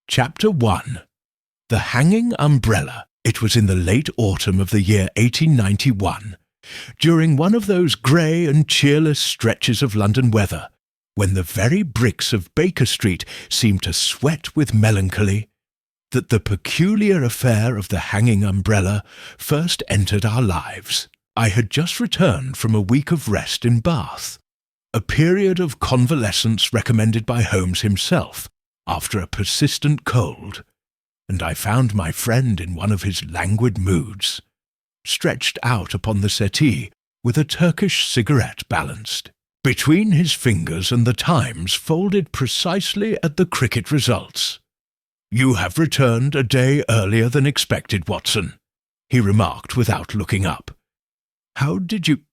Chapter 1. The Hanging Umbrella. It was in the late autumn of the year 1891, during one of those grey and cheerless stretches of London weather, when the very bricks of Baker Street seemed to sweat with melancholy, that the peculiar affair of the hanging umbrella first entered our lives. I had just returned from a week of rest in Bath, a period of convalescence recommended by Holmes himself after a persistent cold, and I found my friend in one of his languid moods, stretched out upon the settee with a Turkish cigarette balanced between his fingers and the Times folded precisely at the cricket results. "You have returned a day earlier than expected, Watson," he remarked without looking up. "How did you—"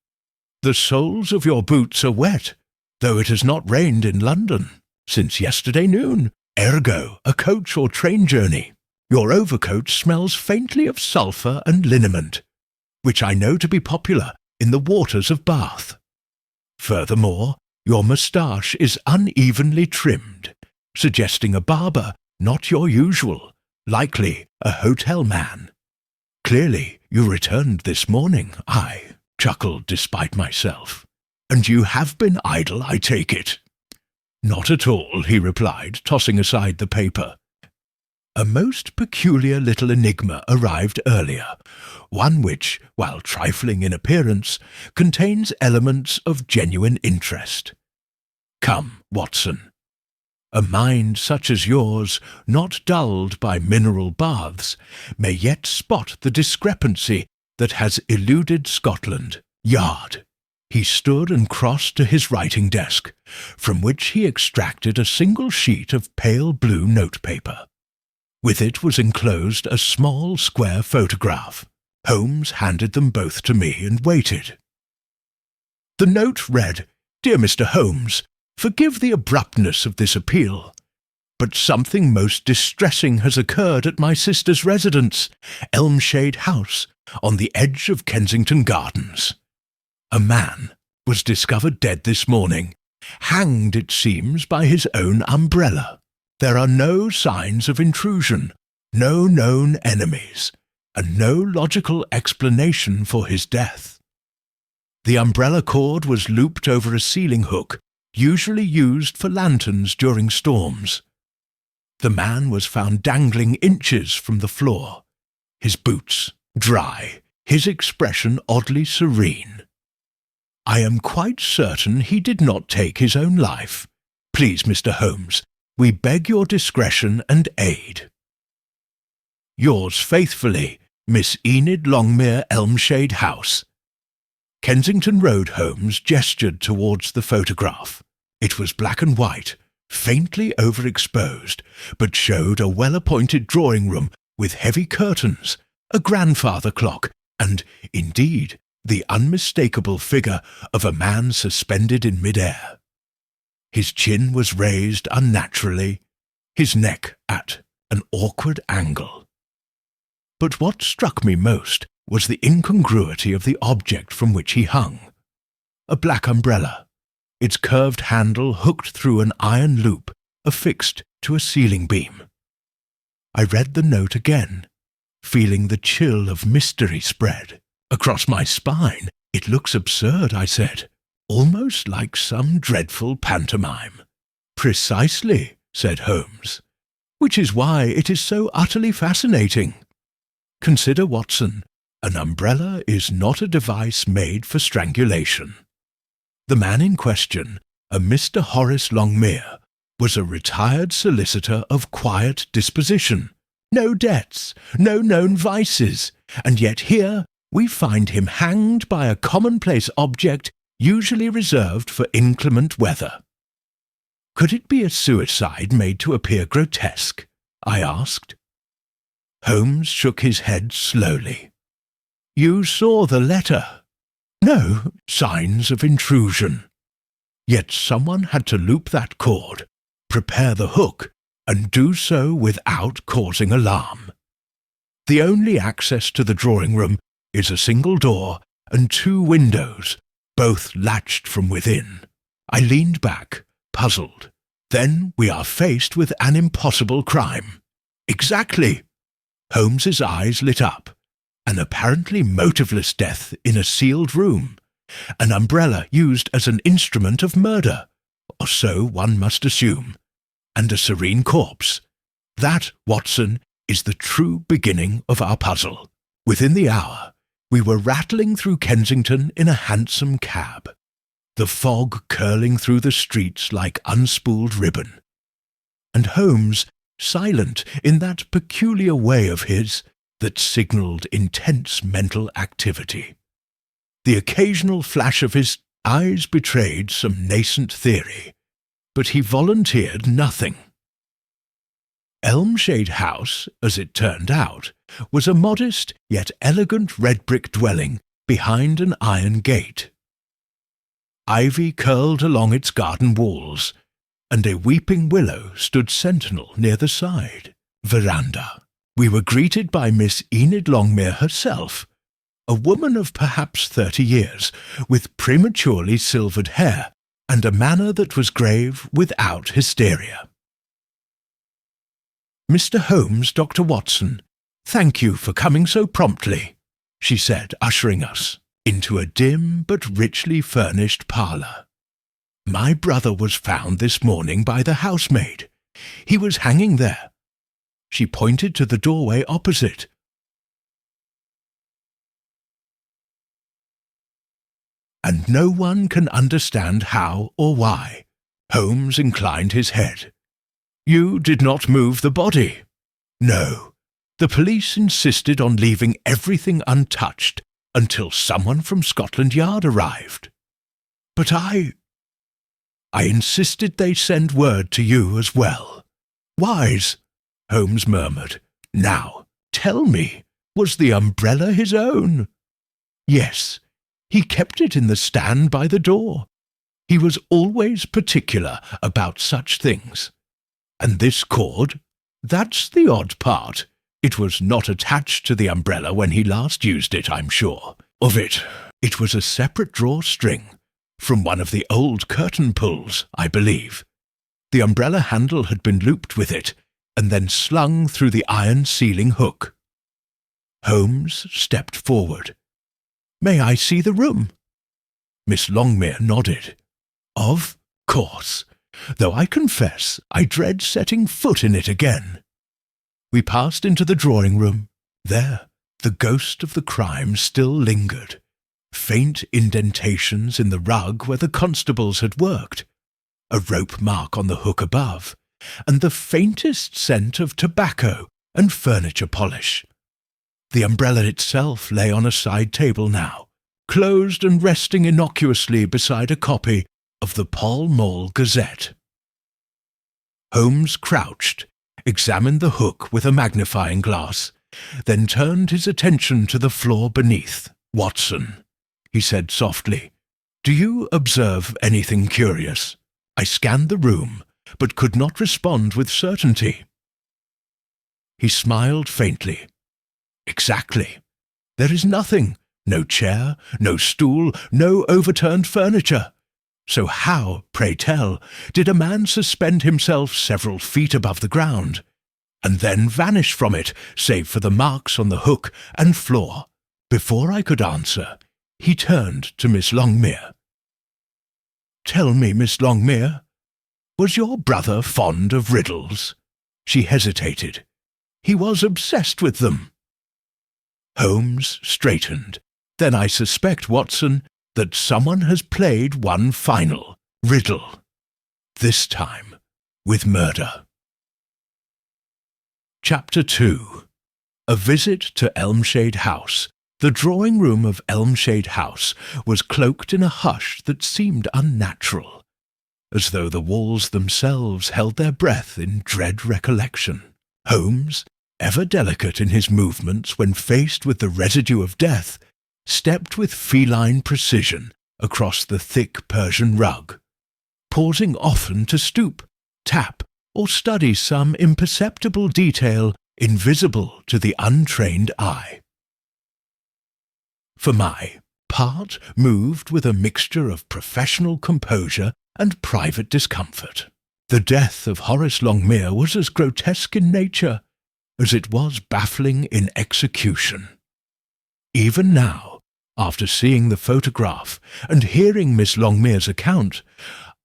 "The soles of your boots are wet, though it has not rained in London since yesterday noon, ergo a coach or train journey. Your overcoat smells faintly of sulphur and liniment, which I know to be popular in the waters of Bath. Furthermore, your moustache is unevenly trimmed, suggesting a barber not your usual, likely a hotel man. Clearly, you returned this morning," I chuckled despite myself. "And you have been idle, I take it." "Not at all," he replied, tossing aside the paper. "A most peculiar little enigma arrived earlier, one which, while trifling in appearance, contains elements of genuine interest. Come, Watson. A mind such as yours, not dulled by mineral baths, may yet spot the discrepancy that has eluded Scotland Yard." He stood and crossed to his writing desk, from which he extracted a single sheet of pale blue notepaper. With it was enclosed a small square photograph. Holmes handed them both to me and waited. The note read, "Dear Mr. Holmes, forgive the abruptness of this appeal, but something most distressing has occurred at my sister's residence, Elmshade House, on the edge of Kensington Gardens. A man was discovered dead this morning, hanged, it seems, by his own umbrella. There are no signs of intrusion, no known enemies, and no logical explanation for his death. The umbrella cord was looped over a ceiling hook, usually used for lanterns during storms. The man was found dangling inches from the floor, his boots dry, his expression oddly serene. I am quite certain he did not take his own life. Please, Mr. Holmes, we beg your discretion and aid. Yours faithfully, Miss Enid Longmere, Elmshade House." Kensington Road. Holmes gestured towards the photograph. It was black and white, faintly overexposed, but showed a well-appointed drawing-room with heavy curtains, a grandfather clock, and, indeed, the unmistakable figure of a man suspended in mid-air. His chin was raised unnaturally, his neck at an awkward angle. But what struck me most was the incongruity of the object from which he hung. A black umbrella, its curved handle hooked through an iron loop affixed to a ceiling beam. I read the note again, feeling the chill of mystery spread across my spine. "It looks absurd," I said, "almost like some dreadful pantomime." "Precisely," said Holmes, "which is why it is so utterly fascinating. Consider, Watson, an umbrella is not a device made for strangulation. The man in question, a Mr. Horace Longmere, was a retired solicitor of quiet disposition, no debts, no known vices, and yet here we find him hanged by a commonplace object usually reserved for inclement weather. Could it be a suicide made to appear grotesque?" I asked. Holmes shook his head slowly. "You saw the letter. No signs of intrusion. Yet someone had to loop that cord, prepare the hook, and do so without causing alarm. The only access to the drawing-room is a single door and 2 windows, both latched from within." I leaned back, puzzled. "Then we are faced with an impossible crime. Exactly. Holmes's eyes lit up. An apparently motiveless death in a sealed room. An umbrella used as an instrument of murder, or so one must assume. And a serene corpse. That, Watson, is the true beginning of our puzzle. Within the hour, we were rattling through Kensington in a hansom cab, the fog curling through the streets like unspooled ribbon, and Holmes silent in that peculiar way of his that signalled intense mental activity. The occasional flash of his eyes betrayed some nascent theory, but he volunteered nothing. Elmshade House, as it turned out, was a modest yet elegant red-brick dwelling behind an iron gate. Ivy curled along its garden walls, and a weeping willow stood sentinel near the side veranda. We were greeted by Miss Enid Longmere herself, a woman of perhaps 30 years, with prematurely silvered hair and a manner that was grave without hysteria. "Mr. Holmes, Dr. Watson, thank you for coming so promptly," she said, ushering us into a dim but richly furnished parlour. "My brother was found this morning by the housemaid. He was hanging there." She pointed to the doorway opposite. "And no one can understand how or why." Holmes inclined his head. "You did not move the body?" "No. The police insisted on leaving everything untouched until someone from Scotland Yard arrived. But I insisted they send word to you as well." "Wise," Holmes murmured. "Now, tell me, was the umbrella his own?" "Yes. He kept it in the stand by the door. He was always particular about such things. And this cord? That's the odd part. It was not attached to the umbrella when he last used it, I'm sure. Of it, it was a separate drawstring, from one of the old curtain pulls, I believe. The umbrella handle had been looped with it, and then slung through the iron ceiling hook." Holmes stepped forward. "May I see the room?" Miss Longmere nodded. "Of course, though I confess I dread setting foot in it again." We passed into the drawing-room. There, the ghost of the crime still lingered. Faint indentations in the rug where the constables had worked, a rope mark on the hook above, and the faintest scent of tobacco and furniture polish. The umbrella itself lay on a side table now, closed and resting innocuously beside a copy of the Pall Mall Gazette. Holmes crouched, examined the hook with a magnifying glass, then turned his attention to the floor beneath. "Watson," he said softly, "do you observe anything curious?" I scanned the room, but could not respond with certainty. He smiled faintly. "Exactly. There is nothing. No chair, no stool, no overturned furniture. So how, pray tell, did a man suspend himself several feet above the ground, and then vanish from it, save for the marks on the hook and floor?" Before I could answer, he turned to Miss Longmere. "Tell me, Miss Longmere, was your brother fond of riddles?" She hesitated. "He was obsessed with them." Holmes straightened. "Then I suspect, Watson, that someone has played one final riddle, this time with murder." Chapter 2. A Visit to Elmshade House. The drawing-room of Elmshade House was cloaked in a hush that seemed unnatural, as though the walls themselves held their breath in dread recollection. Holmes, ever delicate in his movements when faced with the residue of death, stepped with feline precision across the thick Persian rug, pausing often to stoop, tap, or study some imperceptible detail invisible to the untrained eye. For my part, moved with a mixture of professional composure and private discomfort. The death of Horace Longmere was as grotesque in nature as it was baffling in execution. Even now, after seeing the photograph and hearing Miss Longmere's account,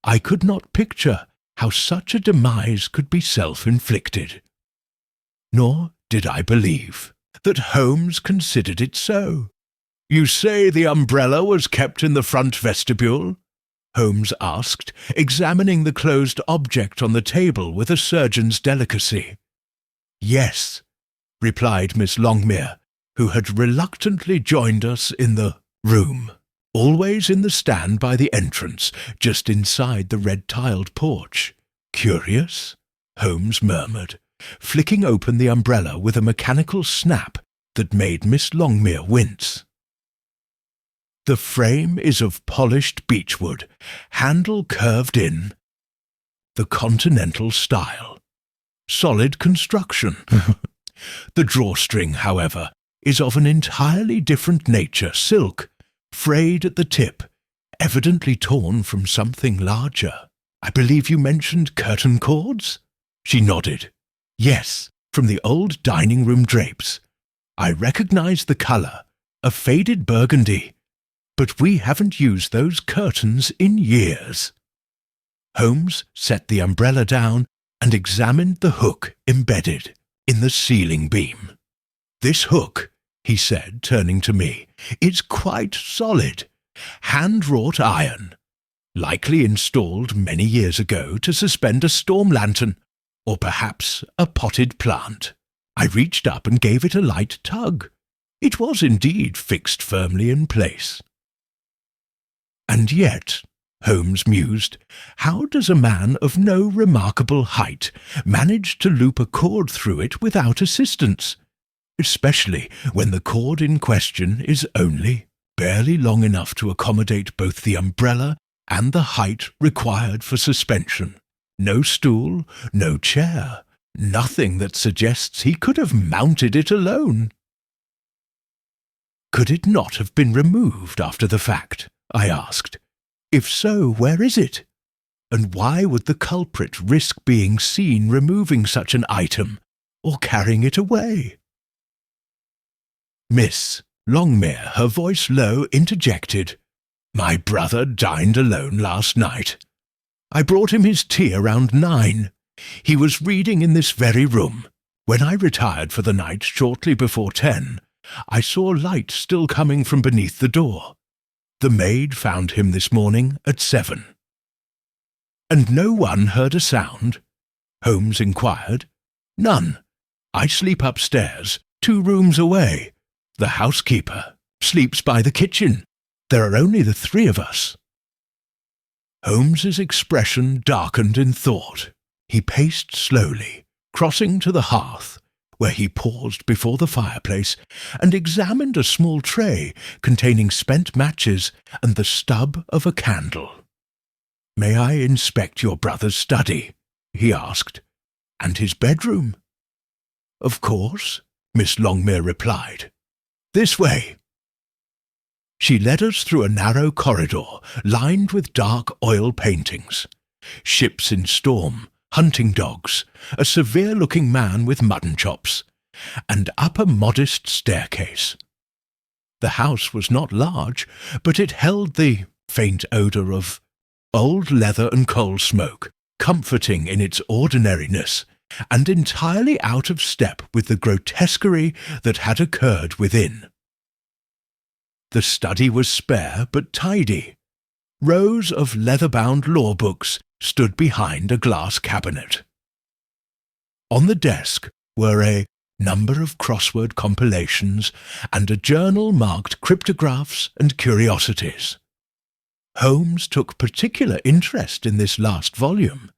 I could not picture how such a demise could be self-inflicted. Nor did I believe that Holmes considered it so. "You say the umbrella was kept in the front vestibule?" Holmes asked, examining the closed object on the table with a surgeon's delicacy. "Yes," replied Miss Longmere, who had reluctantly joined us in the room, always in the stand by the entrance, just inside the red-tiled porch. "Curious?" Holmes murmured, flicking open the umbrella with a mechanical snap that made Miss Longmere wince. The frame is of polished beechwood, handle curved in the continental style. Solid construction. The drawstring, however, is of an entirely different nature, silk, frayed at the tip, evidently torn from something larger. "I believe you mentioned curtain cords?" She nodded. "Yes, from the old dining-room drapes. I recognize the colour, a faded burgundy, but we haven't used those curtains in years." Holmes set the umbrella down and examined the hook embedded in the ceiling beam. "This hook," he said, turning to me, "is quite solid. Hand-wrought iron, likely installed many years ago to suspend a storm lantern, or perhaps a potted plant. I reached up and gave it a light tug. It was indeed fixed firmly in place." "And yet," Holmes mused, "how does a man of no remarkable height manage to loop a cord through it without assistance, especially when the cord in question is only barely long enough to accommodate both the umbrella and the height required for suspension? No stool, no chair, nothing that suggests he could have mounted it alone." "Could it not have been removed after the fact?" I asked. "If so, where is it? And why would the culprit risk being seen removing such an item or carrying it away?" Miss Longmere, her voice low, interjected, "My brother dined alone last night. I brought him his tea around 9. He was reading in this very room. When I retired for the night shortly before 10, I saw light still coming from beneath the door. The maid found him this morning at 7. "And no one heard a sound?" Holmes inquired. "None. I sleep upstairs, 2 rooms away. The housekeeper sleeps by the kitchen. There are only the 3 of us." Holmes's expression darkened in thought. He paced slowly, crossing to the hearth, where he paused before the fireplace and examined a small tray containing spent matches and the stub of a candle. "May I inspect your brother's study?" he asked. "And his bedroom?" "Of course," Miss Longmere replied. "This way." She led us through a narrow corridor lined with dark oil paintings, ships in storm, hunting dogs, a severe-looking man with mutton chops, and up a modest staircase. The house was not large, but it held the faint odour of old leather and coal smoke, comforting in its ordinariness, and entirely out of step with the grotesquerie that had occurred within. The study was spare but tidy. Rows of leather-bound law books stood behind a glass cabinet. On the desk were a number of crossword compilations and a journal marked cryptographs and curiosities. Holmes took particular interest in this last volume,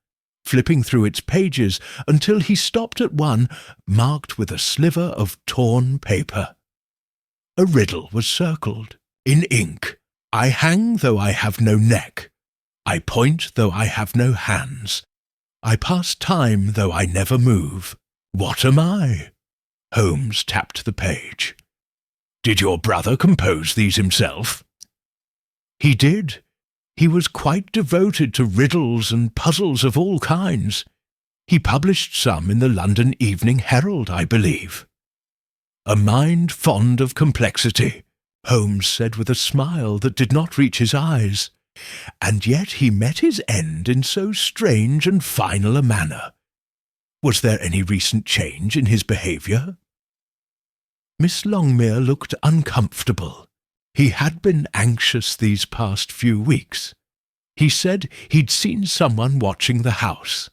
flipping through its pages until he stopped at one marked with a sliver of torn paper. A riddle was circled, in ink. "I hang though I have no neck. I point though I have no hands. I pass time though I never move. What am I?" Holmes tapped the page. "Did your brother compose these himself?" "He did. He was quite devoted to riddles and puzzles of all kinds. He published some in the London Evening Herald, I believe." "A mind fond of complexity," Holmes said with a smile that did not reach his eyes. "And yet he met his end in so strange and final a manner. Was there any recent change in his behaviour?" Miss Longmere looked uncomfortable. He had been anxious these past few weeks. He said he'd seen someone watching the house.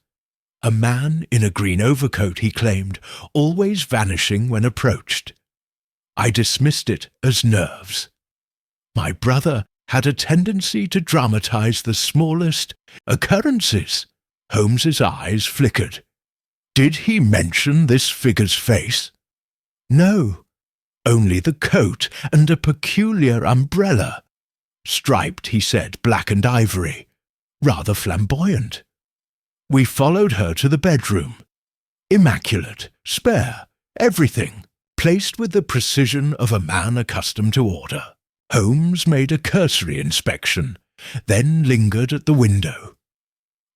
A man in a green overcoat, he claimed, always vanishing when approached. I dismissed it as nerves. My brother had a tendency to dramatize the smallest occurrences. Holmes's eyes flickered. "Did he mention this figure's face?" "No, only the coat and a peculiar umbrella. Striped," he said, "black and ivory. Rather flamboyant. We followed her to the bedroom. Immaculate, spare, everything, placed with the precision of a man accustomed to order." Holmes made a cursory inspection, then lingered at the window.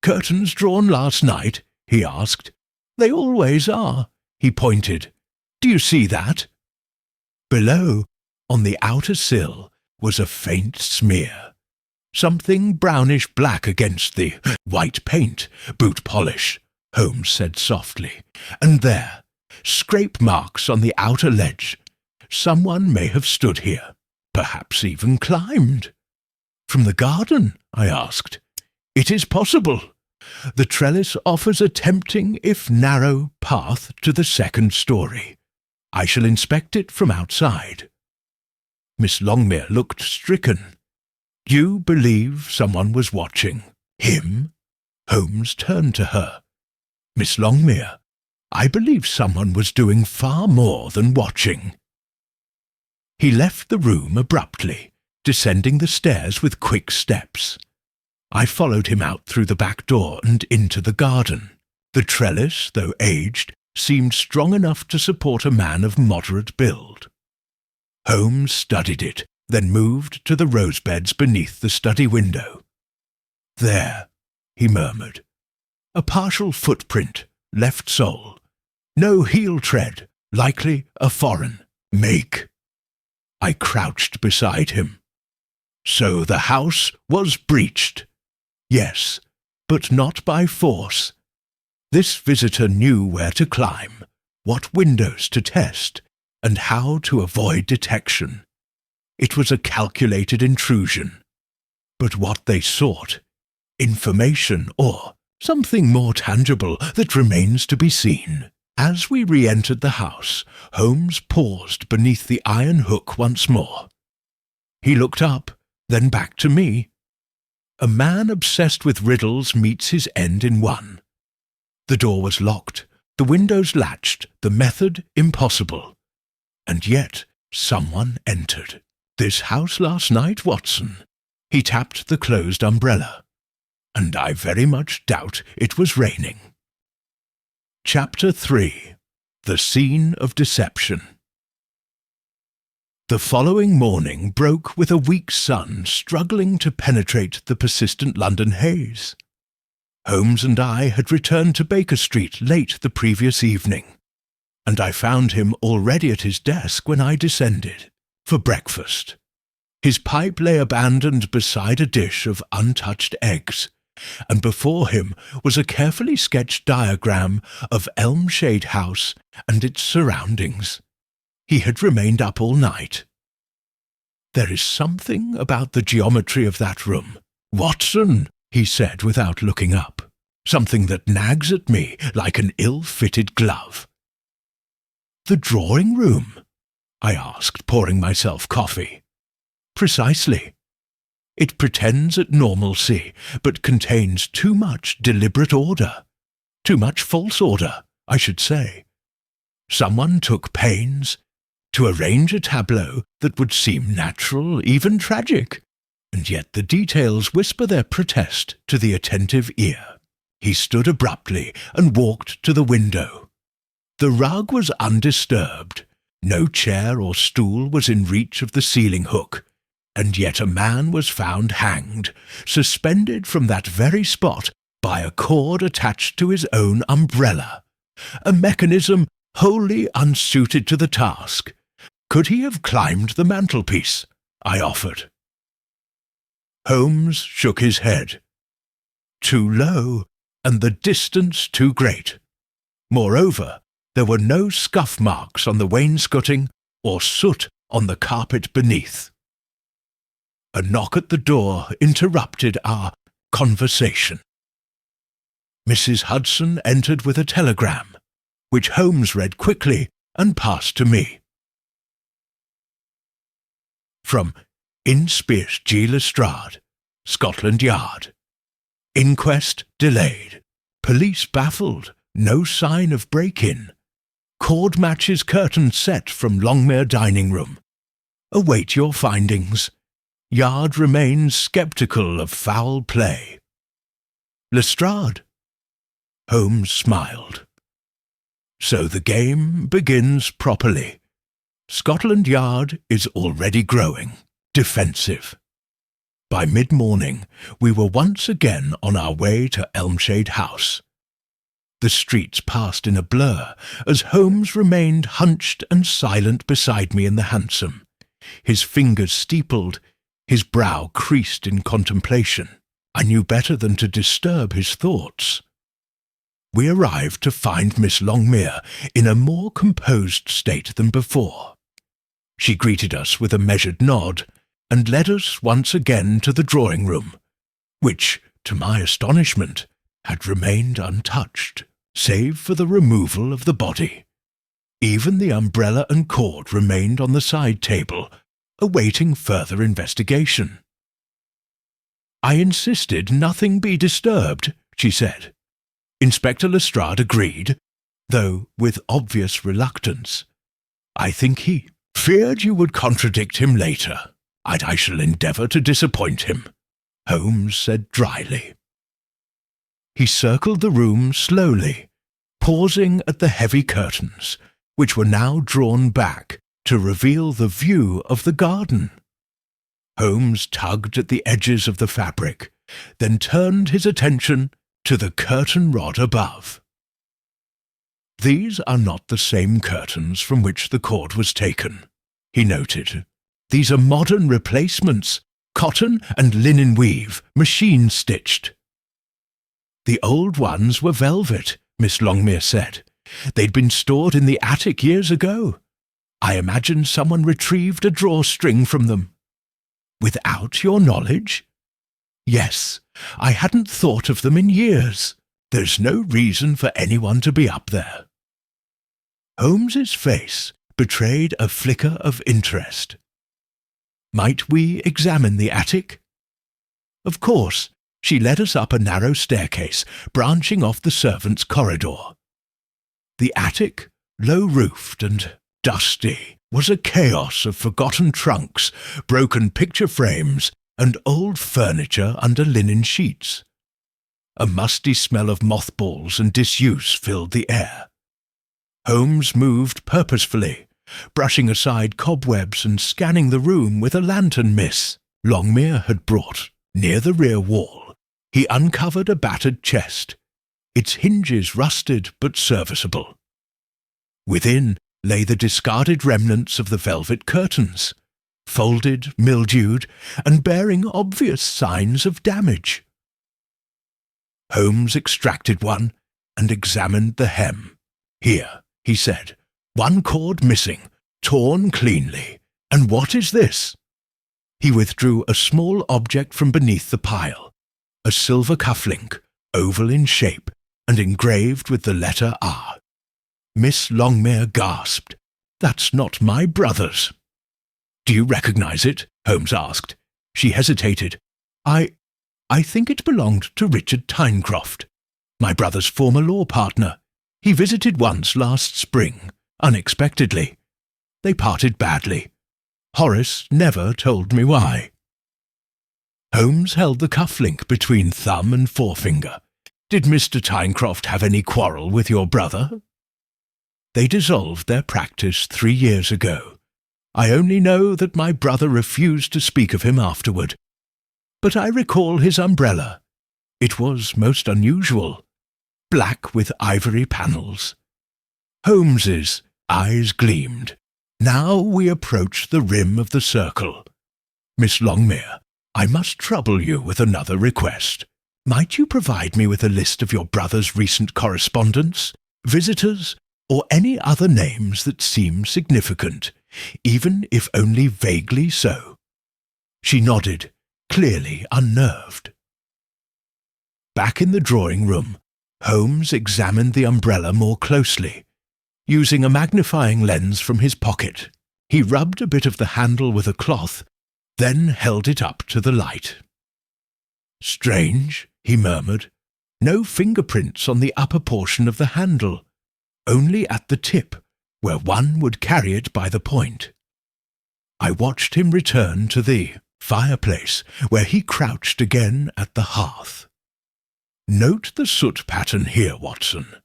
"Curtains drawn last night?" he asked. "They always are," he pointed. "Do you see that?" Below, on the outer sill, was a faint smear. "Something brownish-black against the white paint, boot polish," Holmes said softly. "And there, scrape marks on the outer ledge. Someone may have stood here, perhaps even climbed." "From the garden?" I asked. "It is possible. The trellis offers a tempting, if narrow, path to the second story. I shall inspect it from outside." Miss Longmere looked stricken. "You believe someone was watching him?" Holmes turned to her. "Miss Longmere, I believe someone was doing far more than watching." He left the room abruptly, descending the stairs with quick steps. I followed him out through the back door and into the garden. The trellis, though aged, seemed strong enough to support a man of moderate build. Holmes studied it, then moved to the rose beds beneath the study window. "There," he murmured. "A partial footprint, left sole. No heel tread, likely a foreign make." I crouched beside him. "So the house was breached?" "Yes, but not by force. This visitor knew where to climb, what windows to test, and how to avoid detection. It was a calculated intrusion. But what they sought, information or something more tangible that remains to be seen." As we re-entered the house, Holmes paused beneath the iron hook once more. He looked up, then back to me. A man obsessed with riddles meets his end in one. The door was locked, the windows latched, the method impossible. And yet someone entered. "This house last night, Watson?" He tapped the closed umbrella. "And I very much doubt it was raining." Chapter 3. The Scene of Deception. The following morning broke with a weak sun struggling to penetrate the persistent London haze. Holmes and I had returned to Baker Street late the previous evening, and I found him already at his desk when I descended for breakfast. His pipe lay abandoned beside a dish of untouched eggs, and before him was a carefully sketched diagram of Elmshade House and its surroundings. He had remained up all night. "There is something about the geometry of that room, Watson," he said without looking up. "Something that nags at me like an ill-fitted glove." "The drawing room?" I asked, pouring myself coffee. "Precisely. It pretends at normalcy, but contains too much deliberate order. Too much false order, I should say. Someone took pains to arrange a tableau that would seem natural, even tragic, and yet the details whisper their protest to the attentive ear." He stood abruptly and walked to the window. The rug was undisturbed. No chair or stool was in reach of the ceiling hook, and yet a man was found hanged, suspended from that very spot by a cord attached to his own umbrella, a mechanism wholly unsuited to the task. Could he have climbed the mantelpiece? I offered. Holmes shook his head. Too low, and the distance too great. Moreover, there were no scuff marks on the wainscoting or soot on the carpet beneath. A knock at the door interrupted our conversation. Mrs. Hudson entered with a telegram, which Holmes read quickly and passed to me. From Misplaced G. Lestrade, Scotland Yard. Inquest delayed. Police baffled. No sign of break-in. Cord matches curtain set from Longmere dining room. Await your findings. Yard remains sceptical of foul play. Lestrade. Holmes smiled. So the game begins properly. Scotland Yard is already growing defensive. By mid-morning, we were once again on our way to Elmshade House. The streets passed in a blur as Holmes remained hunched and silent beside me in the hansom, his fingers steepled, his brow creased in contemplation. I knew better than to disturb his thoughts. We arrived to find Miss Longmere in a more composed state than before. She greeted us with a measured nod and led us once again to the drawing-room, which, to my astonishment, had remained untouched, save for the removal of the body. Even the umbrella and cord remained on the side table, awaiting further investigation. I insisted nothing be disturbed, she said. Inspector Lestrade agreed, though with obvious reluctance. I think he feared you would contradict him later, and I shall endeavour to disappoint him, Holmes said dryly. He circled the room slowly, pausing at the heavy curtains, which were now drawn back to reveal the view of the garden. Holmes tugged at the edges of the fabric, then turned his attention to the curtain rod above. These are not the same curtains from which the cord was taken, he noted. These are modern replacements, cotton and linen weave, machine-stitched. The old ones were velvet, Miss Longmere said. They'd been stored in the attic years ago. I imagine someone retrieved a drawstring from them. Without your knowledge? Yes, I hadn't thought of them in years. There's no reason for anyone to be up there. Holmes's face betrayed a flicker of interest. Might we examine the attic? Of course. She led us up a narrow staircase, branching off the servants' corridor. The attic, low-roofed and dusty, was a chaos of forgotten trunks, broken picture frames, and old furniture under linen sheets. A musty smell of mothballs and disuse filled the air. Holmes moved purposefully, brushing aside cobwebs and scanning the room with a lantern Miss Longmere had brought. Near the rear wall, he uncovered a battered chest, its hinges rusted but serviceable. Within lay the discarded remnants of the velvet curtains, folded, mildewed, and bearing obvious signs of damage. Holmes extracted one and examined the hem. Here, he said, one cord missing, torn cleanly. And what is this? He withdrew a small object from beneath the pile, a silver cufflink, oval in shape, and engraved with the letter R. Miss Longmere gasped. That's not my brother's. Do you recognize it? Holmes asked. She hesitated. I think it belonged to Richard Tyncroft, my brother's former law partner. He visited once last spring, unexpectedly. They parted badly. Horace never told me why. Holmes held the cufflink between thumb and forefinger. Did Mr. Tyncroft have any quarrel with your brother? They dissolved their practice 3 years ago. I only know that my brother refused to speak of him afterward. But I recall his umbrella. It was most unusual, black with ivory panels. Holmes's eyes gleamed. Now we approach the rim of the circle. Miss Longmere, I must trouble you with another request. Might you provide me with a list of your brother's recent correspondence, visitors, or any other names that seem significant, even if only vaguely so? She nodded, clearly unnerved. Back in the drawing room, Holmes examined the umbrella more closely. Using a magnifying lens from his pocket, he rubbed a bit of the handle with a cloth, then held it up to the light. "Strange," he murmured. "No fingerprints on the upper portion of the handle, only at the tip, where one would carry it by the point." I watched him return to the fireplace, where he crouched again at the hearth. "Note the soot pattern here, Watson.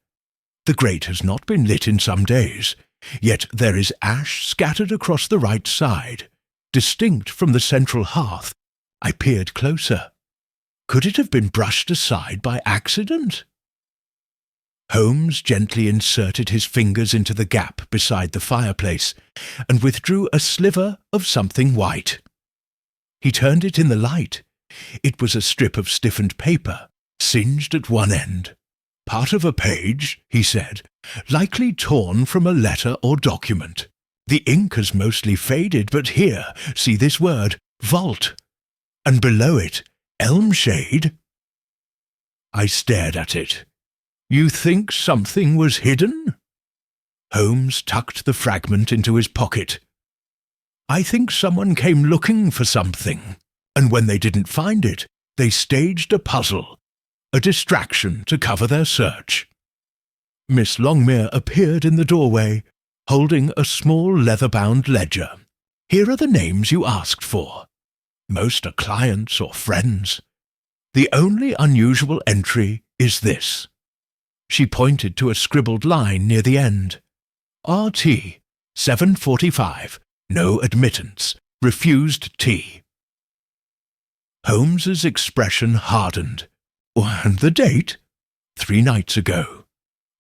The grate has not been lit in some days, yet there is ash scattered across the right side, distinct from the central hearth." I peered closer. Could it have been brushed aside by accident? Holmes gently inserted his fingers into the gap beside the fireplace and withdrew a sliver of something white. He turned it in the light. It was a strip of stiffened paper, singed at one end. "Part of a page," he said, "likely torn from a letter or document. The ink has mostly faded, but here, see this word, vault, and below it, elm shade." I stared at it. "You think something was hidden?" Holmes tucked the fragment into his pocket. "I think someone came looking for something, and when they didn't find it, they staged a puzzle, a distraction to cover their search." Miss Longmere appeared in the doorway, holding a small leather-bound ledger. "Here are the names you asked for. Most are clients or friends. The only unusual entry is this." She pointed to a scribbled line near the end. "RT, 7:45, no admittance, refused tea." Holmes's expression hardened. "And the date?" "3 nights ago."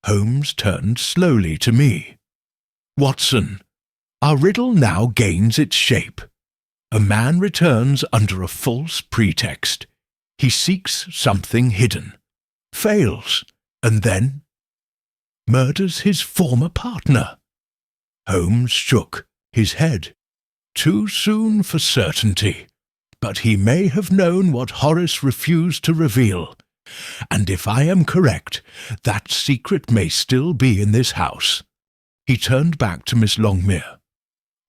Holmes turned slowly to me. "Watson, our riddle now gains its shape. A man returns under a false pretext. He seeks something hidden, fails, and then murders his former partner." Holmes shook his head. "Too soon for certainty, but he may have known what Horace refused to reveal. And if I am correct, that secret may still be in this house." He turned back to Miss Longmere.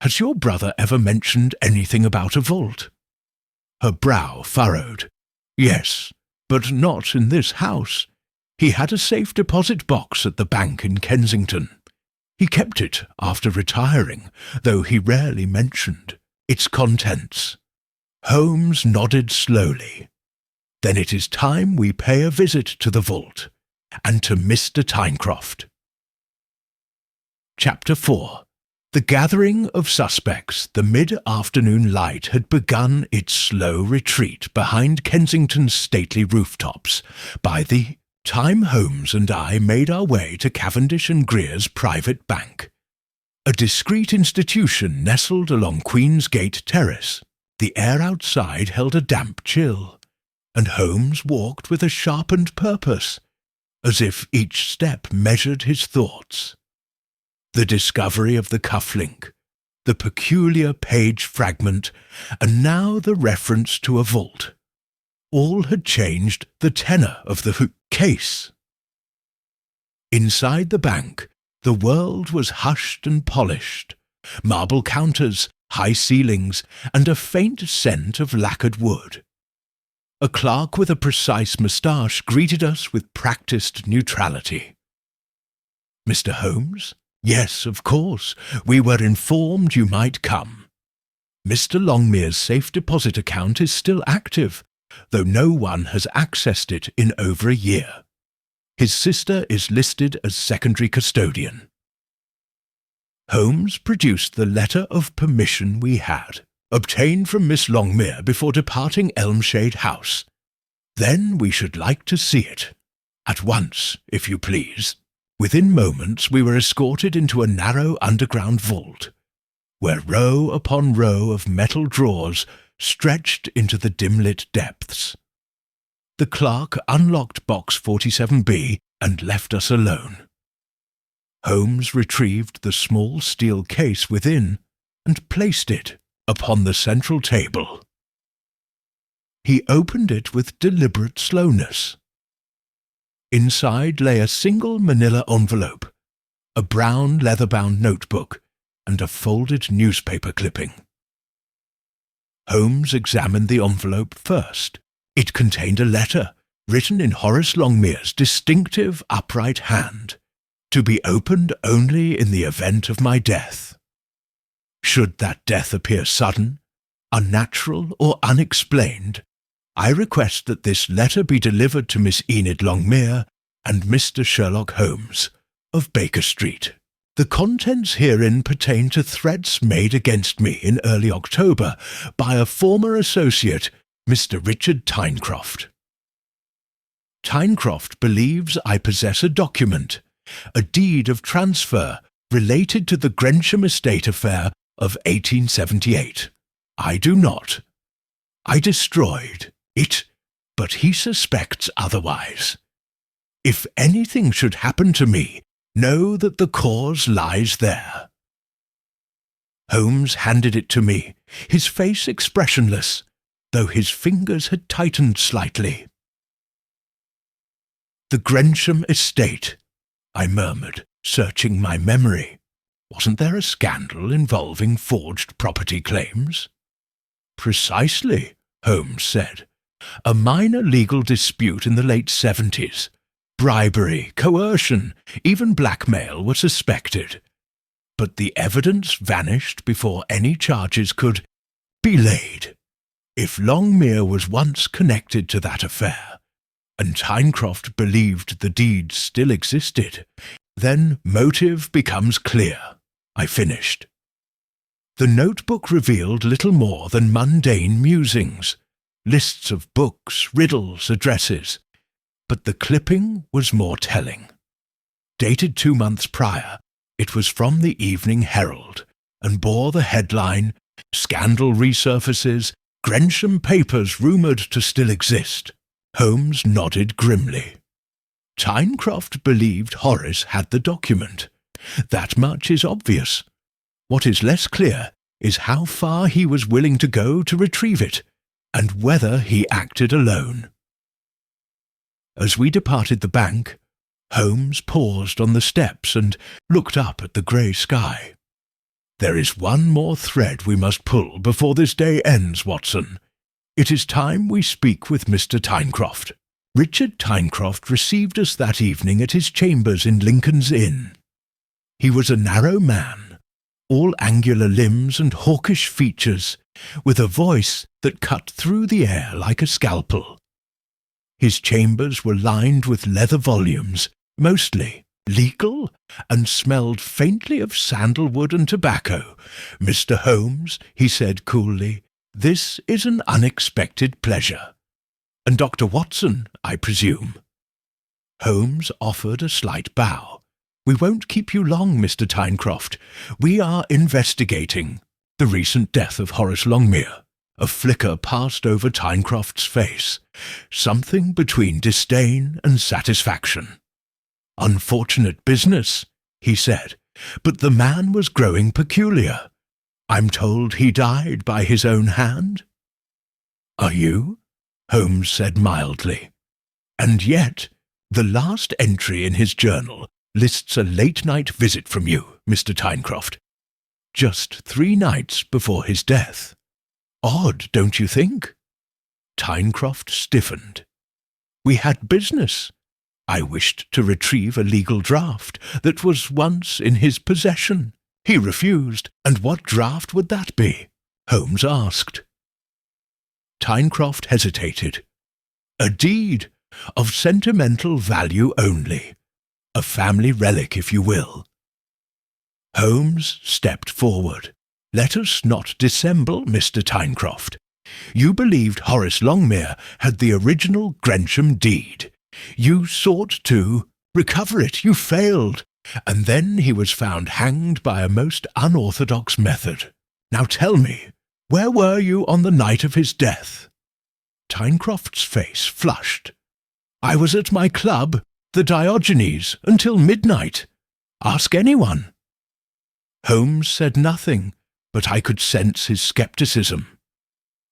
"Has your brother ever mentioned anything about a vault?" Her brow furrowed. "Yes, but not in this house. He had a safe deposit box at the bank in Kensington. He kept it after retiring, though he rarely mentioned its contents." Holmes nodded slowly. "Then it is time we pay a visit to the vault, and to Mr. Tyncroft." Chapter 4. The gathering of suspects. The mid-afternoon light had begun its slow retreat behind Kensington's stately rooftops. By the time Holmes and I made our way to Cavendish and Greer's private bank, a discreet institution nestled along Queen's Gate Terrace. The air outside held a damp chill, and Holmes walked with a sharpened purpose, as if each step measured his thoughts. The discovery of the cufflink, the peculiar page fragment, and now the reference to a vault, all had changed the tenor of the case. Inside the bank, the world was hushed and polished. Marble counters, high ceilings, and a faint scent of lacquered wood. A clerk with a precise moustache greeted us with practised neutrality. "Mr. Holmes? Yes, of course. We were informed you might come. Mr. Longmere's safe deposit account is still active, though no one has accessed it in over a year. His sister is listed as secondary custodian." Holmes produced the letter of permission we had, obtained from Miss Longmere before departing Elmshade House. Then we should like to see it. At once, if you please. Within moments we were escorted into a narrow underground vault, where row upon row of metal drawers stretched into the dim-lit depths. The clerk unlocked box 47B and left us alone. Holmes retrieved the small steel case within and placed it upon the central table. He opened it with deliberate slowness. Inside lay a single manila envelope, a brown leather-bound notebook, and a folded newspaper clipping. Holmes examined the envelope first. It contained a letter, written in Horace Longmere's distinctive upright hand, to be opened only in the event of my death. Should that death appear sudden, unnatural, or unexplained, I request that this letter be delivered to Miss Enid Longmere and Mr. Sherlock Holmes, of Baker Street. The contents herein pertain to threats made against me in early October by a former associate, Mr. Richard Tyncroft. Tyncroft believes I possess a document, a deed of transfer related to the Grensham estate affair of 1878. I do not. I destroyed it, but he suspects otherwise. If anything should happen to me, know that the cause lies there. Holmes handed it to me, his face expressionless, though his fingers had tightened slightly. The Grensham estate, I murmured, searching my memory. Wasn't there a scandal involving forged property claims? Precisely, Holmes said. A minor legal dispute in the late 70s. Bribery, coercion, even blackmail were suspected. But the evidence vanished before any charges could be laid. If Longmere was once connected to that affair, and Tyncroft believed the deed still existed, then motive becomes clear, I finished. The notebook revealed little more than mundane musings, lists of books, riddles, addresses, but the clipping was more telling. Dated 2 months prior, it was from the Evening Herald, and bore the headline, "Scandal Resurfaces, Grensham Papers Rumoured to Still Exist." Holmes nodded grimly. Tyncroft believed Horace had the document. That much is obvious. What is less clear is how far he was willing to go to retrieve it, and whether he acted alone. As we departed the bank, Holmes paused on the steps and looked up at the grey sky. "There is one more thread we must pull before this day ends, Watson. It is time we speak with Mr. Tyncroft." Richard Tyncroft received us that evening at his chambers in Lincoln's Inn. He was a narrow man, all angular limbs and hawkish features, with a voice that cut through the air like a scalpel. His chambers were lined with leather volumes, mostly legal, and smelled faintly of sandalwood and tobacco. "Mr. Holmes," he said coolly, "this is an unexpected pleasure. And Dr. Watson, I presume." Holmes offered a slight bow. "We won't keep you long, Mr. Tyncroft. We are investigating the recent death of Horace Longmere." A flicker passed over Tyncroft's face, something between disdain and satisfaction. "Unfortunate business," he said, "but the man was growing peculiar. I'm told he died by his own hand." "Are you?" Holmes said mildly. "And yet, the last entry in his journal lists a late-night visit from you, Mr. Tyncroft, just 3 nights before his death. Odd, don't you think?" Tyncroft stiffened. "We had business. I wished to retrieve a legal draft that was once in his possession. He refused. And what draft would that be?" Holmes asked. Tyncroft hesitated. "A deed, of sentimental value only. A family relic, if you will." Holmes stepped forward. "Let us not dissemble, Mr. Tyncroft. You believed Horace Longmere had the original Grensham deed. You sought to recover it. You failed. And then he was found hanged by a most unorthodox method. Now tell me, where were you on the night of his death?" Tyncroft's face flushed. "I was at my club, the Diogenes, until midnight. Ask anyone." Holmes said nothing, but I could sense his scepticism.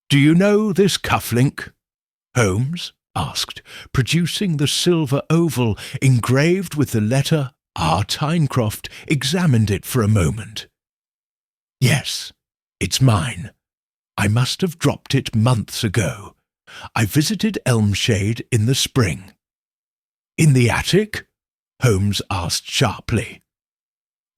"Do you know this cufflink?" Holmes asked, producing the silver oval engraved with the letter R. Tyncroft, examined it for a moment. "Yes, it's mine. I must have dropped it months ago. I visited Elmshade in the spring." "In the attic?" Holmes asked sharply.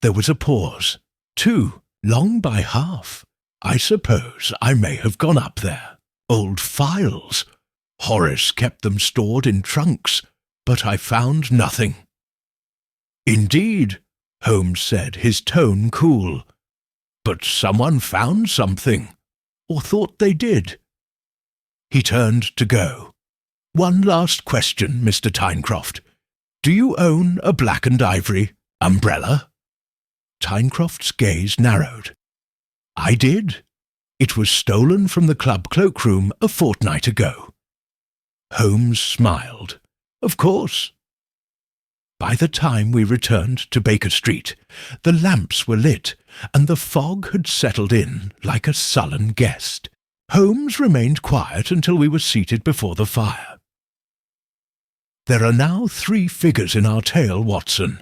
There was a pause. "Too long by half. I suppose I may have gone up there. Old files. Horace kept them stored in trunks, but I found nothing." "Indeed," Holmes said, his tone cool. "But someone found something, or thought they did." He turned to go. "One last question, Mr. Tyncroft. Do you own a black and ivory umbrella?" Tyncroft's gaze narrowed. "I did. It was stolen from the club cloakroom a fortnight ago." Holmes smiled. "Of course." By the time we returned to Baker Street, the lamps were lit, and the fog had settled in like a sullen guest. Holmes remained quiet until we were seated before the fire. "There are now 3 figures in our tale, Watson,"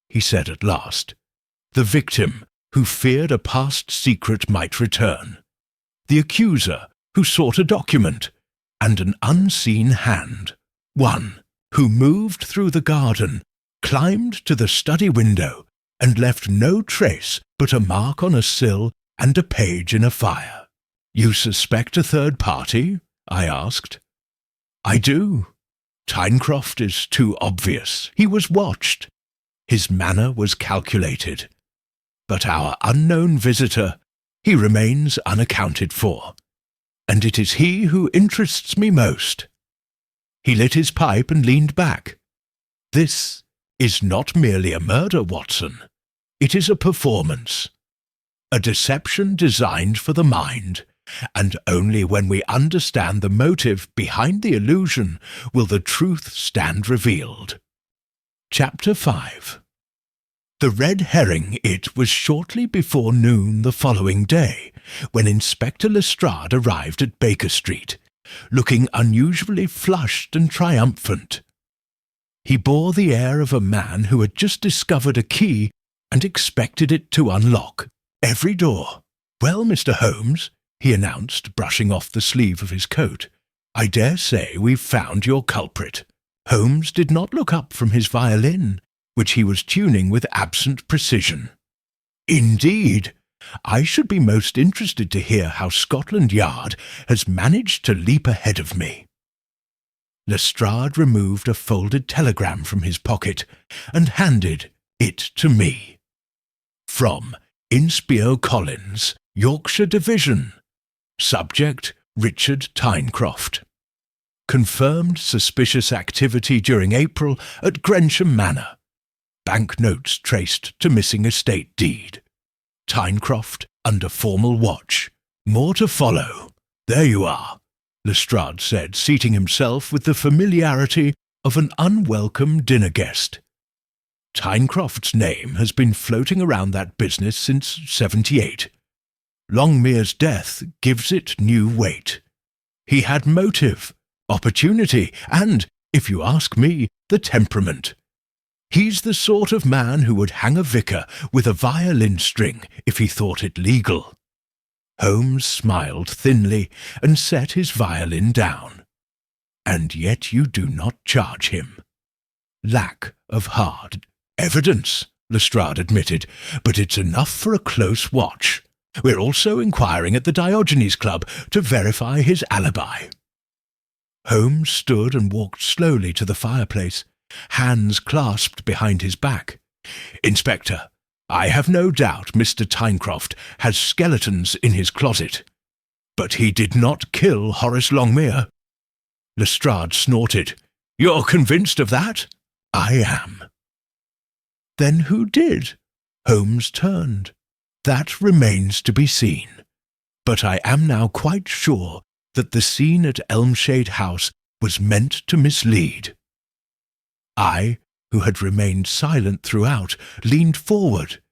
he said at last. "The victim, who feared a past secret might return. The accuser, who sought a document. And an unseen hand. One, who moved through the garden, climbed to the study window, and left no trace but a mark on a sill and a page in a fire." "You suspect a third party?" I asked. "I do. Tyncroft is too obvious. He was watched. His manner was calculated. But our unknown visitor, he remains unaccounted for. And it is he who interests me most." He lit his pipe and leaned back. "This is not merely a murder, Watson. It is a performance. A deception designed for the mind, and only when we understand the motive behind the illusion will the truth stand revealed." Chapter 5. The red herring it was shortly before noon the following day, when Inspector Lestrade arrived at Baker Street, looking unusually flushed and triumphant. He bore the air of a man who had just discovered a key and expected it to unlock every door. "Well, Mr. Holmes," he announced, brushing off the sleeve of his coat, "I dare say we've found your culprit." Holmes did not look up from his violin, which he was tuning with absent precision. "Indeed, I should be most interested to hear how Scotland Yard has managed to leap ahead of me." Lestrade removed a folded telegram from his pocket and handed it to me. "From Inspeo Collins, Yorkshire Division. Subject, Richard Tyncroft. Confirmed suspicious activity during April at Grensham Manor. Bank notes traced to missing estate deed. Tyncroft under formal watch. More to follow. There you are," Lestrade said, seating himself with the familiarity of an unwelcome dinner guest. "Tyncroft's name has been floating around that business since '78. Longmere's death gives it new weight. He had motive, opportunity, and, if you ask me, the temperament. He's the sort of man who would hang a vicar with a violin string if he thought it legal." Holmes smiled thinly and set his violin down. "And yet you do not charge him." "Lack of hard evidence," Lestrade admitted, "but it's enough for a close watch. We're also inquiring at the Diogenes Club to verify his alibi." Holmes stood and walked slowly to the fireplace, hands clasped behind his back. "Inspector, I have no doubt Mr. Tyncroft has skeletons in his closet. But he did not kill Horace Longmere. Lestrade snorted. You're convinced of that? I am. Then who did? Holmes turned. That remains to be seen. But I am now quite sure that the scene at Elmshade House was meant to mislead. I, who had remained silent throughout, leaned forward.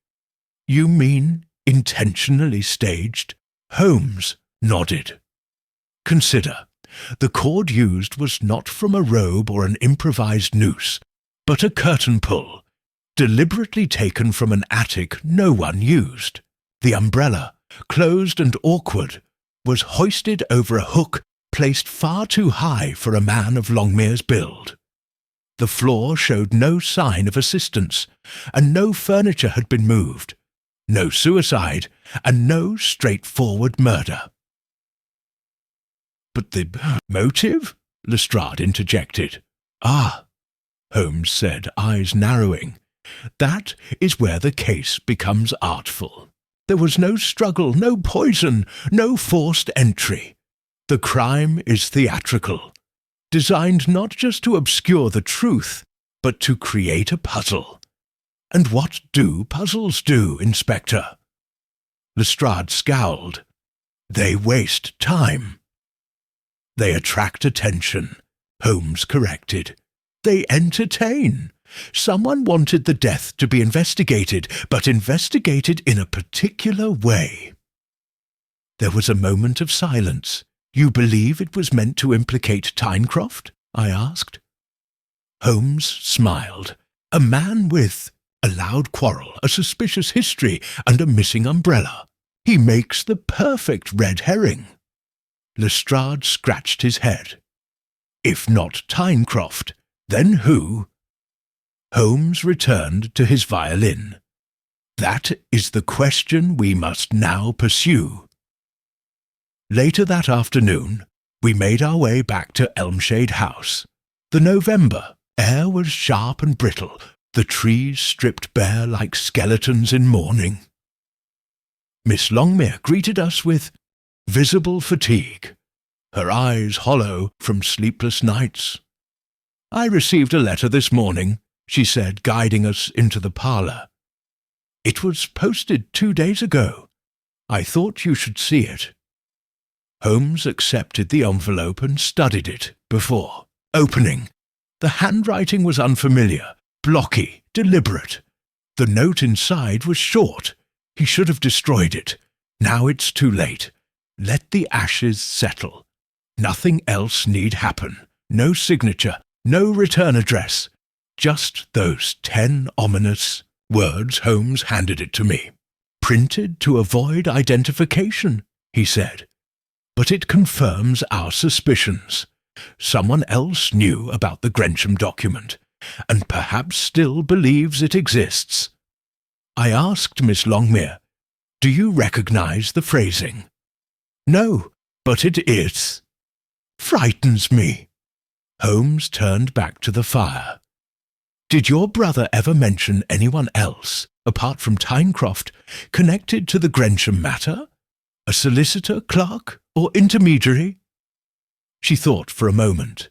You mean intentionally staged? Holmes nodded. Consider, the cord used was not from a robe or an improvised noose, but a curtain pull, deliberately taken from an attic no one used. The umbrella, closed and awkward, was hoisted over a hook placed far too high for a man of Longmere's build. The floor showed no sign of assistance, and no furniture had been moved, no suicide, and no straightforward murder. But the motive? Lestrade interjected. Ah, Holmes said, eyes narrowing. That is where the case becomes artful. There was no struggle, no poison, no forced entry. The crime is theatrical, designed not just to obscure the truth, but to create a puzzle. And what do puzzles do, Inspector? Lestrade scowled. They waste time. They attract attention, Holmes corrected. They entertain. Someone wanted the death to be investigated, but investigated in a particular way. There was a moment of silence. You believe it was meant to implicate Tyncroft? I asked. Holmes smiled. A man with a loud quarrel, a suspicious history, and a missing umbrella. He makes the perfect red herring. Lestrade scratched his head. If not Tyncroft, then who? Holmes returned to his violin. That is the question we must now pursue. Later that afternoon, we made our way back to Elmshade House. The November air was sharp and brittle, the trees stripped bare like skeletons in mourning. Miss Longmere greeted us with visible fatigue, her eyes hollow from sleepless nights. I received a letter this morning, she said, guiding us into the parlour. It was posted 2 days ago. I thought you should see it. Holmes accepted the envelope and studied it before opening. The handwriting was unfamiliar, blocky, deliberate. The note inside was short. He should have destroyed it. Now it's too late. Let the ashes settle. Nothing else need happen. No signature, no return address. Just those 10 ominous words. Holmes handed it to me. Printed to avoid identification, he said. But it confirms our suspicions. Someone else knew about the Grensham document, and perhaps still believes it exists. I asked Miss Longmere, do you recognize the phrasing? No, but it is. Frightens me. Holmes turned back to the fire. Did your brother ever mention anyone else, apart from Tyncroft, connected to the Grensham matter? A solicitor, clerk, or intermediary? She thought for a moment.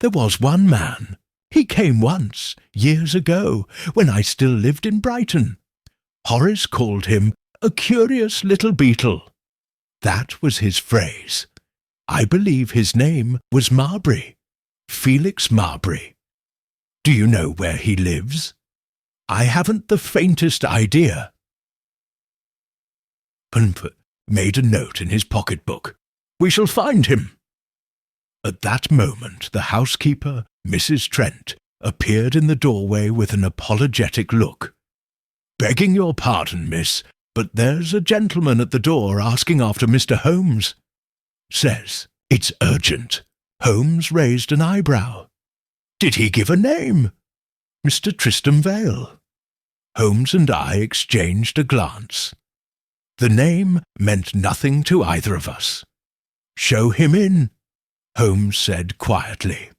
There was one man. He came once, years ago, when I still lived in Brighton. Horace called him a curious little beetle. That was his phrase. I believe his name was Marbury, Felix Marbury. Do you know where he lives? I haven't the faintest idea. Punput made a note in his pocketbook. We shall find him. At that moment the housekeeper, Mrs. Trent, appeared in the doorway with an apologetic look. Begging your pardon, miss, but there's a gentleman at the door asking after Mr. Holmes. Says it's urgent. Holmes raised an eyebrow. Did he give a name? Mr. Tristram Vale. Holmes and I exchanged a glance. The name meant nothing to either of us. Show him in, Holmes said quietly.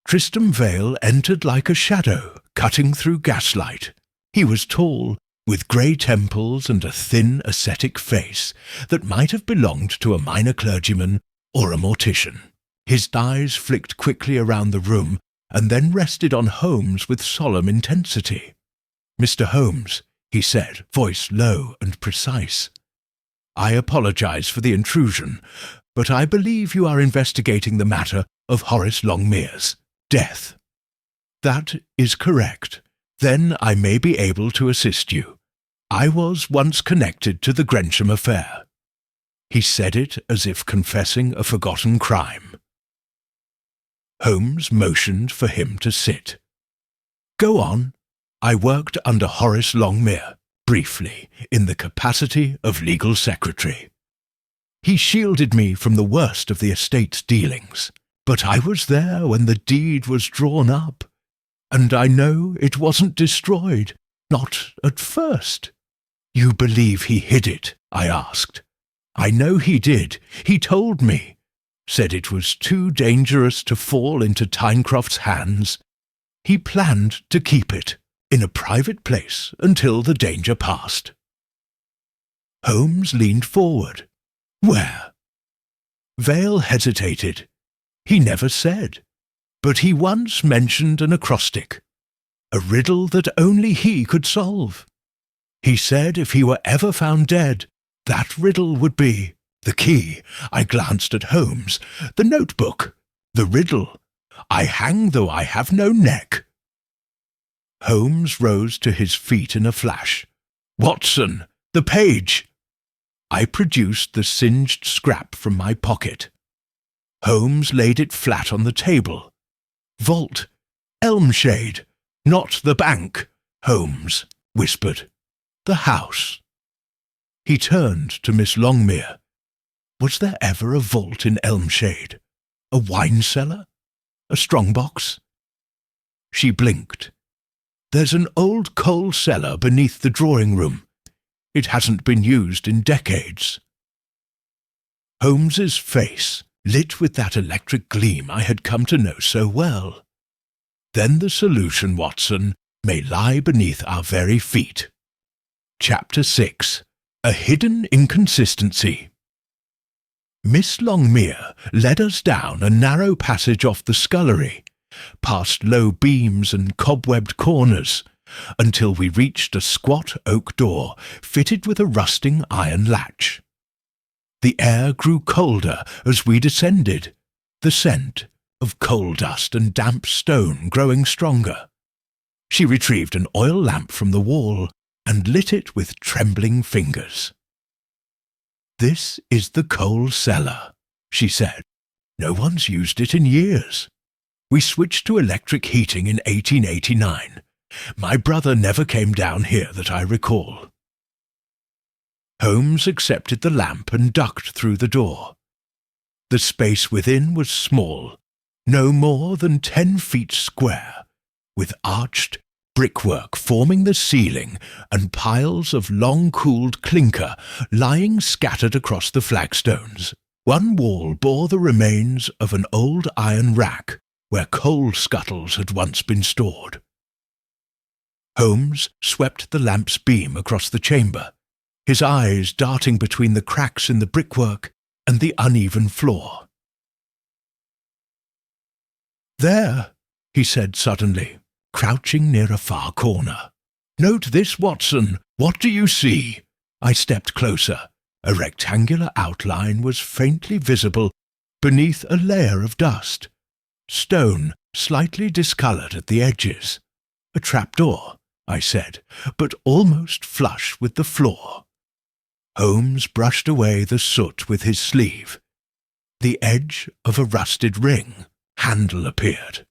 Tristram Vale entered like a shadow, cutting through gaslight. He was tall, with grey temples and a thin, ascetic face that might have belonged to a minor clergyman or a mortician. His eyes flicked quickly around the room and then rested on Holmes with solemn intensity. "Mr. Holmes," he said, voice low and precise, "I apologize for the intrusion, but I believe you are investigating the matter of Horace Longmere's death." "That is correct. Then I may be able to assist you. I was once connected to the Grensham affair." He said it as if confessing a forgotten crime. Holmes motioned for him to sit. "Go on. I worked under Horace Longmere, briefly, in the capacity of legal secretary. He shielded me from the worst of the estate's dealings, but I was there when the deed was drawn up, and I know it wasn't destroyed, not at first." "You believe he hid it?" I asked. "I know he did. He told me. Said it was too dangerous to fall into Tyncroft's hands. He planned to keep it in a private place until the danger passed." Holmes leaned forward. "Where?" Vale hesitated. He never said, but he once mentioned an acrostic, a riddle that only he could solve. He said if he were ever found dead, that riddle would be the key. I glanced at Holmes. "The notebook, the riddle. I hang though I have no neck." Holmes rose to his feet in a flash. "Watson, the page!" I produced the singed scrap from my pocket. Holmes laid it flat on the table. "Vault, Elmshade, not the bank," Holmes whispered. "The house." He turned to Miss Longmere. "Was there ever a vault in Elmshade? A wine cellar? A strong-box?" She blinked. "There's an old coal cellar beneath the drawing-room. It hasn't been used in decades." Holmes's face lit with that electric gleam I had come to know so well. "Then the solution, Watson, may lie beneath our very feet." Chapter 6. A Hidden Inconsistency. Miss Longmere led us down a narrow passage off the scullery, past low beams and cobwebbed corners, until we reached a squat oak door fitted with a rusting iron latch. The air grew colder as we descended, the scent of coal dust and damp stone growing stronger. She retrieved an oil lamp from the wall and lit it with trembling fingers. "This is the coal cellar," she said. "No one's used it in years. We switched to electric heating in 1889. My brother never came down here that I recall." Holmes accepted the lamp and ducked through the door. The space within was small, no more than 10 feet square, with arched brickwork forming the ceiling and piles of long-cooled clinker lying scattered across the flagstones. One wall bore the remains of an old iron rack where coal scuttles had once been stored. Holmes swept the lamp's beam across the chamber, his eyes darting between the cracks in the brickwork and the uneven floor. "There," he said suddenly, crouching near a far corner. "Note this, Watson. What do you see?" I stepped closer. A rectangular outline was faintly visible beneath a layer of dust. Stone slightly discoloured at the edges. "A trapdoor," I said, "but almost flush with the floor." Holmes brushed away the soot with his sleeve. The edge of a rusted ring handle appeared.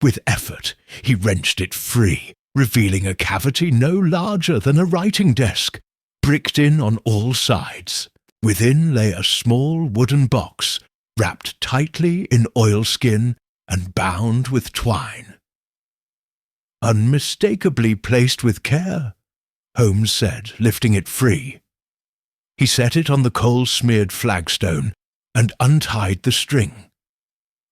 With effort, he wrenched it free, revealing a cavity no larger than a writing desk, bricked in on all sides. Within lay a small wooden box, wrapped tightly in oilskin and bound with twine. "Unmistakably placed with care," Holmes said, lifting it free. He set it on the coal-smeared flagstone and untied the string.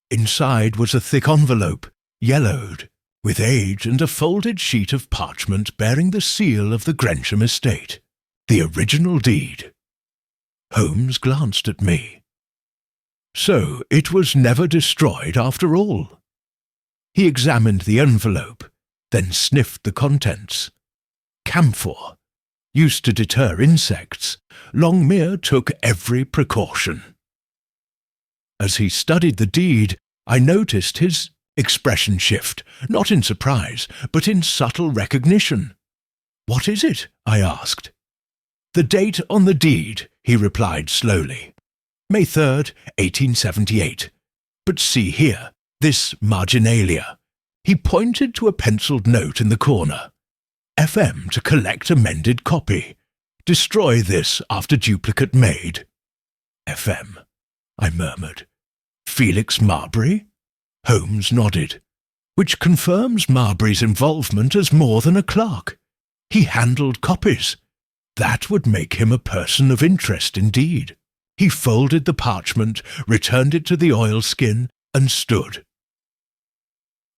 Inside was a thick envelope, yellowed, with age and a folded sheet of parchment bearing the seal of the Grensham estate, the original deed. Holmes glanced at me. So it was never destroyed after all. He examined the envelope, then sniffed the contents. Camphor. Used to deter insects, Longmere took every precaution. As he studied the deed, I noticed his expression shift, not in surprise, but in subtle recognition. "What is it?" I asked. "The date on the deed," he replied slowly. "May 3rd, 1878. But see here, this marginalia." He pointed to a penciled note in the corner. "FM to collect amended copy. Destroy this after duplicate made." "FM," I murmured. "Felix Marbury?" Holmes nodded, which confirms Marbury's involvement as more than a clerk. He handled copies. That would make him a person of interest indeed. He folded the parchment, returned it to the oilskin, and stood.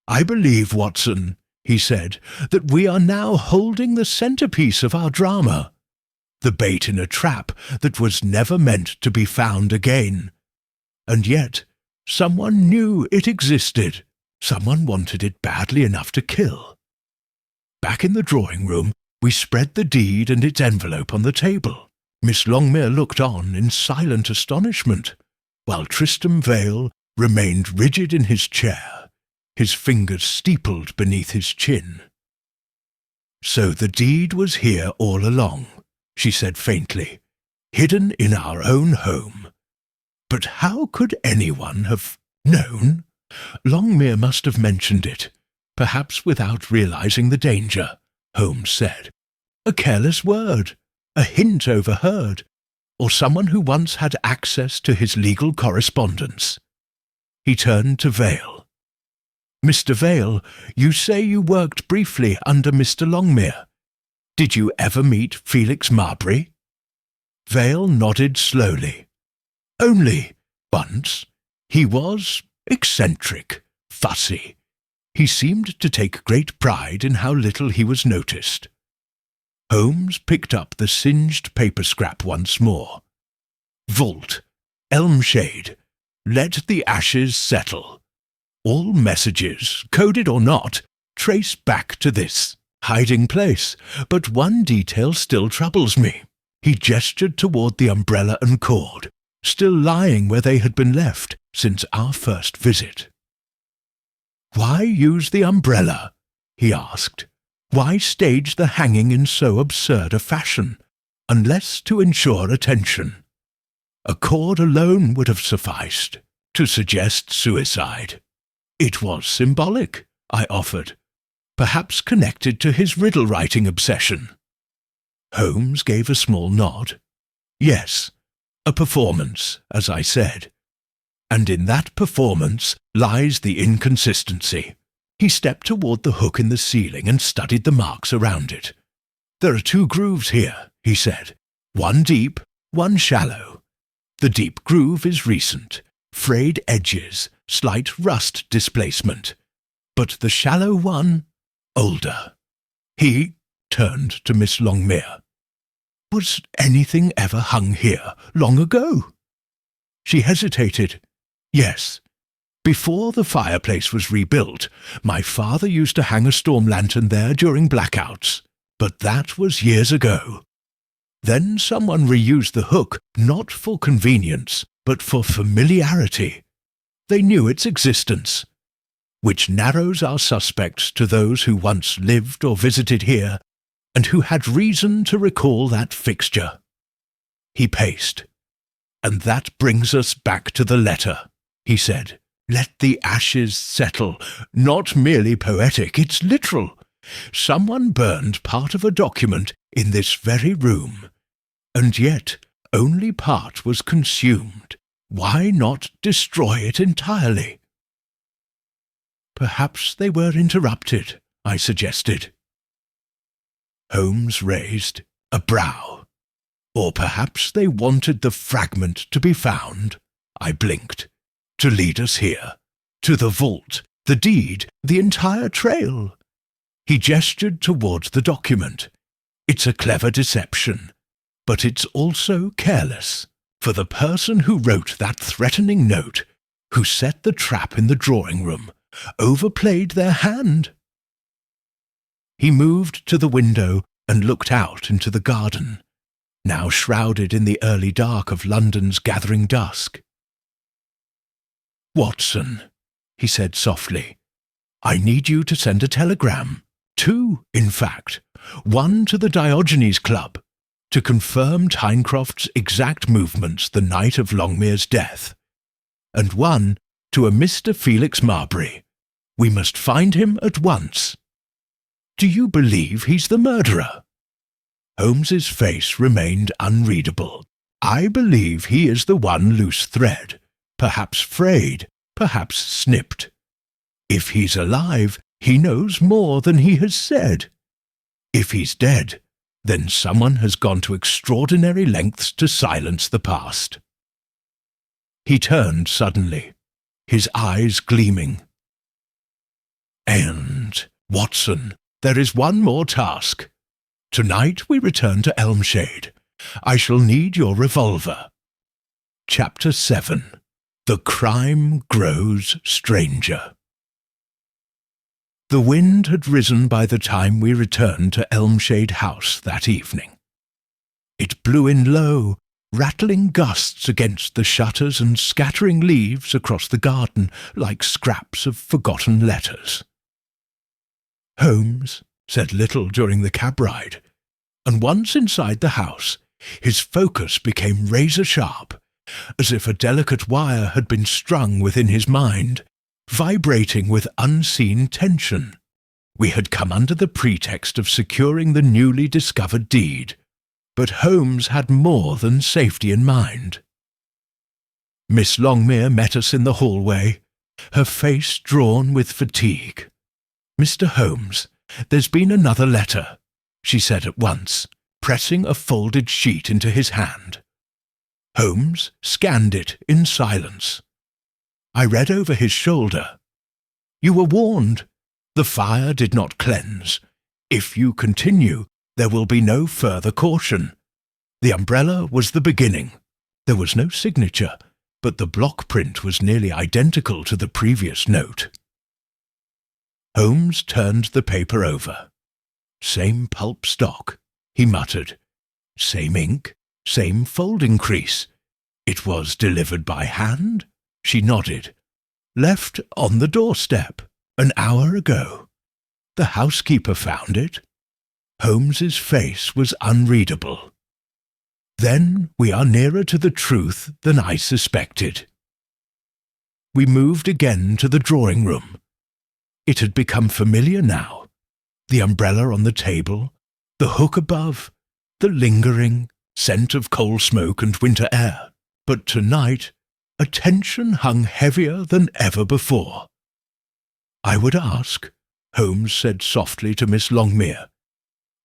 "I believe, Watson," he said, "that we are now holding the centrepiece of our drama, the bait in a trap that was never meant to be found again. And yet, someone knew it existed. Someone wanted it badly enough to kill." Back in the drawing-room, we spread the deed and its envelope on the table. Miss Longmere looked on in silent astonishment, while Tristram Vale remained rigid in his chair, his fingers steepled beneath his chin. "So the deed was here all along," she said faintly, "hidden in our own home. But how could anyone have known? Longmere must have mentioned it, perhaps without realizing the danger," Holmes said. "A careless word, a hint overheard, or someone who once had access to his legal correspondence." He turned to Vale. "Mr. Vale, you say you worked briefly under Mr. Longmere. Did you ever meet Felix Marbury?" Vale nodded slowly. "Only once. He was eccentric, fussy. He seemed to take great pride in how little he was noticed." Holmes picked up the singed paper scrap once more. "Vault, elm shade, let the ashes settle. All messages, coded or not, trace back to this hiding place, but one detail still troubles me." He gestured toward the umbrella and cord, still lying where they had been left since our first visit. "Why use the umbrella?" he asked. "Why stage the hanging in so absurd a fashion, unless to ensure attention? A cord alone would have sufficed to suggest suicide." "It was symbolic," I offered, "perhaps connected to his riddle-writing obsession." Holmes gave a small nod. "Yes, a performance, as I said. And in that performance lies the inconsistency." He stepped toward the hook in the ceiling and studied the marks around it. "There are 2 grooves here," he said. "One deep, one shallow. The deep groove is recent, frayed edges, slight rust displacement. But the shallow one, older." He turned to Miss Longmere. "Was anything ever hung here long ago?" She hesitated. "Yes. Before the fireplace was rebuilt, my father used to hang a storm lantern there during blackouts, but that was years ago. Then someone reused the hook, not for convenience, but for familiarity. They knew its existence, which narrows our suspects to those who once lived or visited here, and who had reason to recall that fixture." He paced. "And that brings us back to the letter," he said. "Let the ashes settle. Not merely poetic, it's literal. Someone burned part of a document in this very room, and yet only part was consumed. Why not destroy it entirely?" "Perhaps they were interrupted," I suggested. Holmes raised a brow. "Or perhaps they wanted the fragment to be found," I blinked, "to lead us here, to the vault The deed, the entire trail. He gestured towards the document. It's a clever deception, but it's also careless, for the person who wrote that threatening note, who set the trap in the drawing room, overplayed their hand. He moved to the window and looked out into the garden, now shrouded in the early dark of London's gathering dusk. "Watson," he said softly, "I need you to send a telegram. 2, in fact. One to the Diogenes Club, to confirm Tyncroft's exact movements the night of Longmere's death, and one to a Mr. Felix Marbury. We must find him at once. Do you believe he's the murderer?" Holmes's face remained unreadable. "I believe he is the one loose thread, perhaps frayed, perhaps snipped. If he's alive, he knows more than he has said. If he's dead, then someone has gone to extraordinary lengths to silence the past." He turned suddenly, his eyes gleaming. "And, Watson, there is one more task. Tonight we return to Elmshade. I shall need your revolver." Chapter 7. The Crime Grows Stranger. The wind had risen by the time we returned to Elmshade House that evening. It blew in low, rattling gusts against the shutters and scattering leaves across the garden like scraps of forgotten letters. Holmes said little during the cab ride, and once inside the house, his focus became razor-sharp, as if a delicate wire had been strung within his mind, vibrating with unseen tension. We had come under the pretext of securing the newly discovered deed, but Holmes had more than safety in mind. Miss Longmere met us in the hallway, her face drawn with fatigue. "Mr. Holmes, there's been another letter," she said at once, pressing a folded sheet into his hand. Holmes scanned it in silence. I read over his shoulder. "You were warned. The fire did not cleanse. If you continue, there will be no further caution. The umbrella was the beginning. There was no signature, but the block print was nearly identical to the previous note." Holmes turned the paper over. "Same pulp stock," he muttered. "Same ink, same folding crease. It was delivered by hand?" She nodded. "Left on the doorstep, an hour ago. The housekeeper found it." Holmes's face was unreadable. "Then we are nearer to the truth than I suspected." We moved again to the drawing room. It had become familiar now. The umbrella on the table, the hook above, the lingering scent of coal smoke and winter air. But tonight, a tension hung heavier than ever before. "I would ask," Holmes said softly to Miss Longmere,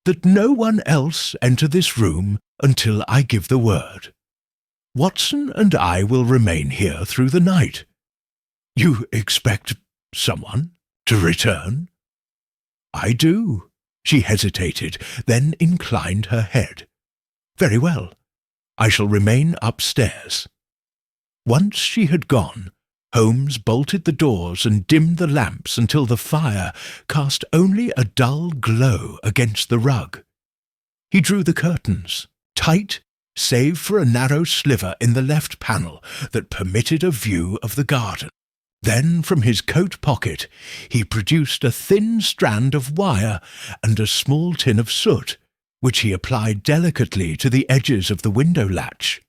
"that no one else enter this room until I give the word. Watson and I will remain here through the night. You expect someone to return?" "I do." She hesitated, then inclined her head. "Very well. I shall remain upstairs." Once she had gone, Holmes bolted the doors and dimmed the lamps until the fire cast only a dull glow against the rug. He drew the curtains, tight, save for a narrow sliver in the left panel that permitted a view of the garden. Then from his coat pocket he produced a thin strand of wire and a small tin of soot, which he applied delicately to the edges of the window latch.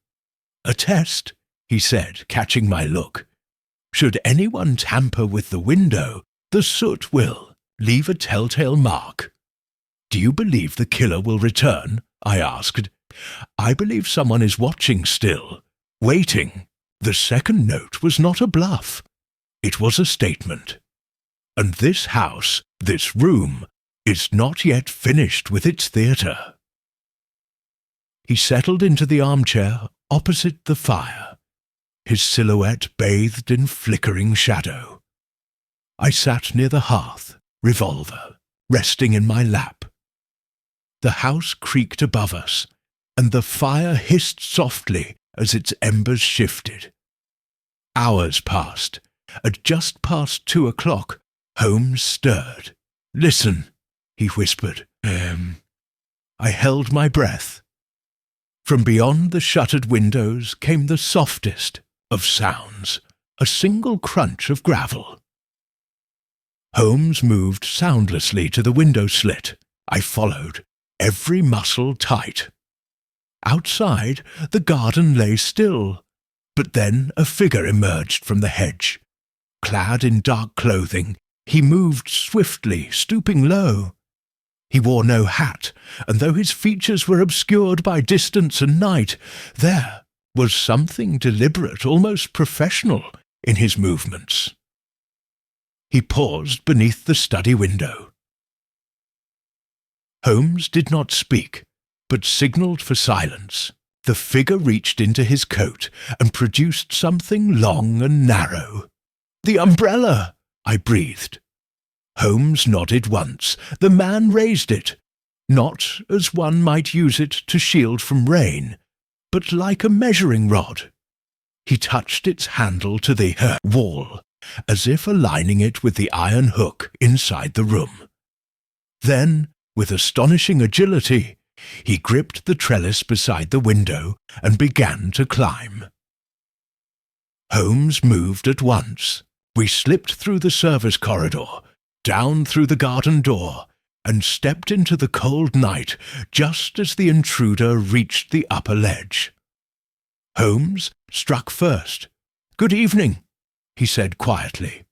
"A test," he said, catching my look. "Should anyone tamper with the window, the soot will leave a telltale mark." "Do you believe the killer will return?" I asked. "I believe someone is watching still, waiting." The second note was not a bluff. It was a statement. And this house, this room, is not yet finished with its theatre. He settled into the armchair opposite the fire, his silhouette bathed in flickering shadow. I sat near the hearth, revolver resting in my lap. The house creaked above us, and the fire hissed softly as its embers shifted. Hours passed. At just past 2 o'clock, Holmes stirred. "Listen," he whispered. I held my breath. From beyond the shuttered windows came the softest of sounds, a single crunch of gravel. Holmes moved soundlessly to the window slit. I followed, every muscle tight. Outside, the garden lay still, but then a figure emerged from the hedge. Clad in dark clothing, he moved swiftly, stooping low. He wore no hat, and though his features were obscured by distance and night, there was something deliberate, almost professional, in his movements. He paused beneath the study window. Holmes did not speak, but signalled for silence. The figure reached into his coat and produced something long and narrow. "The umbrella!" I breathed. Holmes nodded once. The man raised it, not as one might use it to shield from rain, but like a measuring rod. He touched its handle to the wall, as if aligning it with the iron hook inside the room. Then, with astonishing agility, he gripped the trellis beside the window and began to climb. Holmes moved at once. We slipped through the service corridor, down through the garden door, and stepped into the cold night just as the intruder reached the upper ledge. Holmes struck first. "Good evening," he said quietly.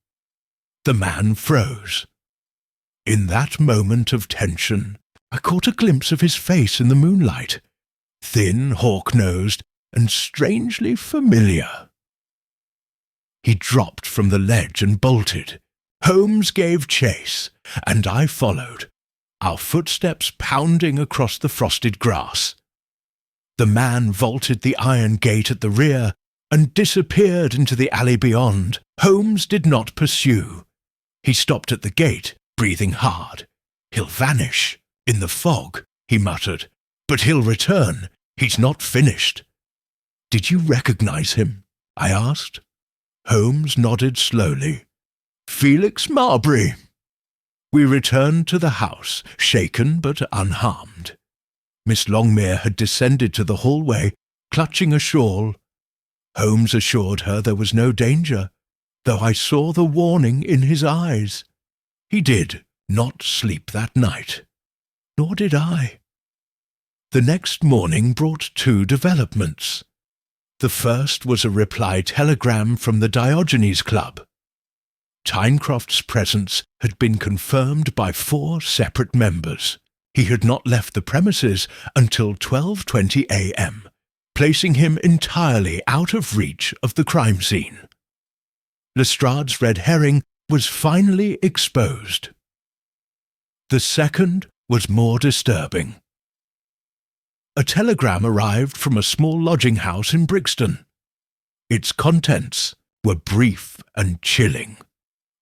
The man froze. In that moment of tension, I caught a glimpse of his face in the moonlight, thin, hawk-nosed, and strangely familiar. He dropped from the ledge and bolted. Holmes gave chase, and I followed, our footsteps pounding across the frosted grass. The man vaulted the iron gate at the rear and disappeared into the alley beyond. Holmes did not pursue. He stopped at the gate, breathing hard. "He'll vanish in the fog," he muttered. "But he'll return. He's not finished." "Did you recognize him?" I asked. Holmes nodded slowly. "Felix Marbury." We returned to the house, shaken but unharmed. Miss Longmere had descended to the hallway, clutching a shawl. Holmes assured her there was no danger, though I saw the warning in his eyes. He did not sleep that night. Nor did I. The next morning brought 2 developments. The first was a reply telegram from the Diogenes Club. Tyncroft's presence had been confirmed by 4 separate members. He had not left the premises until 12:20 a.m., placing him entirely out of reach of the crime scene. Lestrade's red herring was finally exposed. The second was more disturbing. A telegram arrived from a small lodging house in Brixton. Its contents were brief and chilling.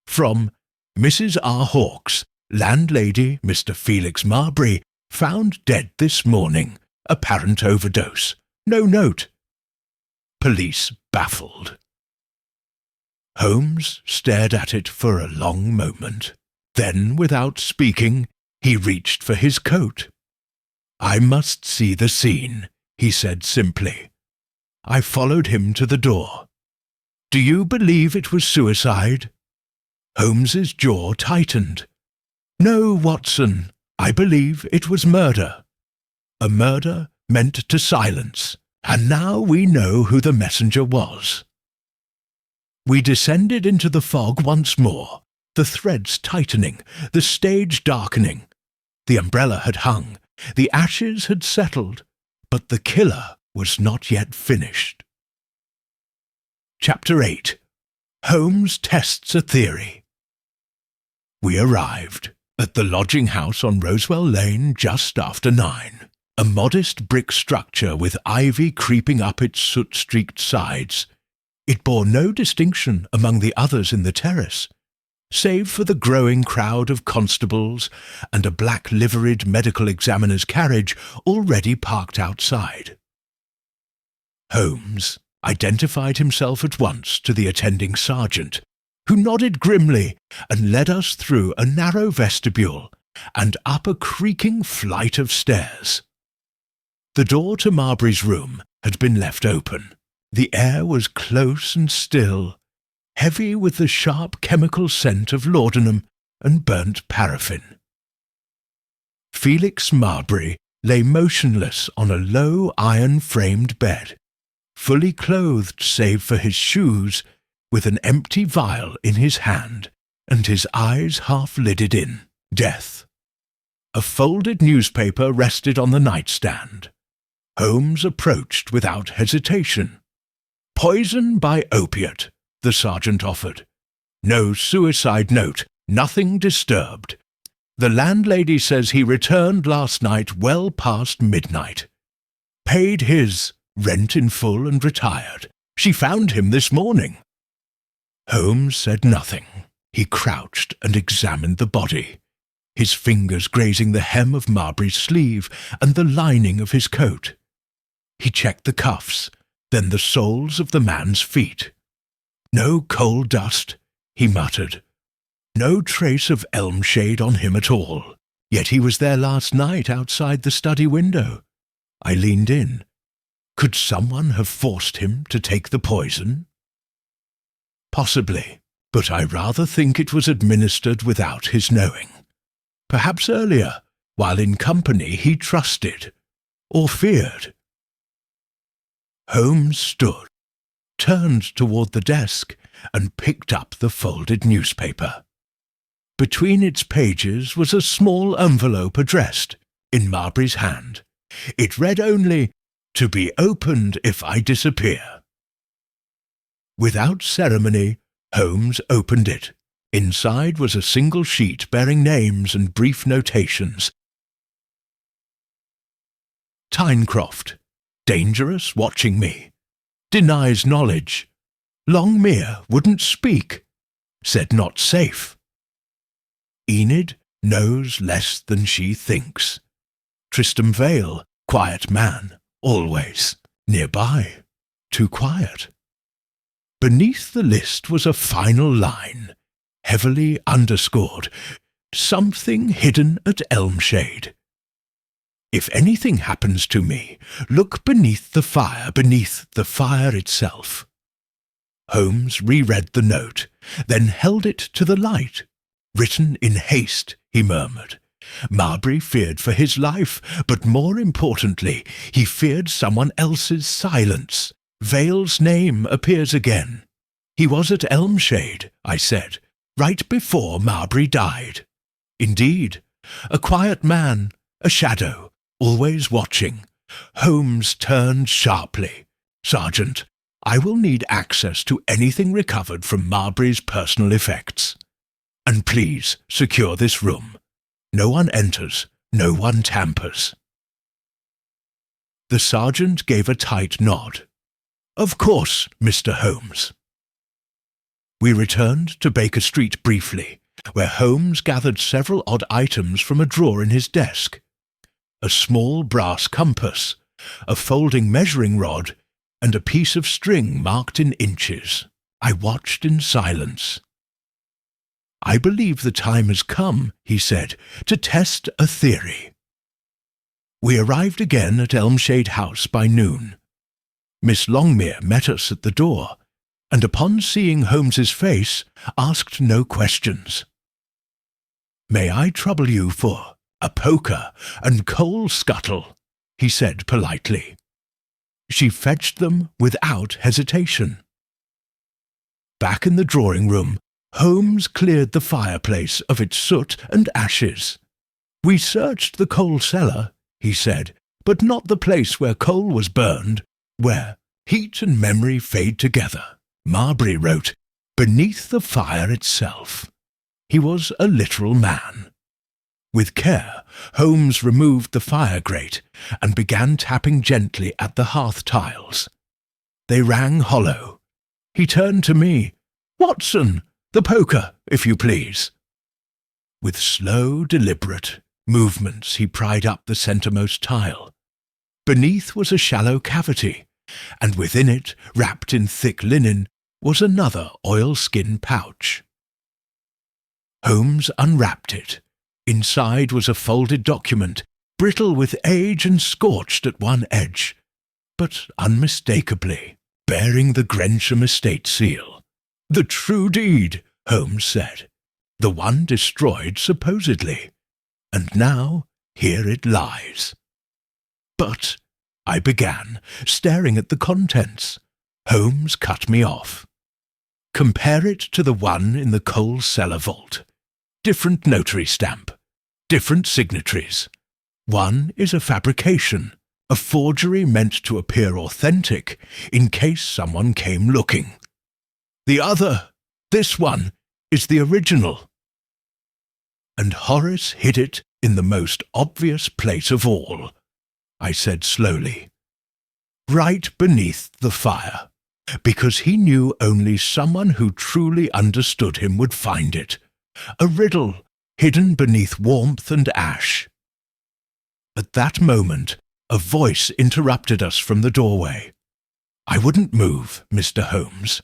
From Mrs. R. Hawkes, landlady Mr. Felix Marbury, found dead this morning, apparent overdose. No note. Police baffled. Holmes stared at it for a long moment. Then, without speaking, he reached for his coat. "I must see the scene," he said simply. I followed him to the door. "Do you believe it was suicide?" Holmes's jaw tightened. "No, Watson, I believe it was murder. A murder meant to silence, and now we know who the messenger was." We descended into the fog once more, the threads tightening, the stage darkening. The umbrella had hung, the ashes had settled, but the killer was not yet finished. Chapter 8. Holmes tests a theory. We arrived at the lodging house on Rosewell Lane just after 9, a modest brick structure with ivy creeping up its soot-streaked sides. It bore no distinction among the others in the terrace. save for the growing crowd of constables and a black-liveried medical examiner's carriage already parked outside. Holmes identified himself at once to the attending sergeant, who nodded grimly and led us through a narrow vestibule and up a creaking flight of stairs. The door to Marbury's room had been left open. The air was close and still, heavy with the sharp chemical scent of laudanum and burnt paraffin. Felix Marbury lay motionless on a low iron-framed bed, fully clothed save for his shoes, with an empty vial in his hand and his eyes half-lidded in death. A folded newspaper rested on the nightstand. Holmes approached without hesitation. "Poison by opiate," the sergeant offered. "No suicide note, nothing disturbed. The landlady says he returned last night well past midnight. Paid his rent in full and retired. She found him this morning." Holmes said nothing. He crouched and examined the body, his fingers grazing the hem of Marbury's sleeve and the lining of his coat. He checked the cuffs, then the soles of the man's feet. "No coal dust," he muttered. "No trace of elm shade on him at all. Yet he was there last night outside the study window." I leaned in. Could someone have forced him to take the poison? Possibly, but I rather think it was administered without his knowing. Perhaps earlier, while in company he trusted, or feared. Holmes stood, turned toward the desk, and picked up the folded newspaper. Between its pages was a small envelope addressed, in Marbury's hand. It read only, "To be opened if I disappear." Without ceremony, Holmes opened it. Inside was a single sheet bearing names and brief notations. Tyncroft, dangerous, watching me. Denies knowledge. Longmere wouldn't speak. Said not safe. Enid knows less than she thinks. Tristram Vale, quiet man, always. Nearby, too quiet. Beneath the list was a final line, heavily underscored. Something hidden at Elmshade. If anything happens to me, look beneath the fire itself. Holmes reread the note, then held it to the light. Written in haste, he murmured. Marbury feared for his life, but more importantly, he feared someone else's silence. Vale's name appears again. He was at Elmshade, I said, right before Marbury died. Indeed, a quiet man, a shadow, always watching. Holmes turned sharply. "Sergeant, I will need access to anything recovered from Marbury's personal effects. And please secure this room. No one enters, no one tampers." The sergeant gave a tight nod. "Of course, Mr. Holmes." We returned to Baker Street briefly, where Holmes gathered several odd items from a drawer in his desk. A small brass compass, a folding measuring rod, and a piece of string marked in inches. I watched in silence. "I believe the time has come," he said, "to test a theory." We arrived again at Elmshade House by noon. Miss Longmere met us at the door, and upon seeing Holmes's face, asked no questions. "May I trouble you for a poker and coal scuttle?" he said politely. She fetched them without hesitation. Back in the drawing-room, Holmes cleared the fireplace of its soot and ashes. "We searched the coal cellar," he said, "but not the place where coal was burned, where heat and memory fade together." Marbury wrote, "Beneath the fire itself." He was a literal man. With care, Holmes removed the fire grate and began tapping gently at the hearth tiles. They rang hollow. He turned to me. "Watson, The poker, if you please." With slow, deliberate movements he pried up the centremost tile. Beneath was a shallow cavity, and within it, wrapped in thick linen, was another oilskin pouch. Holmes unwrapped it. Inside was a folded document, brittle with age and scorched at one edge, but unmistakably bearing the Grensham estate seal. "The true deed," Holmes said. "The one destroyed supposedly. And now here it lies." "But," I began, staring at the contents. Holmes cut me off. "Compare it to the one in the coal cellar vault. Different notary stamp, different signatories. One is a fabrication, a forgery meant to appear authentic in case someone came looking. The other, this one, is the original." "And Horace hid it in the most obvious place of all," I said slowly. "Right beneath the fire, because he knew only someone who truly understood him would find it. A riddle hidden beneath warmth and ash." At that moment, a voice interrupted us from the doorway. "I wouldn't move, Mr. Holmes."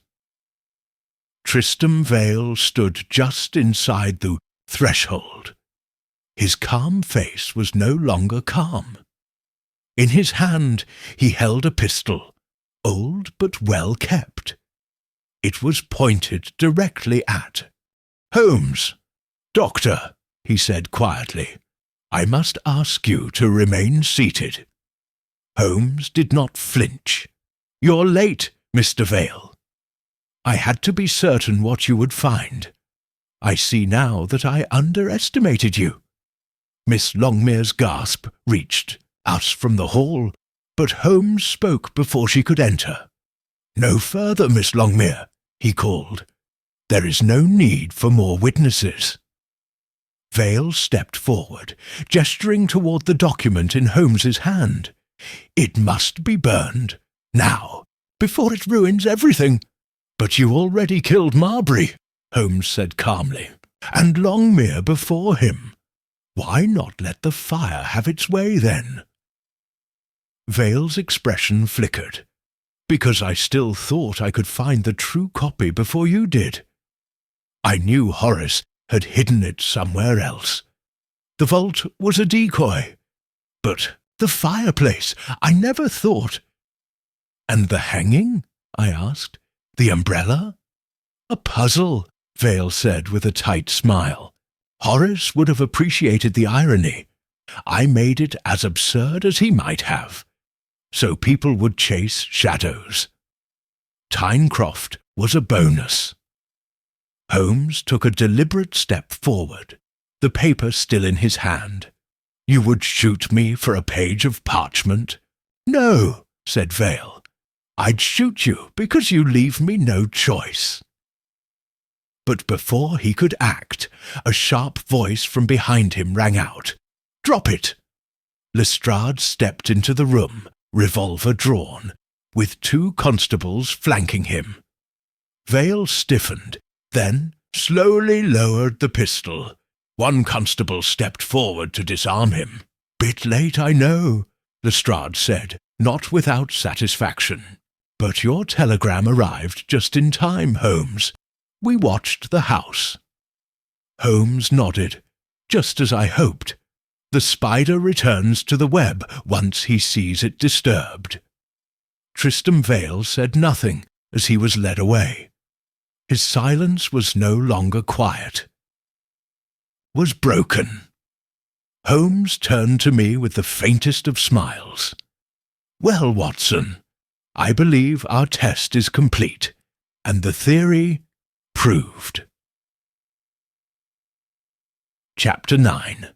Tristram Vale stood just inside the threshold. His calm face was no longer calm. In his hand he held a pistol, old but well kept. It was pointed directly at Holmes. "Doctor," he said quietly, "I must ask you to remain seated." Holmes did not flinch. "You're late, Mr. Vale." "I had to be certain what you would find. I see now that I underestimated you." Miss Longmere's gasp reached us from the hall, but Holmes spoke before she could enter. "No further, Miss Longmere," he called. "There is no need for more witnesses." Vale stepped forward, gesturing toward the document in Holmes's hand. "It must be burned, now, before it ruins everything." "But you already killed Marbury," Holmes said calmly, "and Longmere before him. Why not let the fire have its way, then?" Vale's expression flickered. "Because I still thought I could find the true copy before you did. I knew Horace had hidden it somewhere else. The vault was a decoy. But the fireplace, I never thought—" "And the hanging?" I asked. "The umbrella?" "A puzzle," Vale said with a tight smile. "Horace would have appreciated the irony. I made it as absurd as he might have, so people would chase shadows. Tyncroft was a bonus." Holmes took a deliberate step forward, the paper still in his hand. "You would shoot me for a page of parchment?" "No," said Vale. "I'd shoot you because you leave me no choice." But before he could act, a sharp voice from behind him rang out. "Drop it!" Lestrade stepped into the room, revolver drawn, with 2 constables flanking him. Vale stiffened, then slowly lowered the pistol. One constable stepped forward to disarm him. "Bit late, I know," Lestrade said, not without satisfaction. "But your telegram arrived just in time, Holmes. We watched the house." Holmes nodded. "Just as I hoped. The spider returns to the web once he sees it disturbed." Tristram Vale said nothing as he was led away. His silence was no longer quiet. Was broken. Holmes turned to me with the faintest of smiles. "Well, Watson, I believe our test is complete, and the theory proved." Chapter 9.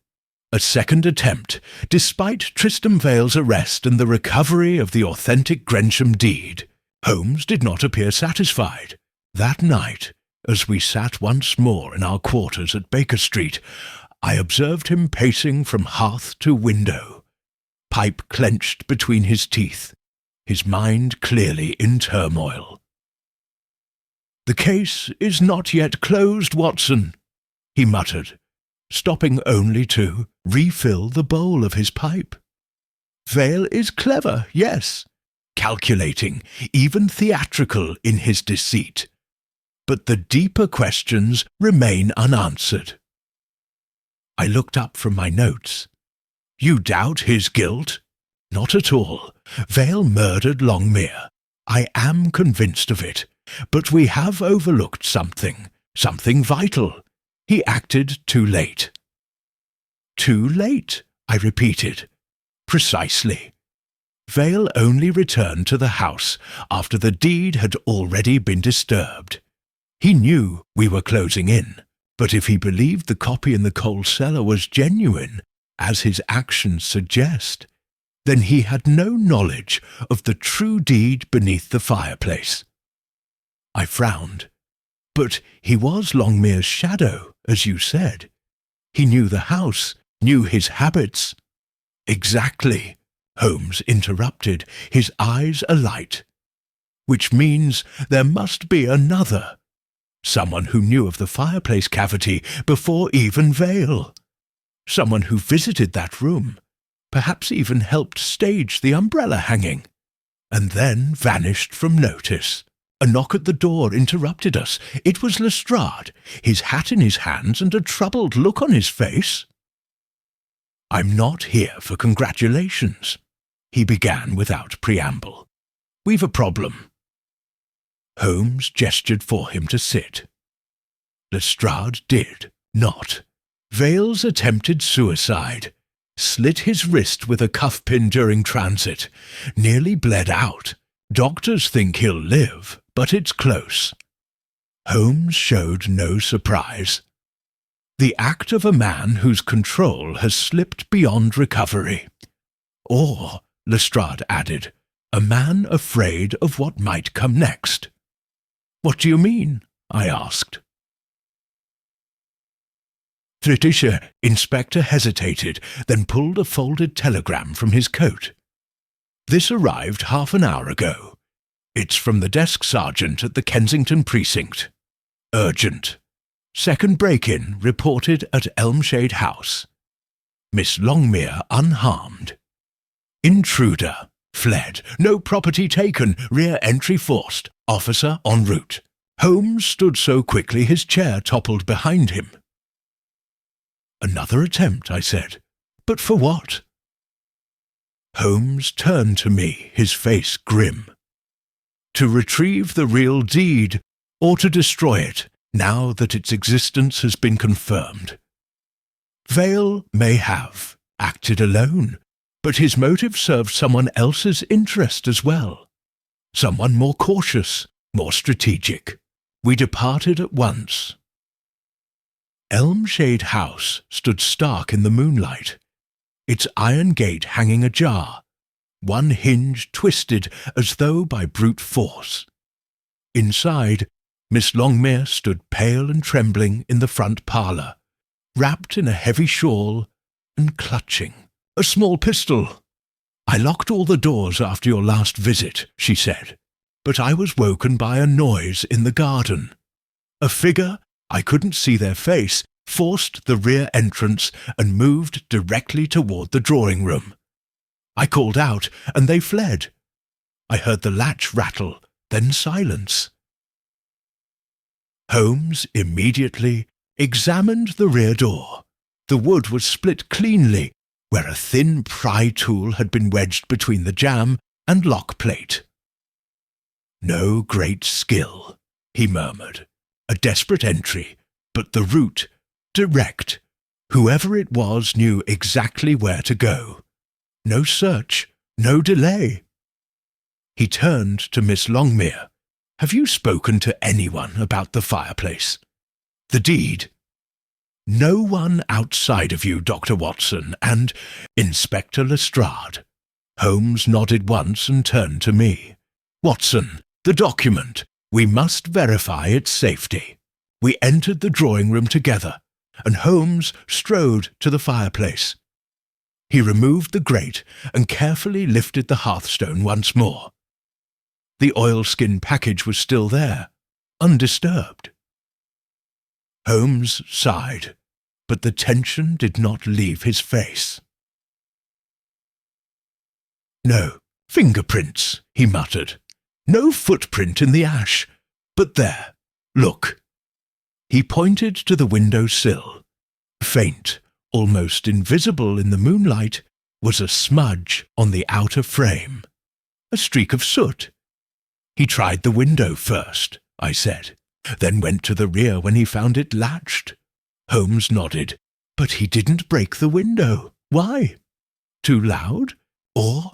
A second attempt, despite Tristram Vale's arrest and the recovery of the authentic Grensham deed. Holmes did not appear satisfied. That night, as we sat once more in our quarters at Baker Street, I observed him pacing from hearth to window, pipe clenched between his teeth, his mind clearly in turmoil. "The case is not yet closed, Watson," he muttered, stopping only to refill the bowl of his pipe. "Vale is clever, yes, calculating, even theatrical in his deceit. But the deeper questions remain unanswered." I looked up from my notes. "You doubt his guilt?" "Not at all. Vale murdered Longmere. I am convinced of it. But we have overlooked something vital. He acted too late." "Too late?" I repeated. "Precisely. Vale only returned to the house after the deed had already been disturbed. He knew we were closing in, but if he believed the copy in the coal cellar was genuine, as his actions suggest, then he had no knowledge of the true deed beneath the fireplace." I frowned. "But he was Longmere's shadow, as you said. He knew the house, knew his habits." "Exactly," Holmes interrupted, his eyes alight. "Which means there must be another. Someone who knew of the fireplace cavity before even Vale. Someone who visited that room, perhaps even helped stage the umbrella hanging, and then vanished from notice." A knock at the door interrupted us. It was Lestrade, his hat in his hands and a troubled look on his face. "I'm not here for congratulations," he began without preamble. "We've a problem." Holmes gestured for him to sit. Lestrade did not. Vale's attempted suicide. Slit his wrist with a cuff-pin during transit. Nearly bled out. Doctors think he'll live, but it's close. Holmes showed no surprise. The act of a man whose control has slipped beyond recovery. Or, Lestrade added, a man afraid of what might come next. "What do you mean?" I asked. The inspector hesitated, then pulled a folded telegram from his coat. "This arrived half an hour ago. It's from the desk sergeant at the Kensington precinct. Urgent. Second break-in reported at Elmshade House. Miss Longmere unharmed. Intruder fled. No property taken. Rear entry forced. Officer en route." Holmes stood so quickly his chair toppled behind him. "Another attempt," I said. "But for what?" Holmes turned to me, his face grim. "To retrieve the real deed, or to destroy it, now that its existence has been confirmed. Vale may have acted alone, but his motive served someone else's interest as well. Someone more cautious, more strategic. We departed at once." Elmshade House stood stark in the moonlight, its iron gate hanging ajar, one hinge twisted as though by brute force. Inside, Miss Longmere stood pale and trembling in the front parlour, wrapped in a heavy shawl and clutching a small pistol. "I locked all the doors after your last visit," she said, "but I was woken by a noise in the garden. A figure, I couldn't see their face, forced the rear entrance and moved directly toward the drawing room. I called out, and they fled. I heard the latch rattle, then silence." Holmes immediately examined the rear door. The wood was split cleanly, where a thin pry tool had been wedged between the jamb and lock plate. "No great skill," he murmured. "A desperate entry, but the route direct. Whoever it was knew exactly where to go. No search, no delay." He turned to Miss Longmere. "Have you spoken to anyone about the fireplace? The deed?" "No one outside of you, Dr. Watson, and Inspector Lestrade." Holmes nodded once and turned to me. "Watson, the document. We must verify its safety." We entered the drawing room together, and Holmes strode to the fireplace. He removed the grate and carefully lifted the hearthstone once more. The oilskin package was still there, undisturbed. Holmes sighed, but the tension did not leave his face. "No fingerprints," he muttered. "No footprint in the ash. But there, look." He pointed to the window sill. Faint, almost invisible in the moonlight, was a smudge on the outer frame. A streak of soot. "He tried the window first," I said, "then went to the rear when he found it latched." Holmes nodded. "But he didn't break the window. Why? Too loud? Or—"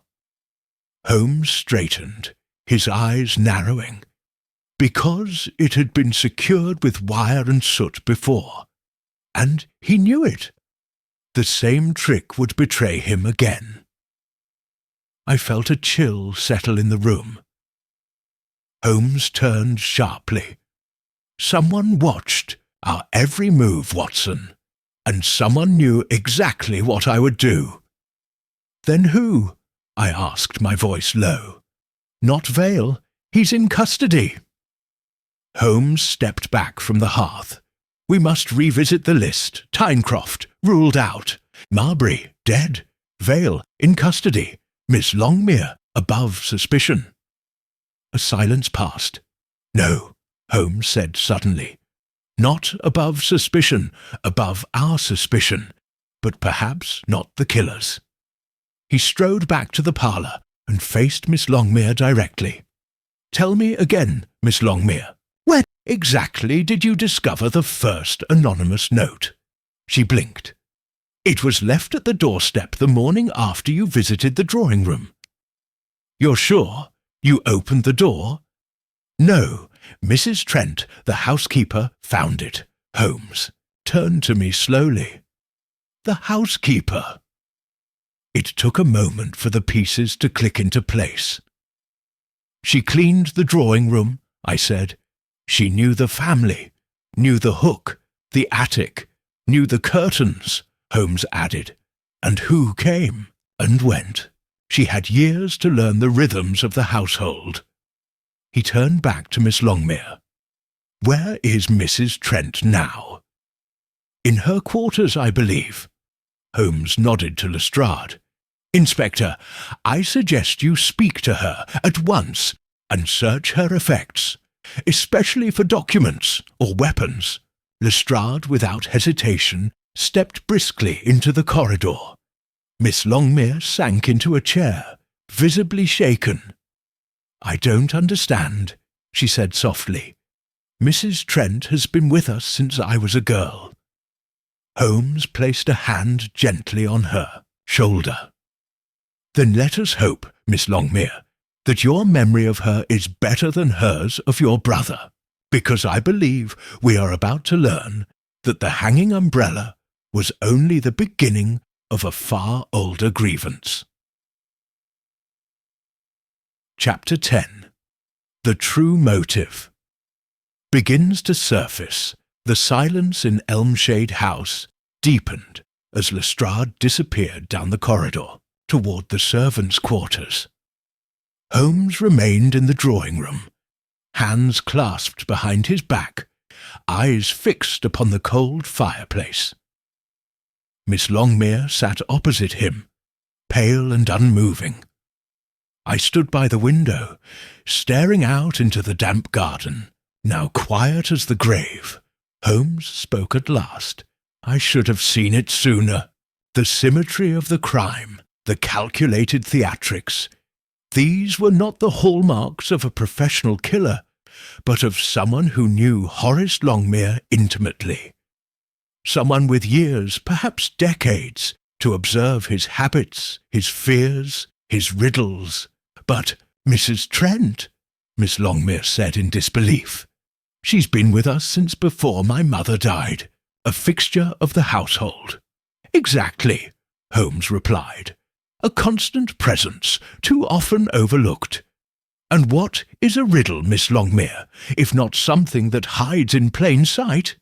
Holmes straightened, his eyes narrowing. "Because it had been secured with wire and soot before. And he knew it. The same trick would betray him again." I felt a chill settle in the room. Holmes turned sharply. "Someone watched our every move, Watson, and someone knew exactly what I would do." "Then who?" I asked, my voice low. "Not Vale. He's in custody." Holmes stepped back from the hearth. "We must revisit the list. Tyncroft, ruled out. Marbury, dead. Vale, in custody. Miss Longmere, above suspicion." A silence passed. "No," Holmes said suddenly. "Not above suspicion, above our suspicion, but perhaps not the killer's." He strode back to the parlour and faced Miss Longmere directly. "Tell me again, Miss Longmere, when exactly did you discover the first anonymous note?" She blinked. "It was left at the doorstep the morning after you visited the drawing-room." "You're sure? You opened the door?" "No, Mrs. Trent, the housekeeper, found it." Holmes turned to me slowly. "The housekeeper?" It took a moment for the pieces to click into place. "She cleaned the drawing-room," I said. "She knew the family, knew the hook, the attic, knew the curtains," Holmes added, "and who came and went. She had years to learn the rhythms of the household." He turned back to Miss Longmere. "Where is Mrs. Trent now?" "In her quarters, I believe." Holmes nodded to Lestrade. "Inspector, I suggest you speak to her at once and search her effects, especially for documents or weapons." Lestrade, without hesitation, stepped briskly into the corridor. Miss Longmere sank into a chair, visibly shaken. "I don't understand," she said softly. "Mrs. Trent has been with us since I was a girl." Holmes placed a hand gently on her shoulder. "Then let us hope, Miss Longmere, that your memory of her is better than hers of your brother, because I believe we are about to learn that the hanging umbrella was only the beginning of a far older grievance." Chapter 10. The True Motive. Begins to surface. The silence in Elmshade House deepened as Lestrade disappeared down the corridor toward the servants' quarters. Holmes remained in the drawing-room, hands clasped behind his back, eyes fixed upon the cold fireplace. Miss Longmere sat opposite him, pale and unmoving. I stood by the window, staring out into the damp garden, now quiet as the grave. Holmes spoke at last. "I should have seen it sooner. The symmetry of the crime, the calculated theatrics. These were not the hallmarks of a professional killer, but of someone who knew Horace Longmere intimately. Someone with years, perhaps decades, to observe his habits, his fears, his riddles. But Mrs. Trent," Miss Longmere said in disbelief. "She's been with us since before my mother died, a fixture of the household." "Exactly," Holmes replied. "A constant presence, too often overlooked. And what is a riddle, Miss Longmere, if not something that hides in plain sight?"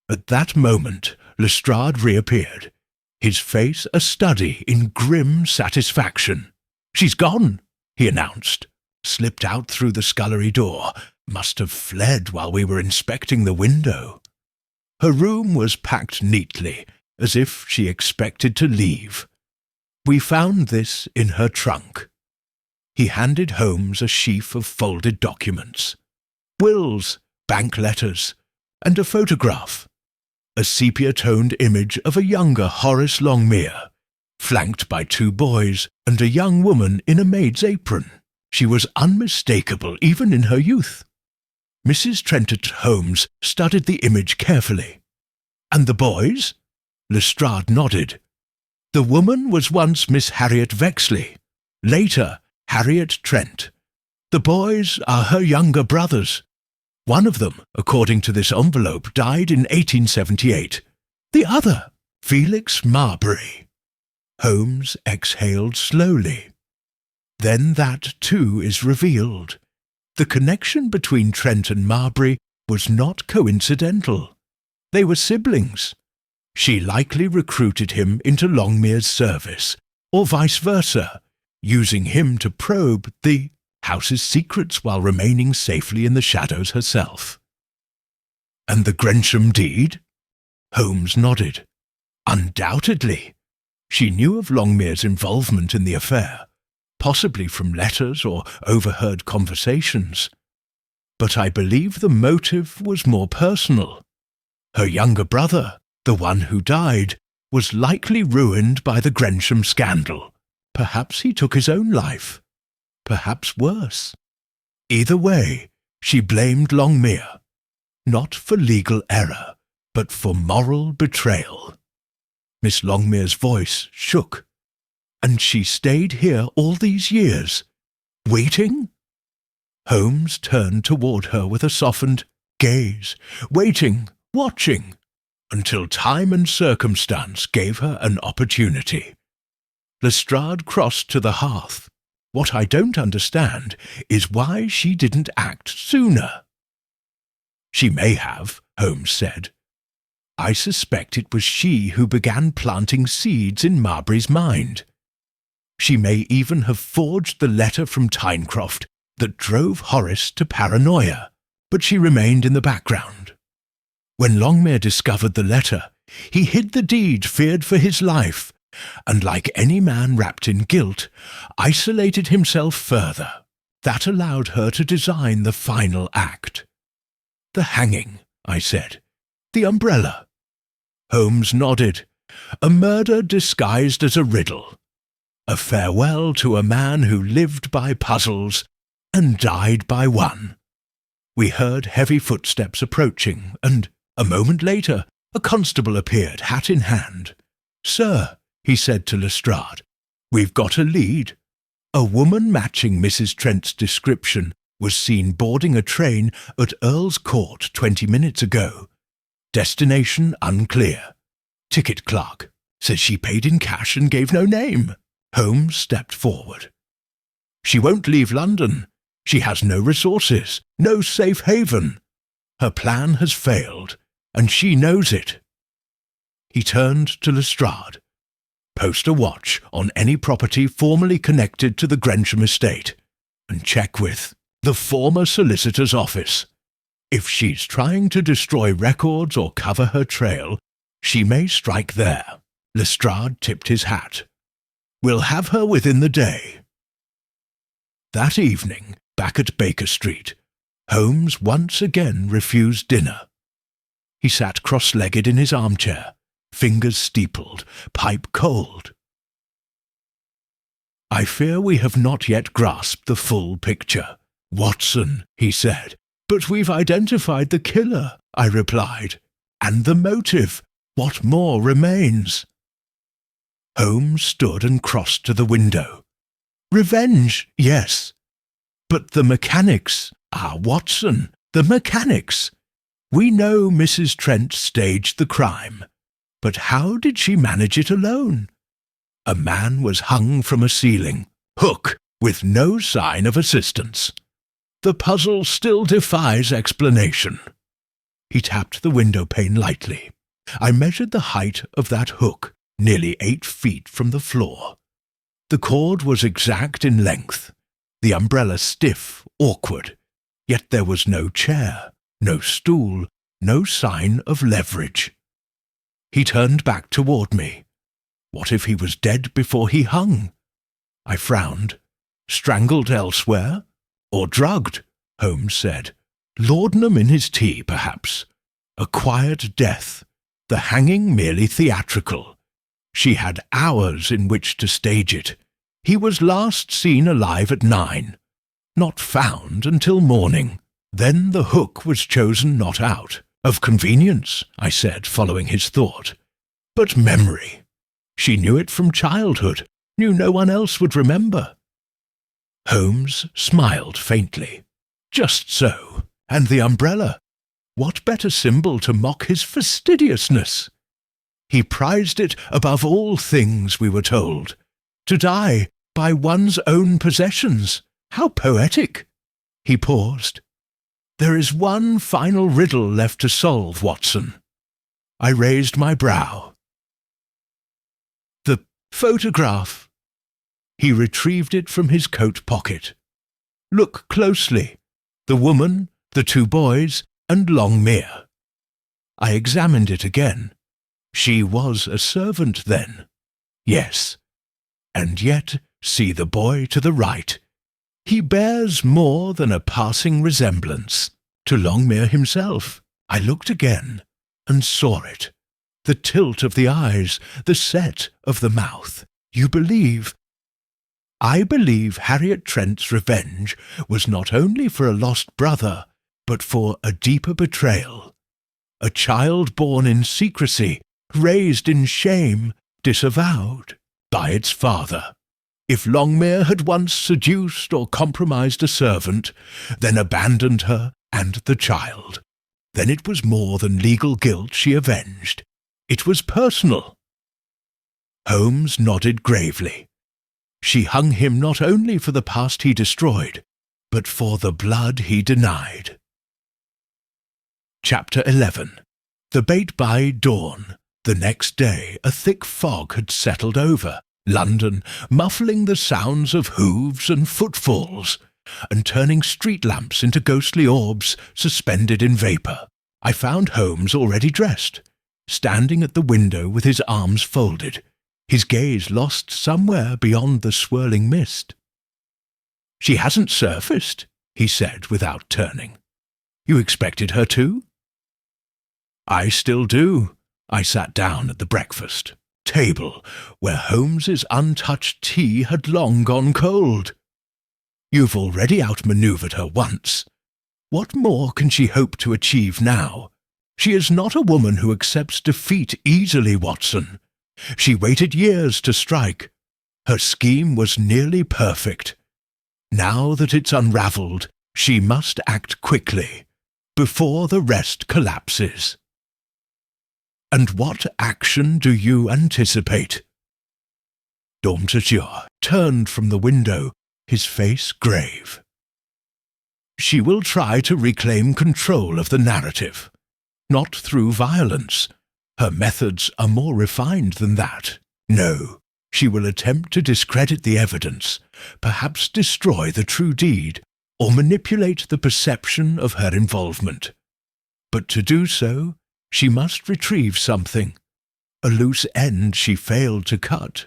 At that moment Lestrade reappeared, his face a study in grim satisfaction. "She's gone," he announced, slipped out through the scullery door, Must have fled while we were inspecting the window. Her room was packed neatly, as if she expected to leave. We found this in her trunk." He handed Holmes a sheaf of folded documents. Wills, bank letters, and a photograph. A sepia-toned image of a younger Horace Longmere, flanked by 2 boys and a young woman in a maid's apron. She was unmistakable even in her youth. Mrs. Trent Holmes studied the image carefully. "And the boys?" Lestrade nodded. "The woman was once Miss Harriet Vexley, later Harriet Trent. The boys are her younger brothers. One of them, according to this envelope, died in 1878. The other, Felix Marbury." Holmes exhaled slowly. "Then that, too, is revealed. The connection between Trent and Marbury was not coincidental. They were siblings. She likely recruited him into Longmere's service, or vice versa, using him to probe the house's secrets while remaining safely in the shadows herself." "And the Grensham deed?" Holmes nodded. "Undoubtedly. She knew of Longmere's involvement in the affair, possibly from letters or overheard conversations. But I believe the motive was more personal. Her younger brother, the one who died, was likely ruined by the Grensham scandal. Perhaps he took his own life. Perhaps worse. Either way, she blamed Longmere, not for legal error, but for moral betrayal." Miss Longmere's voice shook. "And she stayed here all these years, waiting?" Holmes turned toward her with a softened gaze, waiting, watching, until time and circumstance gave her an opportunity. Lestrade crossed to the hearth. "What I don't understand is why she didn't act sooner." "She may have," Holmes said. "I suspect it was she who began planting seeds in Marbury's mind. She may even have forged the letter from Tyncroft that drove Horace to paranoia, but she remained in the background. When Longmere discovered the letter, he hid the deed, feared for his life, and like any man wrapped in guilt, isolated himself further. That allowed her to design the final act." "The hanging," I said. "The umbrella." Holmes nodded. "A murder disguised as a riddle. A farewell to a man who lived by puzzles and died by one." We heard heavy footsteps approaching, and, a moment later, a constable appeared, hat in hand. "Sir," he said to Lestrade, "we've got a lead. A woman matching Mrs. Trent's description was seen boarding a train at Earl's Court 20 minutes ago. Destination unclear. Ticket clerk says she paid in cash and gave no name." Holmes stepped forward. "She won't leave London. She has no resources, no safe haven. Her plan has failed, and she knows it." He turned to Lestrade. "Post a watch on any property formerly connected to the Grensham estate, and check with the former solicitor's office. If she's trying to destroy records or cover her trail, she may strike there." Lestrade tipped his hat. "We'll have her within the day." That evening, back at Baker Street, Holmes once again refused dinner. He sat cross-legged in his armchair, fingers steepled, pipe cold. "I fear we have not yet grasped the full picture, Watson," he said. "But we've identified the killer," I replied. "And the motive. What more remains?" Holmes stood and crossed to the window. "Revenge, yes. But the mechanics, Watson, the mechanics. We know Mrs. Trent staged the crime, but how did she manage it alone? A man was hung from a ceiling, hook, with no sign of assistance. The puzzle still defies explanation." He tapped the window pane lightly. I measured the height of that hook, nearly 8 feet from the floor. The cord was exact in length, the umbrella stiff, awkward. Yet there was no chair, no stool, no sign of leverage. He turned back toward me. What if he was dead before he hung? I frowned. Strangled elsewhere? Or drugged, Holmes said. Laudanum in his tea, perhaps. A quiet death, the hanging merely theatrical. She had hours in which to stage it. He was last seen alive at 9. Not found until morning. Then the hook was chosen not out. Of convenience, I said, following his thought. But memory. She knew it from childhood, knew no one else would remember. Holmes smiled faintly. Just so. And the umbrella. What better symbol to mock his fastidiousness? He prized it above all things, we were told. To die by one's own possessions. How poetic! He paused. There is one final riddle left to solve, Watson. I raised my brow. The photograph. He retrieved it from his coat pocket. Look closely. The woman, the 2 boys, and Longmere. I examined it again. She was a servant then. Yes. And yet, see the boy to the right. He bears more than a passing resemblance to Longmere himself. I looked again, and saw it. The tilt of the eyes, the set of the mouth. You believe? I believe Harriet Trent's revenge was not only for a lost brother, but for a deeper betrayal. A child born in secrecy, raised in shame, disavowed by its father. If Longmere had once seduced or compromised a servant, then abandoned her and the child, then it was more than legal guilt she avenged. It was personal. Holmes nodded gravely. She hung him not only for the past he destroyed, but for the blood he denied. Chapter 11. The bait by dawn. The next day a thick fog had settled over London, muffling the sounds of hooves and footfalls, and turning street lamps into ghostly orbs suspended in vapour. I found Holmes already dressed, standing at the window with his arms folded, his gaze lost somewhere beyond the swirling mist. She hasn't surfaced, he said without turning. You expected her to? I still do. I sat down at the breakfast table, where Holmes's untouched tea had long gone cold. You've already outmanoeuvred her once. What more can she hope to achieve now? She is not a woman who accepts defeat easily, Watson. She waited years to strike. Her scheme was nearly perfect. Now that it's unravelled, she must act quickly, before the rest collapses. And what action do you anticipate? D'Ormesure turned from the window, his face grave. She will try to reclaim control of the narrative, not through violence. Her methods are more refined than that. No, she will attempt to discredit the evidence, perhaps destroy the true deed, or manipulate the perception of her involvement. But to do so, she must retrieve something, a loose end she failed to cut.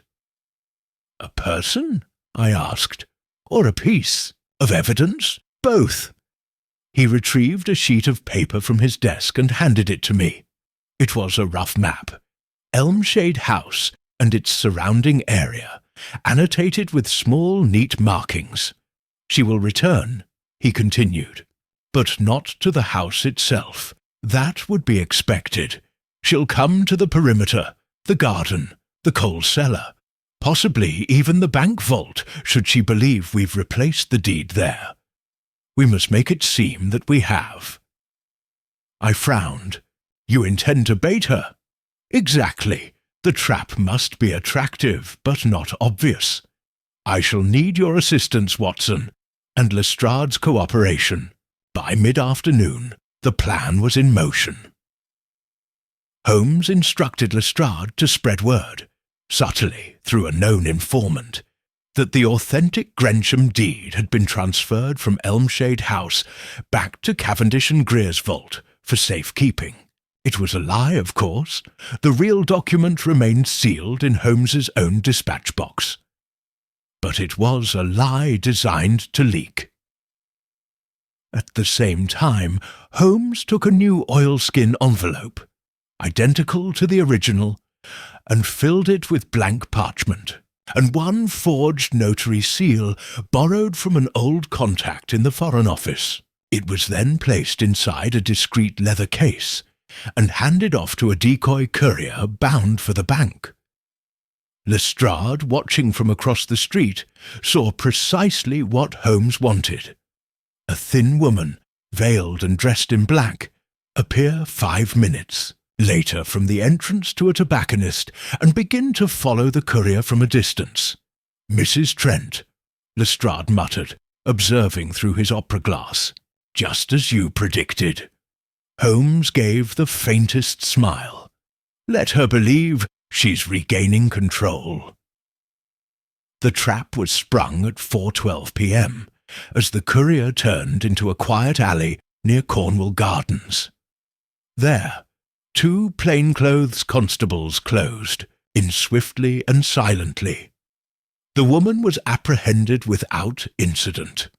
A person? I asked. Or a piece of evidence? Both. He retrieved a sheet of paper from his desk and handed it to me. It was a rough map. Elmshade House and its surrounding area, annotated with small, neat markings. She will return, he continued, but not to the house itself. That would be expected. She'll come to the perimeter, the garden, the coal cellar, possibly even the bank vault, should she believe we've replaced the deed there. We must make it seem that we have. I frowned. You intend to bait her? Exactly. The trap must be attractive, but not obvious. I shall need your assistance, Watson, and Lestrade's cooperation. By mid-afternoon, the plan was in motion. Holmes instructed Lestrade to spread word, subtly through a known informant. that the authentic Grensham deed had been transferred from Elmshade House back to Cavendish and Greer's vault for safekeeping. It was a lie, of course. The real document remained sealed in Holmes's own dispatch box. But it was a lie designed to leak. At the same time, Holmes took a new oilskin envelope, identical to the original, and filled it with blank parchment, and one forged notary seal borrowed from an old contact in the Foreign Office. It was then placed inside a discreet leather case and handed off to a decoy courier bound for the bank. Lestrade, watching from across the street, saw precisely what Holmes wanted. A thin woman, veiled and dressed in black, appear 5 minutes later from the entrance to a tobacconist and begin to follow the courier from a distance. "Mrs. Trent," Lestrade muttered, observing through his opera glass. "Just as you predicted." Holmes gave the faintest smile. "Let her believe she's regaining control." The trap was sprung at 4:12 p.m. as the courier turned into a quiet alley near Cornwall Gardens. There, 2 plainclothes constables closed, in swiftly and silently. The woman was apprehended without incident.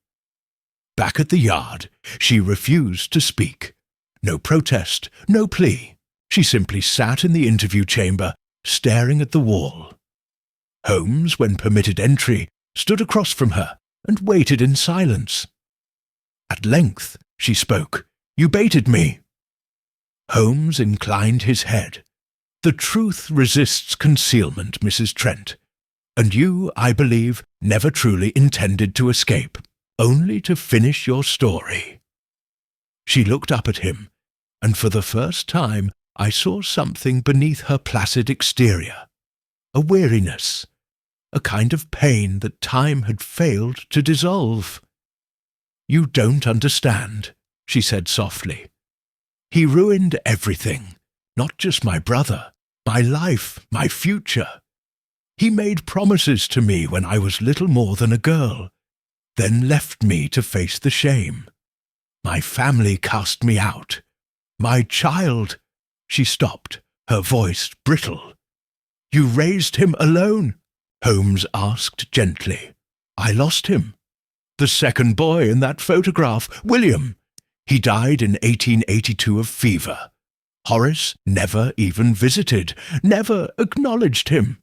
Back at the yard, she refused to speak. No protest, no plea. She simply sat in the interview chamber, staring at the wall. Holmes, when permitted entry, stood across from her and waited in silence. At length she spoke. "You baited me." Holmes inclined his head. "The truth resists concealment, Mrs. Trent, and you, I believe, never truly intended to escape, only to finish your story." She looked up at him, and for the first time I saw something beneath her placid exterior, a weariness, a kind of pain that time had failed to dissolve. "You don't understand," she said softly. "He ruined everything, not just my brother, my life, my future. He made promises to me when I was little more than a girl, then left me to face the shame. My family cast me out. My child—" She stopped, her voice brittle. "You raised him alone?" Holmes asked gently. "I lost him. The second boy in that photograph, William. He died in 1882 of fever. Horace never even visited, never acknowledged him.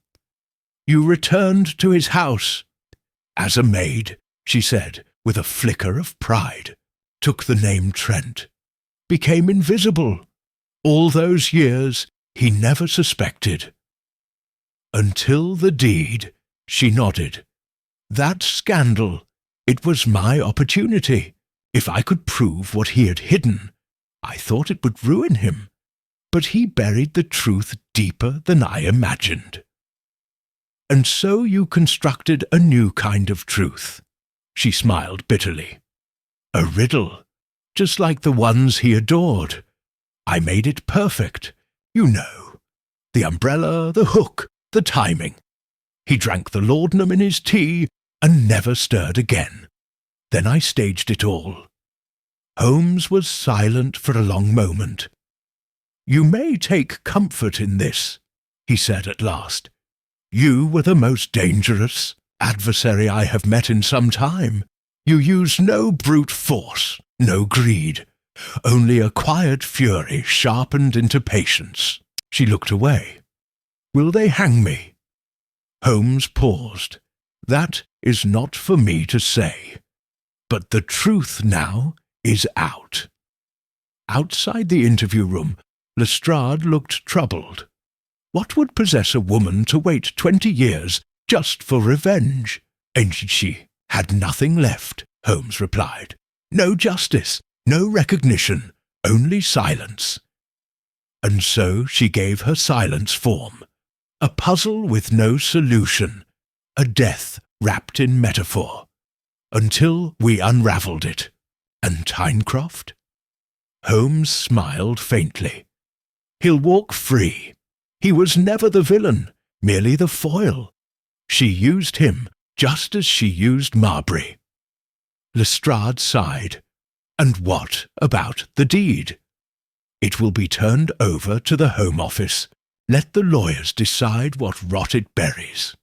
You returned to his house. As a maid," she said, with a flicker of pride, "took the name Trent, became invisible. All those years he never suspected. Until the deed," she nodded. "That scandal, it was my opportunity. If I could prove what he had hidden, I thought it would ruin him, but he buried the truth deeper than I imagined. And so you constructed a new kind of truth." She smiled bitterly. "A riddle, just like the ones he adored. I made it perfect, you know. The umbrella, the hook, the timing. He drank the laudanum in his tea and never stirred again. Then I staged it all." Holmes was silent for a long moment. "You may take comfort in this," he said at last. "You were the most dangerous adversary I have met in some time. You used no brute force, no greed, only a quiet fury sharpened into patience." She looked away. "Will they hang me?" Holmes paused. "That is not for me to say. But the truth now is out." Outside the interview room, Lestrade looked troubled. What would possess a woman to wait 20 years just for revenge? And she had nothing left, Holmes replied. No justice, no recognition, only silence. And so she gave her silence form. A puzzle with no solution, a death wrapped in metaphor, until we unravelled it. And Tyncroft? Holmes smiled faintly. He'll walk free. He was never the villain, merely the foil. She used him just as she used Marbury. Lestrade sighed. And what about the deed? It will be turned over to the Home Office. Let the lawyers decide what rot it buries.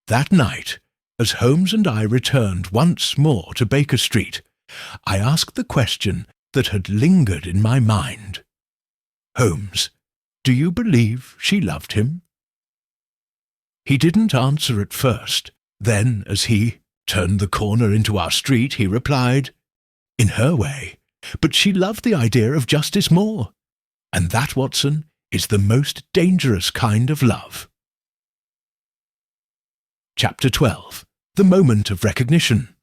That night, as Holmes and I returned once more to Baker Street, I asked the question that had lingered in my mind. Holmes, do you believe she loved him? He didn't answer at first. Then, as he turned the corner into our street, he replied, in her way, but she loved the idea of justice more. And that, Watson, is the most dangerous kind of love. Chapter 12. The Moment of Recognition.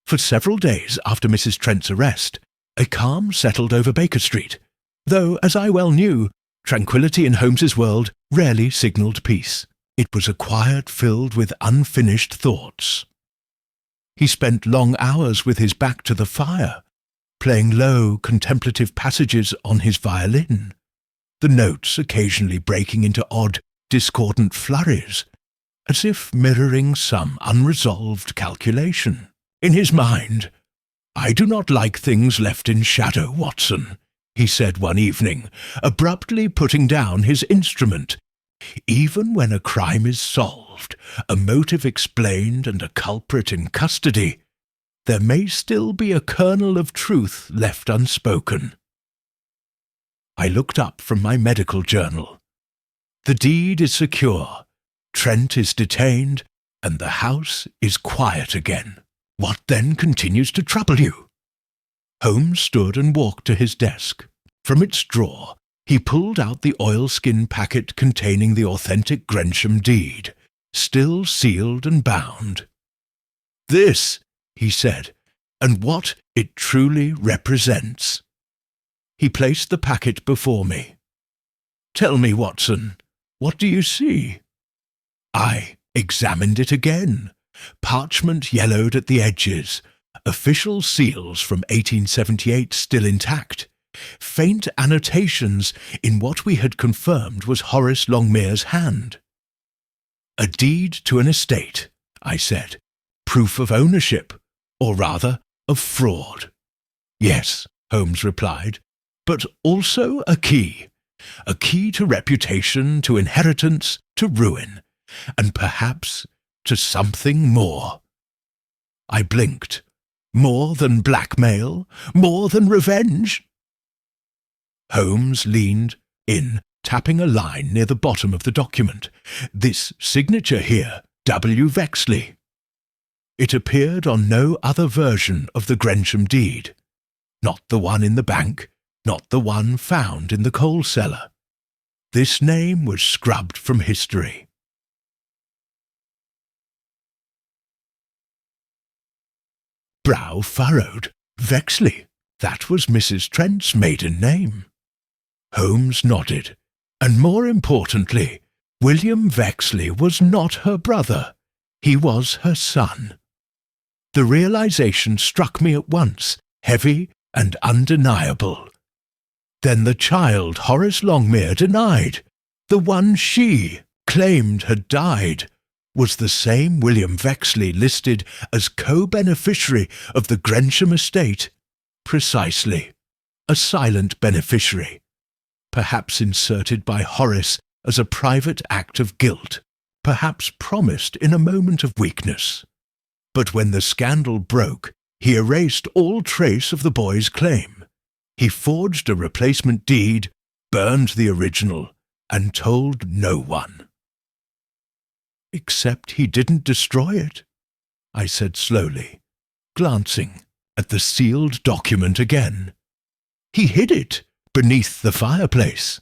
For several days after Mrs. Trent's arrest, a calm settled over Baker Street, though, as I well knew, tranquillity in Holmes's world rarely signalled peace. It was a quiet filled with unfinished thoughts. He spent long hours with his back to the fire, playing low, contemplative passages on his violin, the notes occasionally breaking into odd, discordant flurries, as if mirroring some unresolved calculation. In his mind, "I do not like things left in shadow, Watson," he said one evening, abruptly putting down his instrument. "Even when a crime is solved, a motive explained and a culprit in custody, there may still be a kernel of truth left unspoken." I looked up from my medical journal. The deed is secure, Trent is detained, and the house is quiet again. What then continues to trouble you? Holmes stood and walked to his desk. From its drawer, he pulled out the oilskin packet containing the authentic Grensham deed, still sealed and bound. "This," he said, "and what it truly represents." He placed the packet before me. "Tell me, Watson, what do you see?" I examined it again. Parchment yellowed at the edges, official seals from 1878 still intact, faint annotations in what we had confirmed was Horace Longmere's hand. "A deed to an estate," I said. "Proof of ownership, or rather, of fraud." "Yes," Holmes replied, "but also a key to reputation, to inheritance, to ruin, and perhaps to something more." I blinked. More than blackmail? More than revenge? Holmes leaned in, tapping a line near the bottom of the document. "This signature here, W. Vexley." It appeared on no other version of the Grensham deed. Not the one in the bank, not the one found in the coal cellar. This name was scrubbed from history. Brow furrowed. Vexley. That was Mrs. Trent's maiden name. Holmes nodded. And more importantly, William Vexley was not her brother. He was her son. The realization struck me at once, heavy and undeniable. Then the child Horace Longmere denied, the one she claimed had died, was the same William Vexley listed as co-beneficiary of the Grensham estate. Precisely. A silent beneficiary, perhaps inserted by Horace as a private act of guilt, perhaps promised in a moment of weakness. But when the scandal broke, he erased all trace of the boy's claim. He forged a replacement deed, burned the original, and told no one. "Except he didn't destroy it," I said slowly, glancing at the sealed document again. "He hid it beneath the fireplace,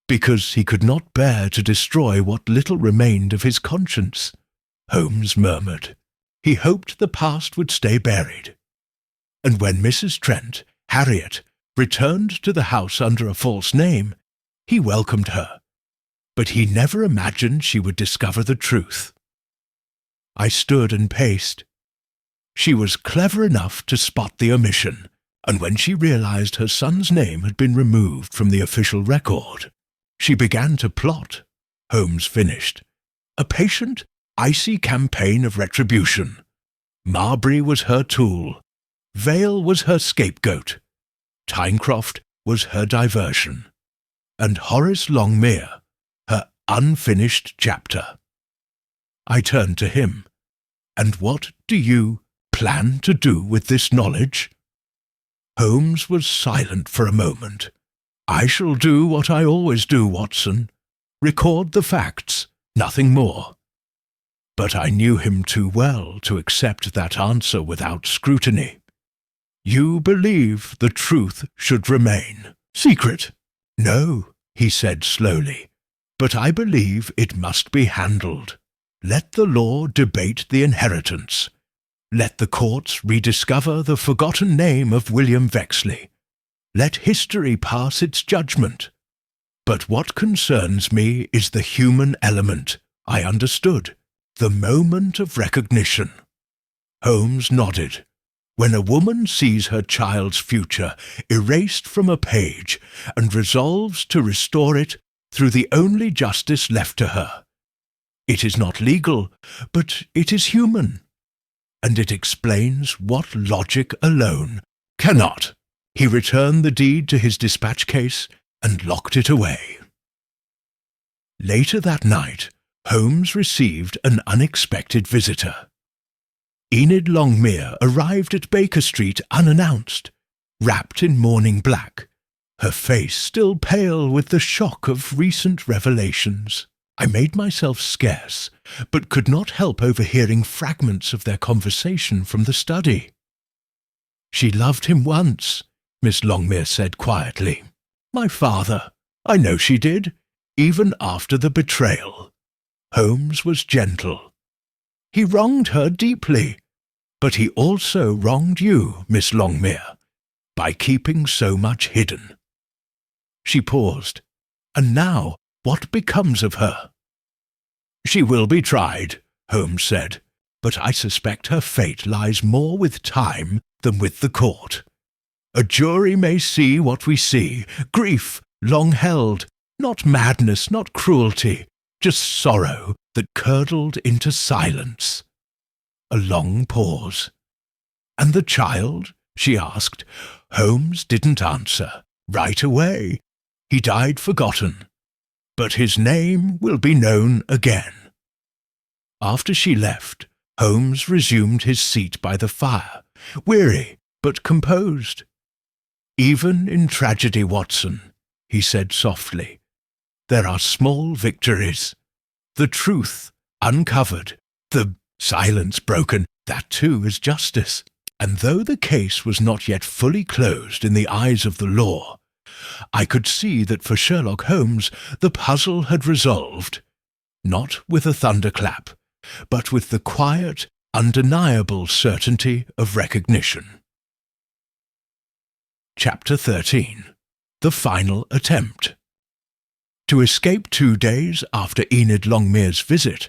because he could not bear to destroy what little remained of his conscience," Holmes murmured. "He hoped the past would stay buried. And when Mrs. Trent, Harriet, returned to the house under a false name, he welcomed her. But he never imagined she would discover the truth." I stood and paced. She was clever enough to spot the omission, and when she realized her son's name had been removed from the official record, she began to plot, Holmes finished. "A patient icy campaign of retribution. Marbury was her tool. Vale was her scapegoat. Tyncroft was her diversion. And Horace Longmere, her unfinished chapter. I turned to him. And what do you plan to do with this knowledge? Holmes was silent for a moment. I shall do what I always do, Watson. Record the facts, nothing more. But I knew him too well to accept that answer without scrutiny. You believe the truth should remain secret? No, he said slowly, but I believe it must be handled. Let the law debate the inheritance. Let the courts rediscover the forgotten name of William Vexley. Let history pass its judgment. But what concerns me is the human element. I understood. The moment of recognition. Holmes nodded. When a woman sees her child's future erased from a page and resolves to restore it through the only justice left to her, it is not legal, but it is human. And it explains what logic alone cannot. He returned the deed to his dispatch case and locked it away. Later that night, Holmes received an unexpected visitor. Enid Longmere arrived at Baker Street unannounced, wrapped in mourning black, her face still pale with the shock of recent revelations. I made myself scarce, but could not help overhearing fragments of their conversation from the study. She loved him once, Miss Longmere said quietly. My father. I know she did, even after the betrayal. Holmes was gentle. He wronged her deeply, but he also wronged you, Miss Longmere, by keeping so much hidden. She paused. And now, what becomes of her? She will be tried, Holmes said, but I suspect her fate lies more with time than with the court. A jury may see what we see, grief long held, not madness, not cruelty, just sorrow that curdled into silence. A long pause. And the child? She asked. Holmes didn't answer. Right away. He died forgotten. But his name will be known again. After she left, Holmes resumed his seat by the fire, weary but composed. Even in tragedy, Watson, he said softly, there are small victories. The truth uncovered, the silence broken, that too is justice. And though the case was not yet fully closed in the eyes of the law, I could see that for Sherlock Holmes the puzzle had resolved, not with a thunderclap, but with the quiet, undeniable certainty of recognition. Chapter 13. The Final Attempt. To escape 2 days after Enid Longmere's visit,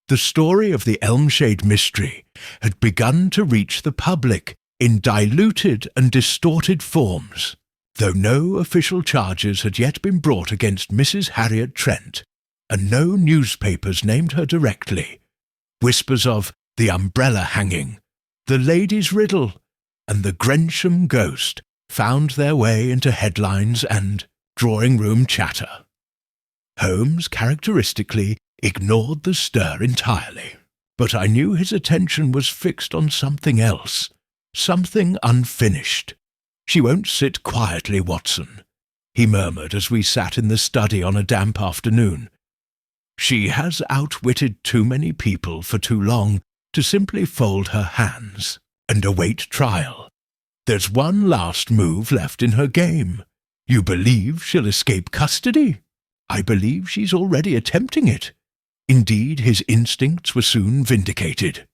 the story of the Elmshade mystery had begun to reach the public in diluted and distorted forms. Though no official charges had yet been brought against Mrs. Harriet Trent, and no newspapers named her directly, whispers of the umbrella hanging, the lady's riddle, and the Grensham ghost found their way into headlines and drawing-room chatter. Holmes characteristically ignored the stir entirely, but I knew his attention was fixed on something else, something unfinished. She won't sit quietly, Watson, he murmured as we sat in the study on a damp afternoon. She has outwitted too many people for too long to simply fold her hands and await trial. There's one last move left in her game. You believe she'll escape custody? I believe she's already attempting it. Indeed, his instincts were soon vindicated.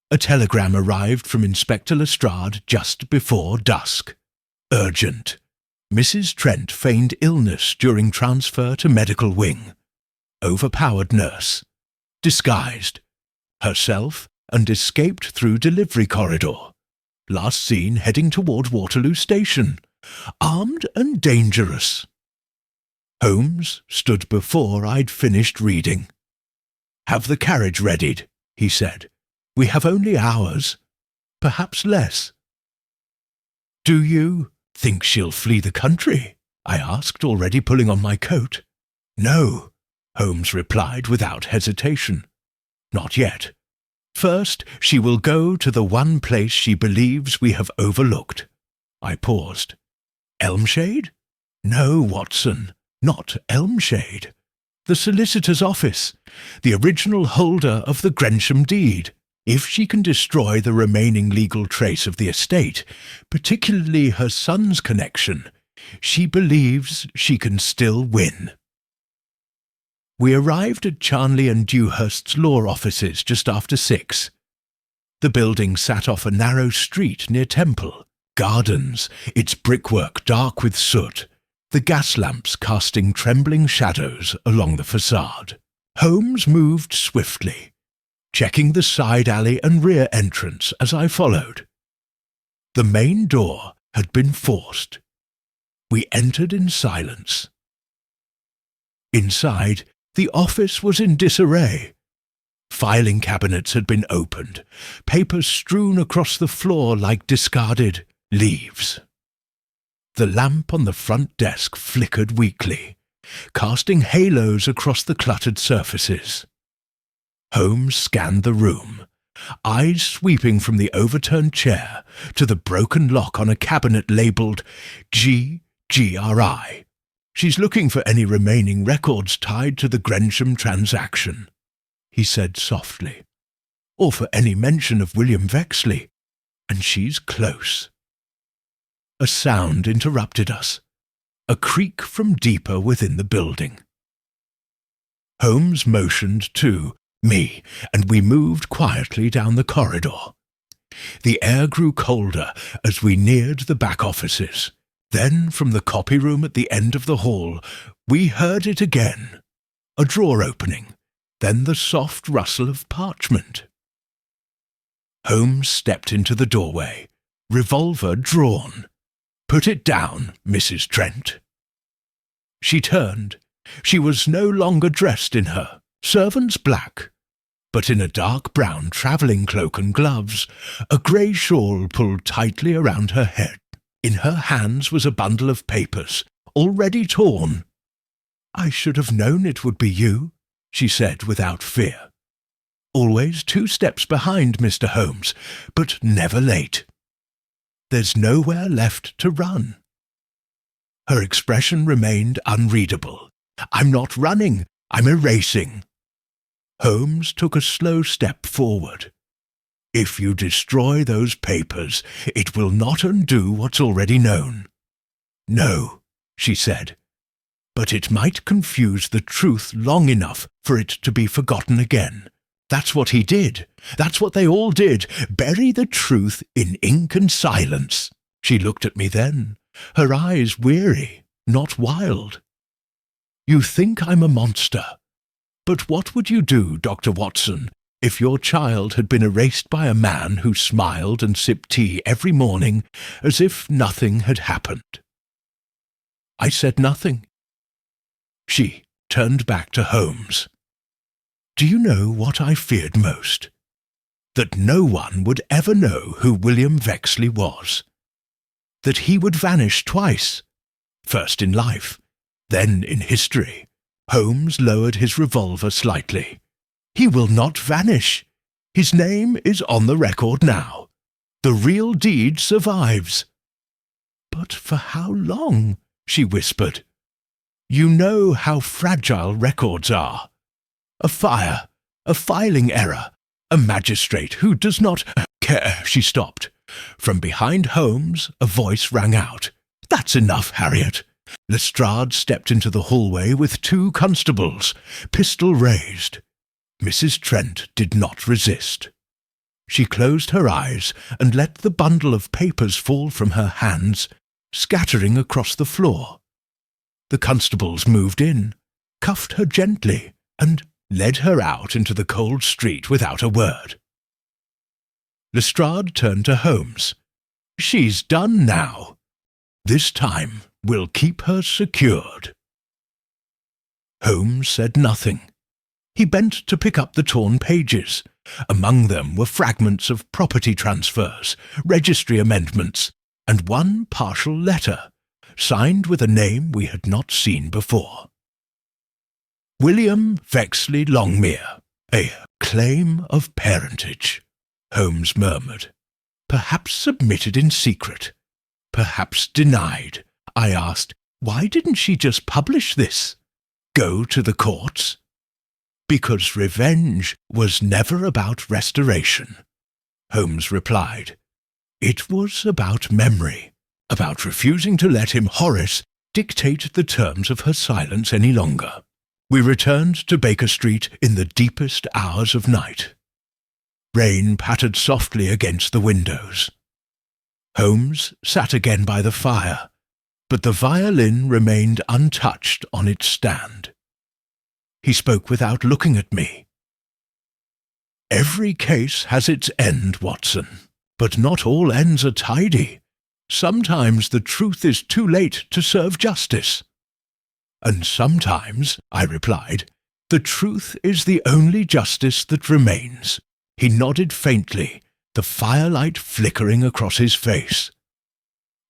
A telegram arrived from Inspector Lestrade just before dusk. Urgent. Mrs. Trent feigned illness during transfer to medical wing. Overpowered nurse. Disguised. Herself and escaped through delivery corridor. Last seen heading toward Waterloo Station. Armed and dangerous. Holmes stood before I'd finished reading. Have the carriage readied, he said. We have only hours, perhaps less. Do you think she'll flee the country? I asked, already pulling on my coat. No, Holmes replied without hesitation. Not yet. First, she will go to the one place she believes we have overlooked. I paused. Elmshade? No, Watson, not Elmshade. The solicitor's office, the original holder of the Grensham deed. If she can destroy the remaining legal trace of the estate, particularly her son's connection, she believes she can still win. We arrived at Charnley and Dewhurst's law offices just after 6. The building sat off a narrow street near Temple. Gardens, its brickwork dark with soot, the gas lamps casting trembling shadows along the facade. Holmes moved swiftly, checking the side alley and rear entrance as I followed. The main door had been forced. We entered in silence. Inside, the office was in disarray. Filing cabinets had been opened, papers strewn across the floor like discarded leaves. The lamp on the front desk flickered weakly, casting halos across the cluttered surfaces. Holmes scanned the room, eyes sweeping from the overturned chair to the broken lock on a cabinet labelled GRI. She's looking for any remaining records tied to the Grensham transaction, he said softly, or for any mention of William Vexley, and she's close. A sound interrupted us, a creak from deeper within the building. Holmes motioned to me, and we moved quietly down the corridor. The air grew colder as we neared the back offices. Then, from the copy room at the end of the hall, we heard it again. A drawer opening, then the soft rustle of parchment. Holmes stepped into the doorway, revolver drawn. Put it down, Mrs. Trent. She turned. She was no longer dressed in her servant's black, but in a dark brown travelling cloak and gloves, a grey shawl pulled tightly around her head. In her hands was a bundle of papers, already torn. I should have known it would be you, she said without fear. Always 2 steps behind, Mr. Holmes, but never late. There's nowhere left to run. Her expression remained unreadable. I'm not running, I'm erasing. Holmes took a slow step forward. If you destroy those papers, it will not undo what's already known. No, she said, but it might confuse the truth long enough for it to be forgotten again. That's what he did. That's what they all did. Bury the truth in ink and silence. She looked at me then, her eyes weary, not wild. You think I'm a monster. But what would you do, Dr. Watson, if your child had been erased by a man who smiled and sipped tea every morning as if nothing had happened? I said nothing. She turned back to Holmes. Do you know what I feared most? That no one would ever know who William Vexley was. That he would vanish twice, first in life, then in history. Holmes lowered his revolver slightly. He will not vanish. His name is on the record now. The real deed survives. But for how long? She whispered. You know how fragile records are. A fire, a filing error, a magistrate who does not care. She stopped. From behind Holmes, a voice rang out. That's enough, Harriet. Lestrade stepped into the hallway with 2 constables, pistol raised. Mrs. Trent did not resist. She closed her eyes and let the bundle of papers fall from her hands, scattering across the floor. The constables moved in, cuffed her gently, and led her out into the cold street without a word. Lestrade turned to Holmes. She's done now. This time we'll keep her secured. Holmes said nothing. He bent to pick up the torn pages. Among them were fragments of property transfers, registry amendments, and one partial letter, signed with a name we had not seen before. William Vexley Longmere, a claim of parentage, Holmes murmured. Perhaps submitted in secret, perhaps denied. I asked, why didn't she just publish this? Go to the courts? Because revenge was never about restoration, Holmes replied. It was about memory, about refusing to let him, Horace, dictate the terms of her silence any longer. We returned to Baker Street in the deepest hours of night. Rain pattered softly against the windows. Holmes sat again by the fire, but the violin remained untouched on its stand. He spoke without looking at me. Every case has its end, Watson, but not all ends are tidy. Sometimes the truth is too late to serve justice. And sometimes, I replied, the truth is the only justice that remains. He nodded faintly, the firelight flickering across his face.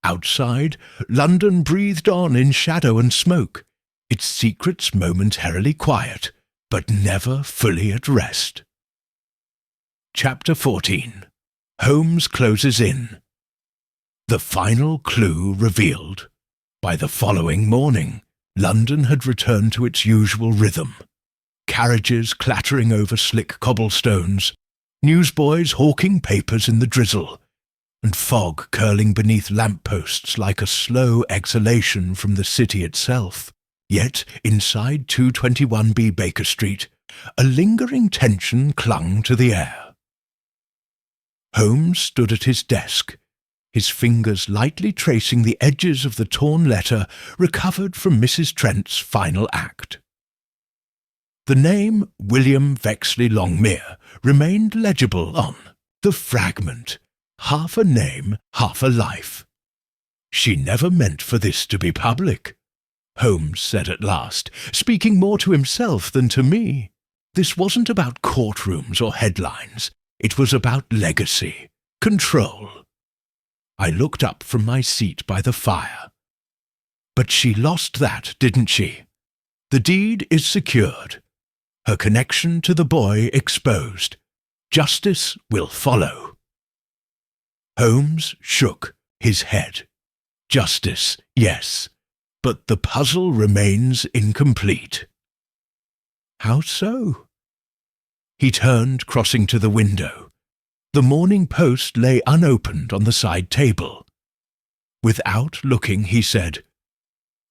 Outside, London breathed on in shadow and smoke, its secrets momentarily quiet, but never fully at rest. Chapter 14. Holmes closes in. The final clue revealed. By the following morning, London had returned to its usual rhythm. Carriages clattering over slick cobblestones, newsboys hawking papers in the drizzle, and fog curling beneath lamp-posts like a slow exhalation from the city itself. Yet, inside 221B Baker Street, a lingering tension clung to the air. Holmes stood at his desk, his fingers lightly tracing the edges of the torn letter recovered from Mrs. Trent's final act. The name William Vexley Longmere remained legible on the fragment, half a name, half a life. She never meant for this to be public, Holmes said at last, speaking more to himself than to me. This wasn't about courtrooms or headlines. It was about legacy, control. I looked up from my seat by the fire. But she lost that, didn't she? The deed is secured. Her connection to the boy exposed. Justice will follow. Holmes shook his head. Justice, yes, but the puzzle remains incomplete. How so? He turned, crossing to the window. The Morning Post lay unopened on the side table. Without looking, he said,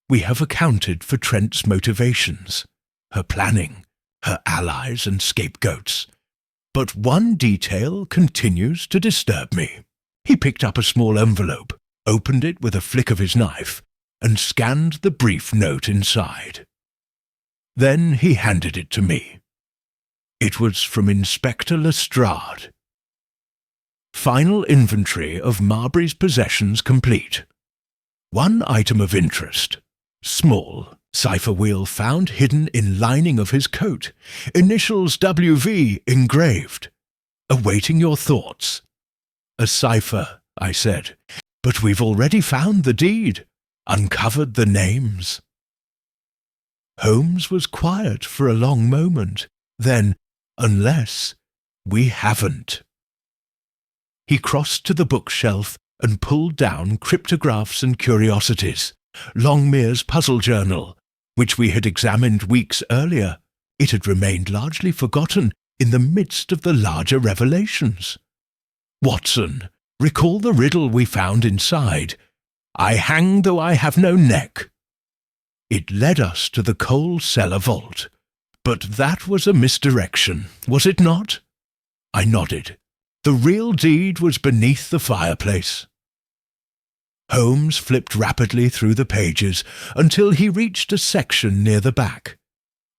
"We have accounted for Trent's motivations, her planning, her allies and scapegoats. But one detail continues to disturb me." He picked up a small envelope, opened it with a flick of his knife, and scanned the brief note inside. Then he handed it to me. It was from Inspector Lestrade. Final inventory of Marbury's possessions complete. One item of interest. Small cipher wheel found hidden in lining of his coat. Initials WV engraved. Awaiting your thoughts. A cipher, I said. But we've already found the deed. Uncovered the names. Holmes was quiet for a long moment. Then, unless we haven't. He crossed to the bookshelf and pulled down Cryptographs and Curiosities, Longmere's puzzle journal, which we had examined weeks earlier. It had remained largely forgotten in the midst of the larger revelations. Watson, recall the riddle we found inside. I hang though I have no neck. It led us to the coal cellar vault. But that was a misdirection, was it not? I nodded. The real deed was beneath the fireplace. Holmes flipped rapidly through the pages until he reached a section near the back.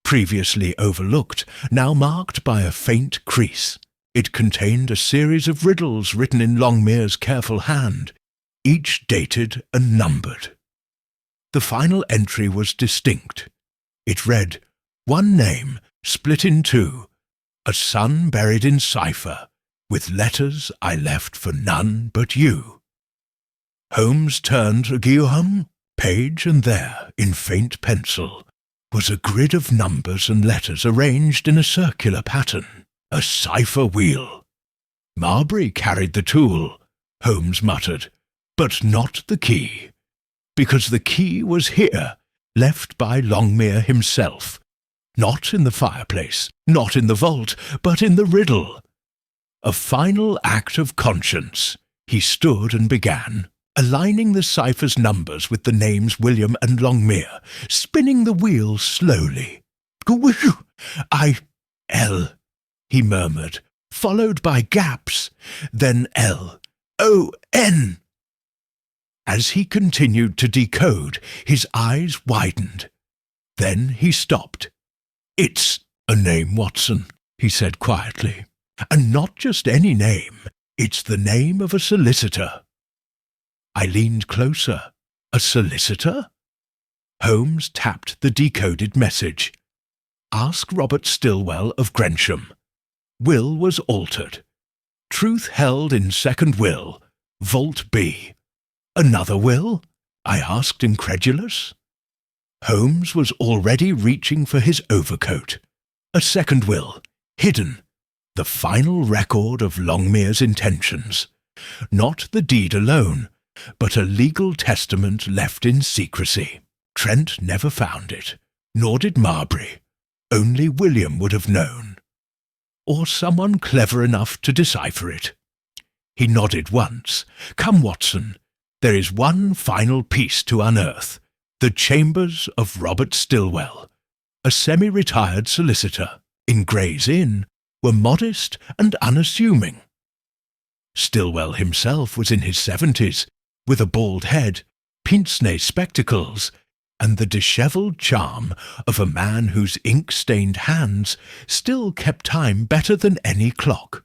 Previously overlooked, now marked by a faint crease. It contained a series of riddles written in Longmere's careful hand, each dated and numbered. The final entry was distinct. It read, "One name, split in two, a son buried in cipher, with letters I left for none but you. Holmes turned a guillaume page, and there, in faint pencil, was a grid of numbers and letters arranged in a circular pattern, a cipher wheel. Marbury carried the tool, Holmes muttered, but not the key, because the key was here, left by Longmere himself, not in the fireplace, not in the vault, but in the riddle. A final act of conscience, he stood and began, aligning the cipher's numbers with the names William and Longmere, spinning the wheel slowly. L, he murmured, followed by gaps, then L, O, N. As he continued to decode, his eyes widened. Then he stopped. "It's a name, Watson," he said quietly. "And not just any name. It's the name of a solicitor." I leaned closer. A solicitor? Holmes tapped the decoded message. "Ask Robert Stillwell of Grensham." Will was altered. "Truth held in second will, Vault B." "Another will?" I asked, incredulous. Holmes was already reaching for his overcoat. A second will, hidden, the final record of Longmere's intentions. Not the deed alone, but a legal testament left in secrecy. Trent never found it, nor did Marbury. Only William would have known. Or someone clever enough to decipher it. He nodded once. "Come, Watson. There is one final piece to unearth. The chambers of Robert Stillwell, a semi-retired solicitor, in Gray's Inn, were modest and unassuming. Stillwell himself was in his 70s, with a bald head, pince-nez spectacles, and the dishevelled charm of a man whose ink-stained hands still kept time better than any clock.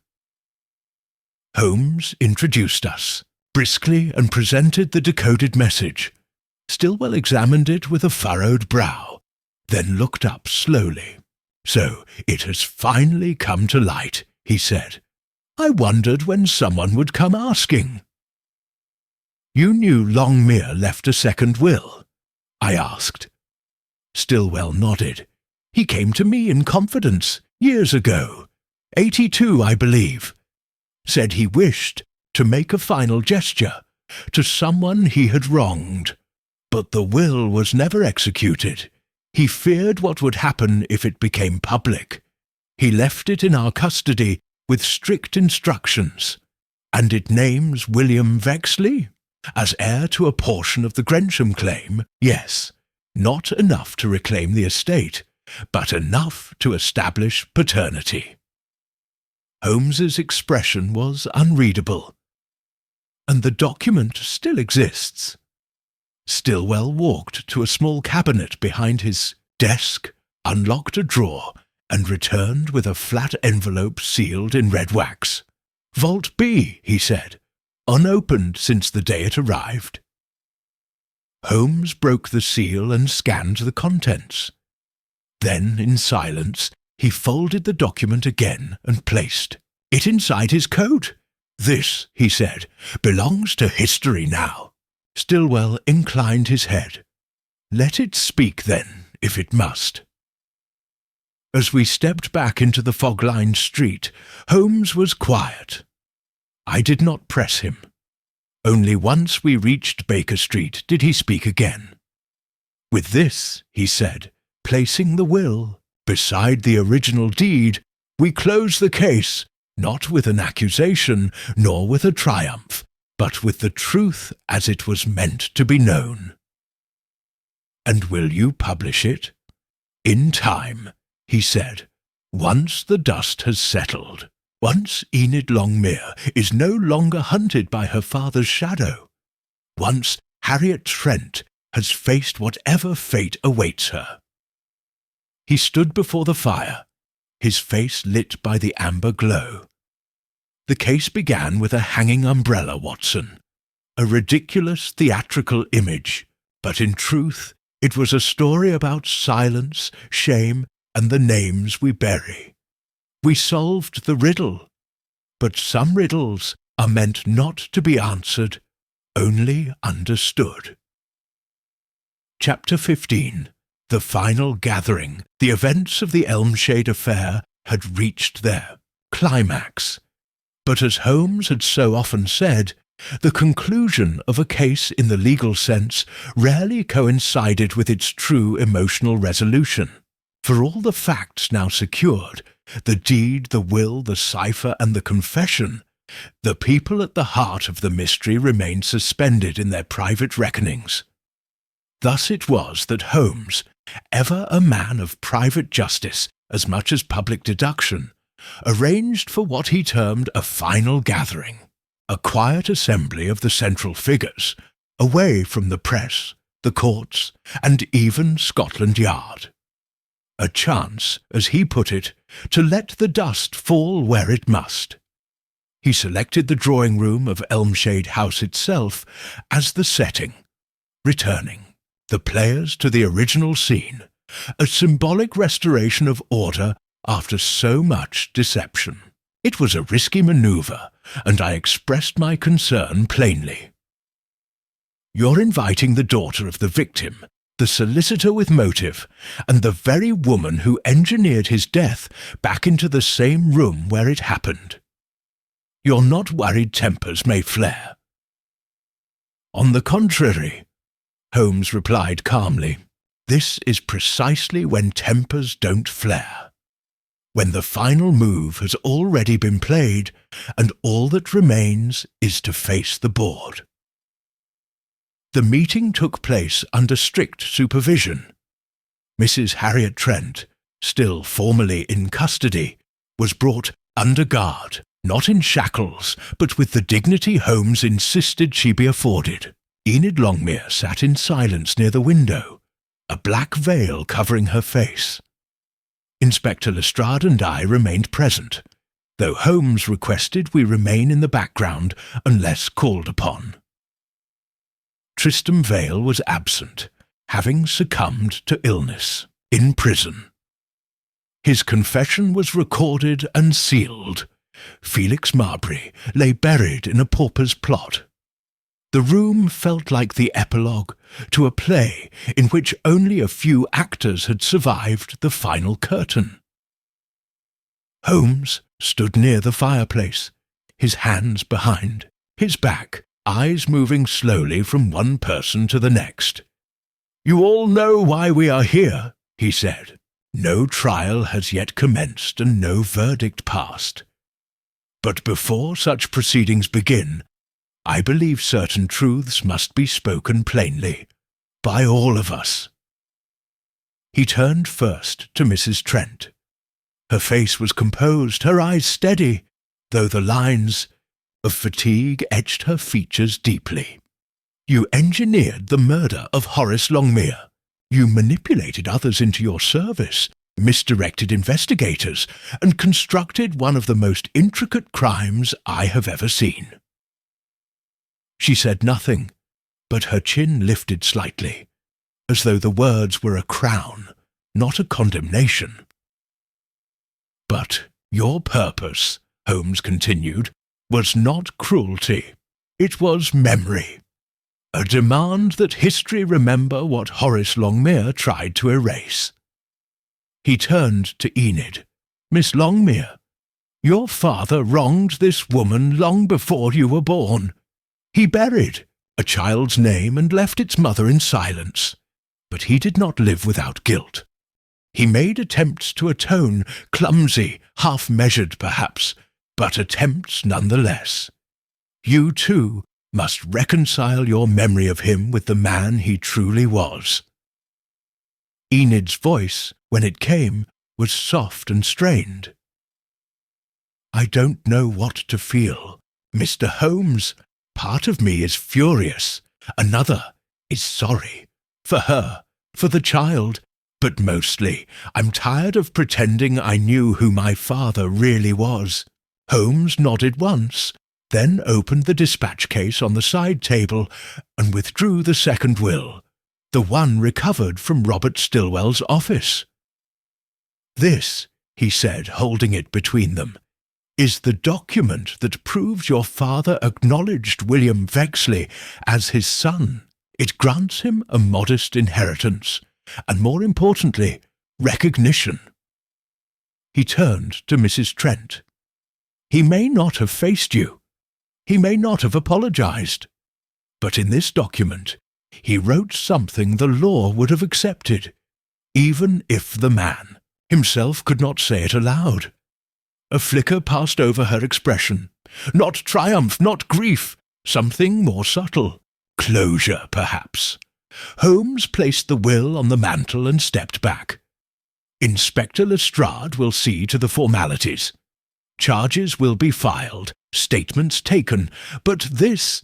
Holmes introduced us, briskly, and presented the decoded message. Stillwell examined it with a furrowed brow, then looked up slowly. "So it has finally come to light," he said. "I wondered when someone would come asking." "You knew Longmere left a second will?" I asked. Stillwell nodded. "He came to me in confidence, years ago, 82, I believe. Said he wished to make a final gesture to someone he had wronged. But the will was never executed. He feared what would happen if it became public. He left it in our custody with strict instructions. And it names William Vexley as heir to a portion of the Grensham claim, yes. Not enough to reclaim the estate, but enough to establish paternity." Holmes's expression was unreadable. "And the document still exists." Stillwell walked to a small cabinet behind his desk, unlocked a drawer, and returned with a flat envelope sealed in red wax. "Vault B," he said, "unopened since the day it arrived." Holmes broke the seal and scanned the contents. Then, in silence, he folded the document again and placed it inside his coat. "This," he said, "belongs to history now." Stillwell inclined his head. "Let it speak, then, if it must." As we stepped back into the fog-lined street, Holmes was quiet. I did not press him. Only once we reached Baker Street did he speak again. "With this," he said, placing the will beside the original deed, "we close the case, not with an accusation, nor with a triumph, but with the truth as it was meant to be known." "And will you publish it?" "In time," he said, "once the dust has settled. Once Enid Longmere is no longer hunted by her father's shadow. Once Harriet Trent has faced whatever fate awaits her." He stood before the fire, his face lit by the amber glow. "The case began with a hanging umbrella, Watson. A ridiculous theatrical image, but in truth it was a story about silence, shame, and the names we bury. We solved the riddle, but some riddles are meant not to be answered, only understood. Chapter 15. The final gathering. The events of the Elmshade affair had reached their climax. But as Holmes had so often said, the conclusion of a case in the legal sense rarely coincided with its true emotional resolution. For all the facts now secured, the deed, the will, the cipher, and the confession, the people at the heart of the mystery remained suspended in their private reckonings. Thus it was that Holmes, ever a man of private justice as much as public deduction, arranged for what he termed a final gathering, a quiet assembly of the central figures, away from the press, the courts, and even Scotland Yard. A chance, as he put it, to let the dust fall where it must. He selected the drawing-room of Elmshade House itself as the setting, returning the players to the original scene, a symbolic restoration of order after so much deception. It was a risky manoeuvre, and I expressed my concern plainly. "You're inviting the daughter of the victim, the solicitor with motive, and the very woman who engineered his death back into the same room where it happened. You're not worried tempers may flare?" "On the contrary," Holmes replied calmly, "this is precisely when tempers don't flare. When the final move has already been played, and all that remains is to face the board." The meeting took place under strict supervision. Mrs. Harriet Trent, still formally in custody, was brought under guard, not in shackles, but with the dignity Holmes insisted she be afforded. Enid Longmere sat in silence near the window, a black veil covering her face. Inspector Lestrade and I remained present, though Holmes requested we remain in the background unless called upon. Tristram Vale was absent, having succumbed to illness, in prison. His confession was recorded and sealed. Felix Marbury lay buried in a pauper's plot. The room felt like the epilogue to a play in which only a few actors had survived the final curtain. Holmes stood near the fireplace, his hands behind, his back, eyes moving slowly from one person to the next. "You all know why we are here," he said. "No trial has yet commenced and no verdict passed. But before such proceedings begin, I believe certain truths must be spoken plainly, by all of us." He turned first to Mrs. Trent. Her face was composed, her eyes steady, though the lines of fatigue etched her features deeply. "You engineered the murder of Horace Longmere. You manipulated others into your service, misdirected investigators, and constructed one of the most intricate crimes I have ever seen." She said nothing, but her chin lifted slightly, as though the words were a crown, not a condemnation. "But your purpose," Holmes continued, "was not cruelty. It was memory. A demand that history remember what Horace Longmere tried to erase." He turned to Enid. "Miss Longmere, your father wronged this woman long before you were born. He buried a child's name and left its mother in silence, but he did not live without guilt. He made attempts to atone, clumsy, half-measured perhaps, but attempts nonetheless. You, too, must reconcile your memory of him with the man he truly was." Enid's voice, when it came, was soft and strained. "I don't know what to feel. Mr. Holmes, part of me is furious, another is sorry. For her, for the child, but mostly I'm tired of pretending I knew who my father really was." Holmes nodded once, then opened the dispatch case on the side table and withdrew the second will, the one recovered from Robert Stilwell's office. "This," he said, holding it between them, "is the document that proves your father acknowledged William Vexley as his son. It grants him a modest inheritance, and more importantly, recognition." He turned to Mrs. Trent. "He may not have faced you. He may not have apologized. But in this document, he wrote something the law would have accepted, even if the man himself could not say it aloud." A flicker passed over her expression. Not triumph, not grief, something more subtle. Closure, perhaps. Holmes placed the will on the mantel and stepped back. "Inspector Lestrade will see to the formalities. Charges will be filed, statements taken, but this—"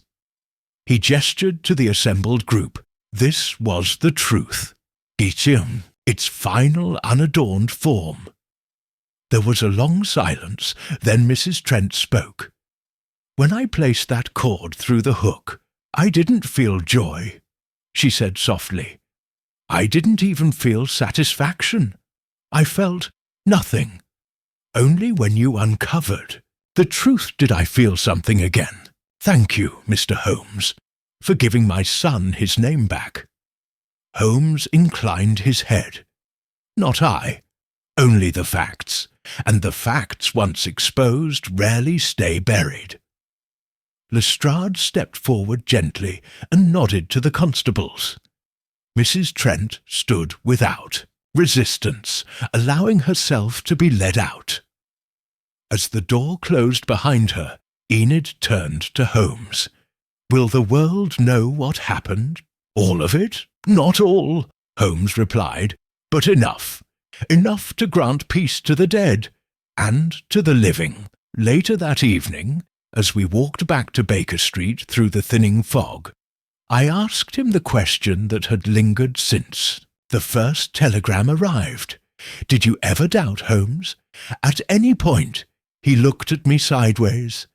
He gestured to the assembled group. This was the truth. Its final unadorned form. There was a long silence, then Mrs. Trent spoke. "When I placed that cord through the hook, I didn't feel joy," she said softly. "I didn't even feel satisfaction. I felt nothing. Only when you uncovered the truth did I feel something again. Thank you, Mr. Holmes, for giving my son his name back." Holmes inclined his head. "Not I. Only the facts, and the facts once exposed rarely stay buried." Lestrade stepped forward gently and nodded to the constables. Mrs. Trent stood without resistance, allowing herself to be led out. As the door closed behind her, Enid turned to Holmes. "Will the world know what happened? All of it? Not all," Holmes replied, "but enough. Enough to grant peace to the dead, and to the living." Later that evening, as we walked back to Baker Street through the thinning fog, I asked him the question that had lingered since the first telegram arrived. "Did you ever doubt, Holmes? At any point?" He looked at me sideways.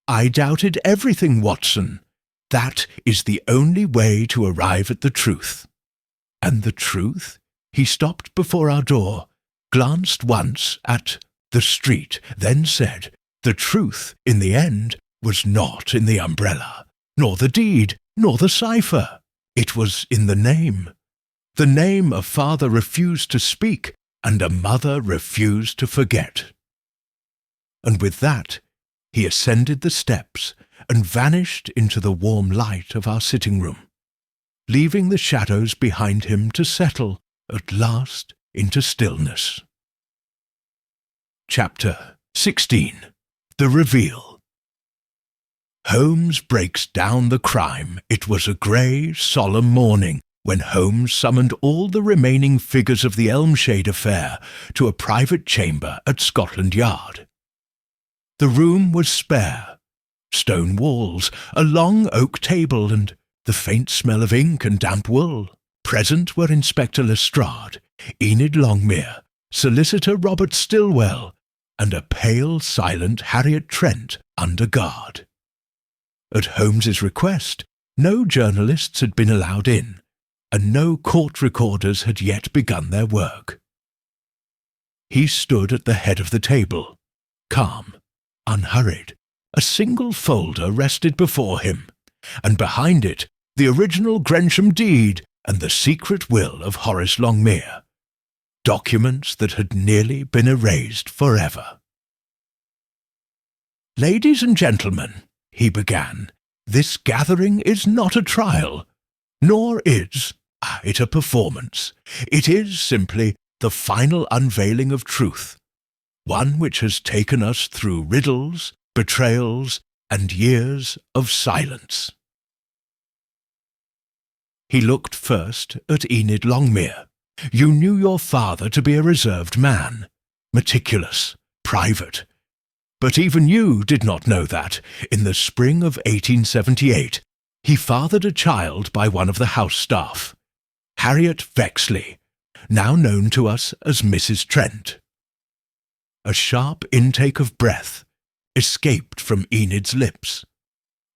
"I doubted everything, Watson. That is the only way to arrive at the truth." "And the truth?" He stopped before our door, glanced once at the street, then said, "The truth, in the end, was not in the umbrella, nor the deed, nor the cipher. It was in the name. The name a father refused to speak, and a mother refused to forget." And with that, he ascended the steps and vanished into the warm light of our sitting room, leaving the shadows behind him to settle, at last, into stillness. Chapter 16. The Reveal. Holmes breaks down the crime. It was a grey, solemn morning when Holmes summoned all the remaining figures of the Elmshade affair to a private chamber at Scotland Yard. The room was spare. Stone walls, a long oak table, and the faint smell of ink and damp wool. Present were Inspector Lestrade, Enid Longmere, Solicitor Robert Stillwell, and a pale, silent Harriet Trent under guard. At Holmes's request, no journalists had been allowed in, and no court recorders had yet begun their work. He stood at the head of the table, calm, unhurried. A single folder rested before him, and behind it the original Grensham deed and the secret will of Horace Longmere, documents that had nearly been erased forever. "Ladies and gentlemen," he began, "this gathering is not a trial, nor is it a performance. It is simply the final unveiling of truth, one which has taken us through riddles, betrayals, and years of silence." He looked first at Enid Longmere. "You knew your father to be a reserved man, meticulous, private. But even you did not know that, in the spring of 1878, he fathered a child by one of the house staff, Harriet Vexley, now known to us as Mrs. Trent." A sharp intake of breath escaped from Enid's lips.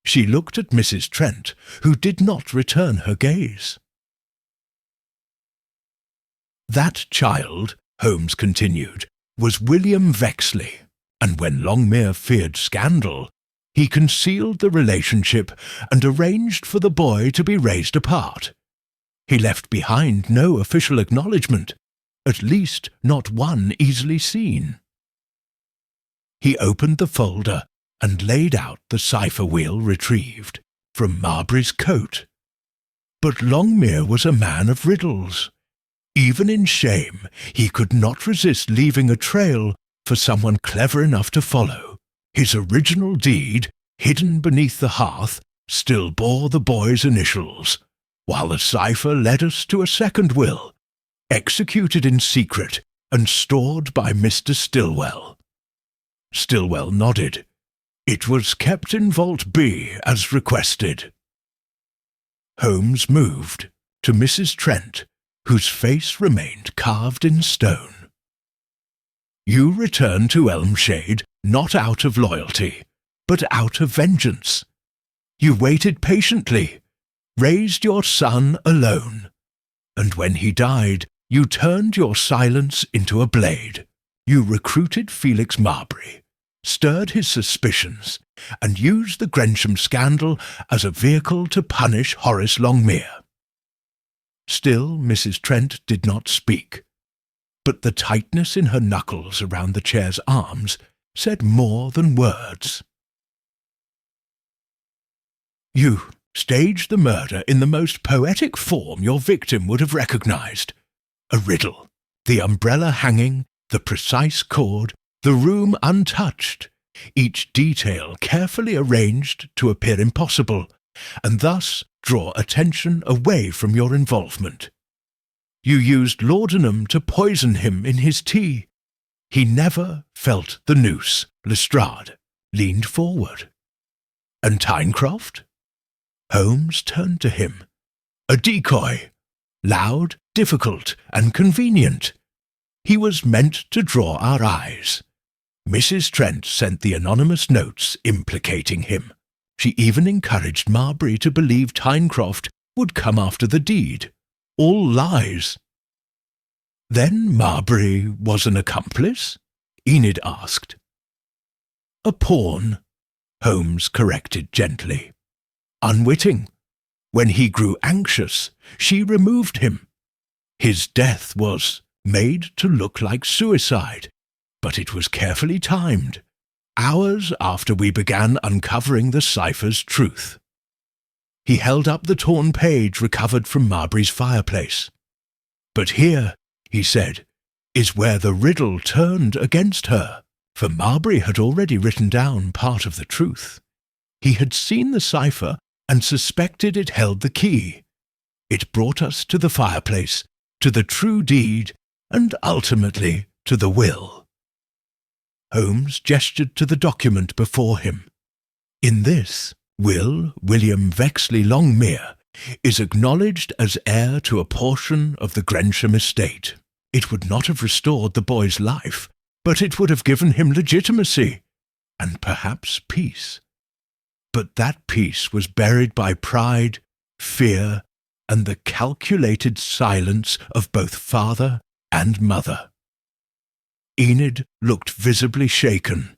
She looked at Mrs. Trent, who did not return her gaze. "That child," Holmes continued, was William Vexley, and when Longmere feared scandal, he concealed the relationship and arranged for the boy to be raised apart. He left behind no official acknowledgement, at least not one easily seen. He opened the folder and laid out the cipher wheel retrieved from Marbury's coat. But Longmere was a man of riddles. Even in shame, he could not resist leaving a trail for someone clever enough to follow. His original deed, hidden beneath the hearth, still bore the boy's initials, while the cipher led us to a second will, executed in secret and stored by Mr. Stillwell. Stillwell nodded. It was kept in Vault B as requested. Holmes moved to Mrs. Trent, whose face remained carved in stone. You returned to Elmshade not out of loyalty, but out of vengeance. You waited patiently, raised your son alone, and when he died, you turned your silence into a blade. You recruited Felix Marbury, stirred his suspicions, and used the Grensham scandal as a vehicle to punish Horace Longmere. Still Mrs. Trent did not speak, but the tightness in her knuckles around the chair's arms said more than words. You staged the murder in the most poetic form your victim would have recognized. A riddle, the umbrella hanging, the precise cord, the room untouched, each detail carefully arranged to appear impossible, and thus draw attention away from your involvement. You used laudanum to poison him in his tea. He never felt the noose. Lestrade leaned forward. And Tyncroft? Holmes turned to him. A decoy, loud, difficult, and convenient. He was meant to draw our eyes. Mrs. Trent sent the anonymous notes implicating him. She even encouraged Marbury to believe Tyncroft would come after the deed. All lies. Then Marbury was an accomplice? Enid asked. A pawn, Holmes corrected gently. Unwitting. When he grew anxious, she removed him. His death was made to look like suicide, but it was carefully timed, hours after we began uncovering the cipher's truth. He held up the torn page recovered from Marbury's fireplace. But here, he said, is where the riddle turned against her, for Marbury had already written down part of the truth. He had seen the cipher and suspected it held the key. It brought us to the fireplace, to the true deed, and ultimately to the will. Holmes gestured to the document before him. In this, Will William Vexley Longmere is acknowledged as heir to a portion of the Grensham estate. It would not have restored the boy's life, but it would have given him legitimacy, and perhaps peace. But that peace was buried by pride, fear, and the calculated silence of both father and mother. Enid looked visibly shaken.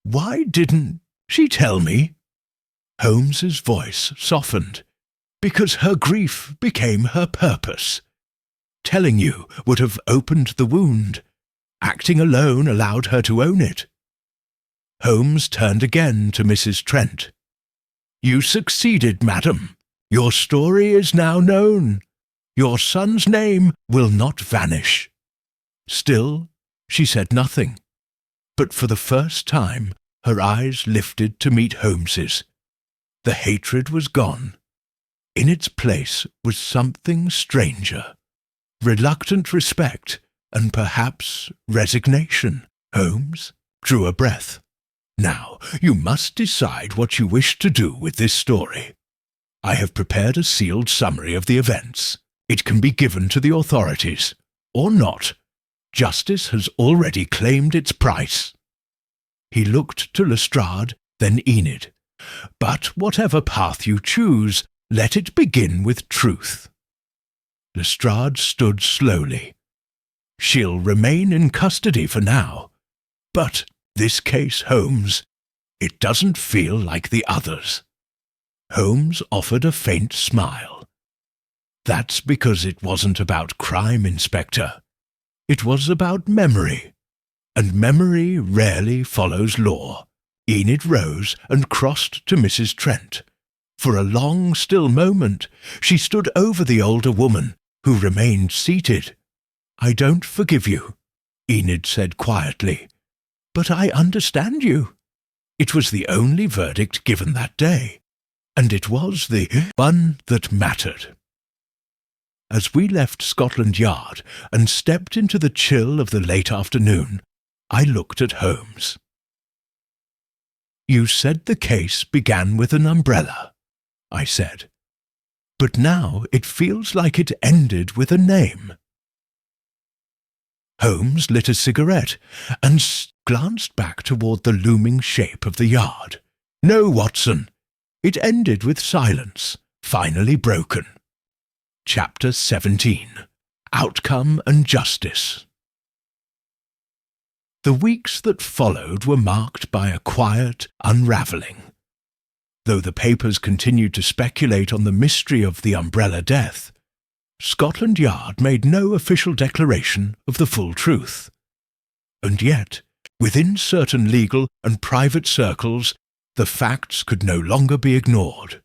Why didn't she tell me? Holmes's voice softened. Because her grief became her purpose. Telling you would have opened the wound. Acting alone allowed her to own it. Holmes turned again to Mrs. Trent. You succeeded, madam. Your story is now known. Your son's name will not vanish. Still, she said nothing, but for the first time her eyes lifted to meet Holmes's. The hatred was gone. In its place was something stranger, reluctant respect, and perhaps resignation. Holmes drew a breath. Now, you must decide what you wish to do with this story. I have prepared a sealed summary of the events. It can be given to the authorities, or not. Justice has already claimed its price. He looked to Lestrade, then Enid. But whatever path you choose, let it begin with truth. Lestrade stood slowly. She'll remain in custody for now. But this case, Holmes, it doesn't feel like the others." Holmes offered a faint smile. "That's because it wasn't about crime, Inspector. It was about memory. And memory rarely follows law." Enid rose and crossed to Mrs. Trent. For a long, still moment, she stood over the older woman, who remained seated. "I don't forgive you," Enid said quietly. "But I understand you. It was the only verdict given that day, and it was the one that mattered." As we left Scotland Yard and stepped into the chill of the late afternoon, I looked at Holmes. "You said the case began with an umbrella," I said. "But now it feels like it ended with a name." Holmes lit a cigarette and glanced back toward the looming shape of the yard. "No, Watson. It ended with silence, finally broken." Chapter 17. Outcome and Justice. The weeks that followed were marked by a quiet unravelling. Though the papers continued to speculate on the mystery of the umbrella death, Scotland Yard made no official declaration of the full truth. And yet, within certain legal and private circles, the facts could no longer be ignored.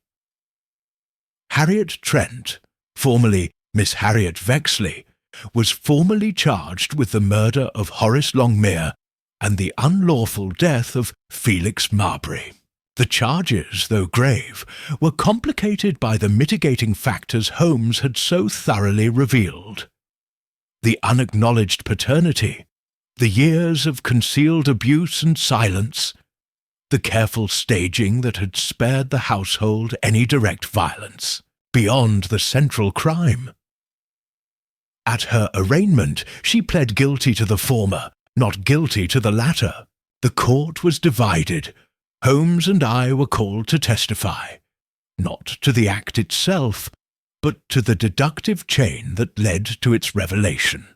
Harriet Trent, formerly Miss Harriet Vexley, was formally charged with the murder of Horace Longmere and the unlawful death of Felix Marbury. The charges, though grave, were complicated by the mitigating factors Holmes had so thoroughly revealed. The unacknowledged paternity, the years of concealed abuse and silence, the careful staging that had spared the household any direct violence, beyond the central crime. At her arraignment, she pled guilty to the former, not guilty to the latter. The court was divided. Holmes and I were called to testify, not to the act itself, but to the deductive chain that led to its revelation.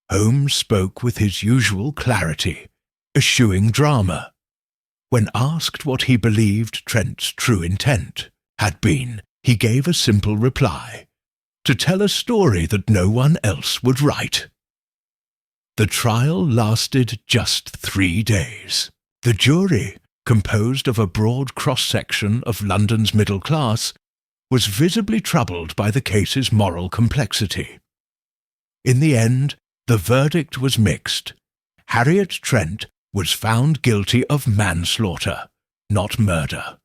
Holmes spoke with his usual clarity, eschewing drama. When asked what he believed Trent's true intent had been, he gave a simple reply: to tell a story that no one else would write. The trial lasted just 3 days. The jury, composed of a broad cross-section of London's middle class, was visibly troubled by the case's moral complexity. In the end, the verdict was mixed. Harriet Trent was found guilty of manslaughter, not murder.